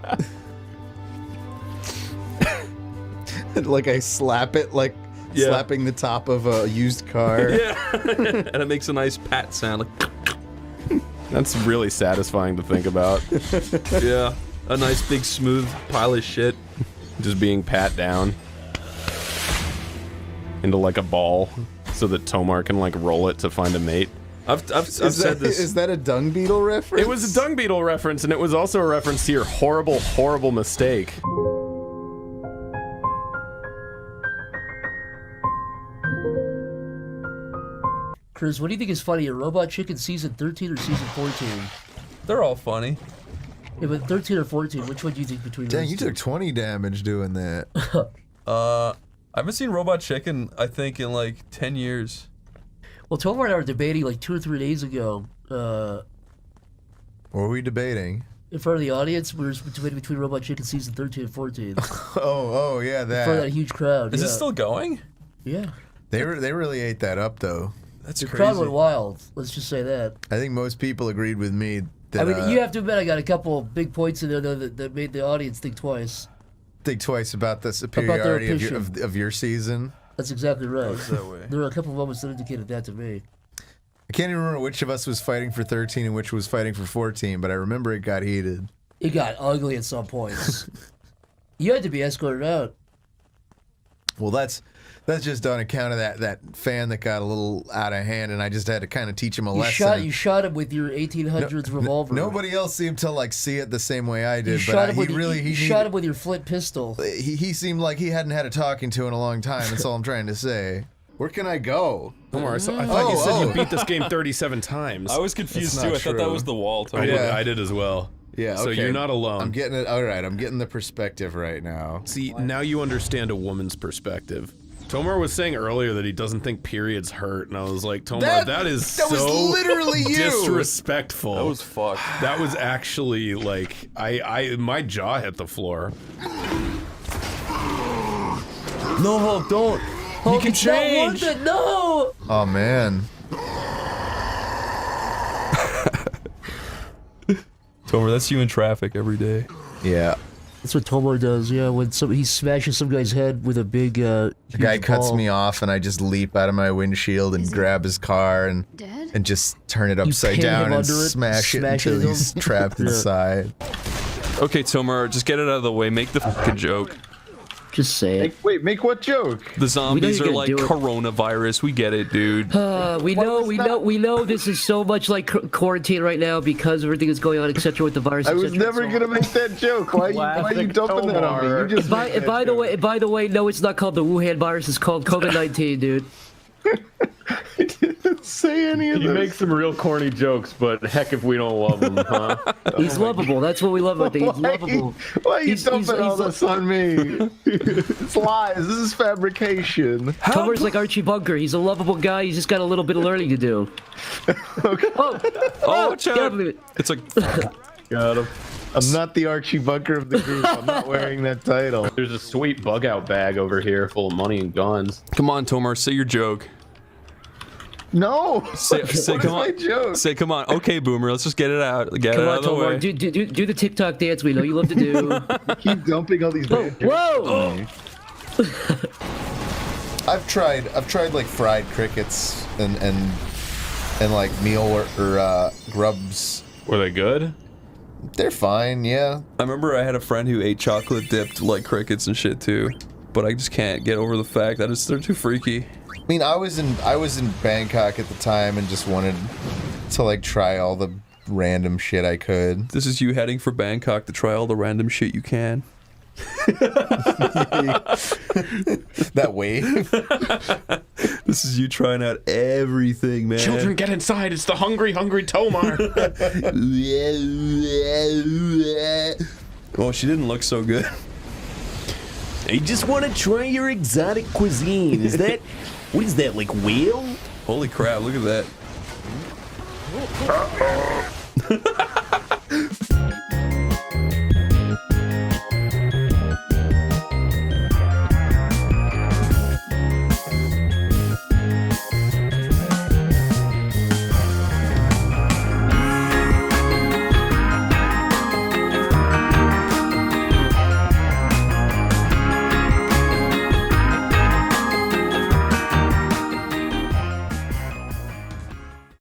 Like I slap it like slapping the top of a used car.
Yeah. And it makes a nice pat sound. Like
That's really satisfying to think about.
Yeah. A nice big smooth pile of shit.
Just being pat down into like a ball so that Tomar can like roll it to find a mate.
I've said this.
Is that a dung beetle reference?
It was a dung beetle reference, and it was also a reference to your horrible, horrible mistake.
Chris, what do you think is funnier, Robot Chicken season 13 or season 14?
They're all funny.
Yeah, but 13 or 14, which one do you think between
Dang,
those
you
two?
took 20 damage doing that.
I haven't seen Robot Chicken, I think, in like 10 years.
Well, Tomar and I were debating like 2 or 3 days ago.
What were we debating?
In front of the audience, we were debating between Robot Chicken season 13 and 14.
Oh, yeah, that.
In front of that huge crowd.
Is
yeah.
it still going?
Yeah.
They really ate that up, though.
That's
the
crazy.
crowd went wild. Let's just say that.
I think most people agreed with me. That,
I mean, you have to admit I got a couple big points in there though that made the audience think twice.
Think twice about the superiority of your season.
That's exactly right.
Oh, it's that way.
There were a couple of moments that indicated that to me.
I can't even remember which of us was fighting for 13 and which was fighting for 14, but I remember it got heated.
It got ugly at some points. You had to be escorted out.
Well, that's just on account of that fan that got a little out of hand, and I just had to kind of teach him a lesson.
You shot him with your 1800s revolver.
Nobody else seemed to like see it the same way I did.
You
but
shot him with your flint pistol.
He seemed like he hadn't had a talking to in a long time. That's all I'm trying to say. Where can I go?
Tomar, I thought you said you beat this game 37 times.
I was confused too. I thought that was the wall.
I did as well.
Yeah, okay.
So you're not alone.
I'm getting it. All right, I'm getting the perspective right now.
See, now you understand a woman's perspective. Tomar was saying earlier that he doesn't think periods hurt, and I was like, Tomar, that was
literally you.
Disrespectful.
That was fucked.
That was actually like my jaw hit the floor.
No, Hulk, don't.
Hulk,
can
it's not
change.
worth it. No.
Oh man.
Tomar, that's you in traffic every day.
Yeah.
That's what Tomar does, yeah, when he smashes some guy's head with a big,
The guy cuts me off, and I just leap out of my windshield and grab his car and just turn it upside down and smash it until he's trapped inside.
Okay, Tomar, just get it out of the way. Make the fucking joke.
Just say it.
Wait, make what joke?
The zombies are like coronavirus. We get it, dude.
We know this is so much like quarantine right now because of everything that's going on, etc. with the virus.
I was never gonna make that joke. Why are you dumping that on me? You just
by the way, no, it's not called the Wuhan virus. It's called COVID-19, dude.
I didn't say any of this.
You make some real corny jokes, but heck if we don't love him, huh?
He's lovable. That's what we love about him. He's lovable.
Why are you dumping all this on me? It's lies. This is fabrication.
Tomar's like Archie Bunker. He's a lovable guy. He's just got a little bit of learning to do.
Okay.
Oh,
watch out. It's like...
Got him.
I'm not the Archie Bunker of the group. I'm not wearing that title.
There's a sweet bug out bag over here full of money and guns.
Come on, Tomar, say your joke.
No.
Say come on.
My joke?
Say come on. Okay, Boomer, let's just get it out. Get it out of the
Tomar,
way.
do the TikTok dance we know you love to do.
Keep dumping all these bad jokes
Whoa!
on me.
I've tried like fried crickets and like meal or grubs.
Were they good?
They're fine, yeah.
I remember I had a friend who ate chocolate dipped like crickets and shit too, but I just can't get over the fact that they're too freaky.
I mean, I was in Bangkok at the time and just wanted to like try all the random shit I could.
This is you heading for Bangkok to try all the random shit you can.
That wave.
This is you trying out everything, man.
Children, get inside. It's the hungry Tomar.
Oh, she didn't look so good.
I just want to try your exotic cuisine. Is that... What is that, like whale?
Holy crap, look at that.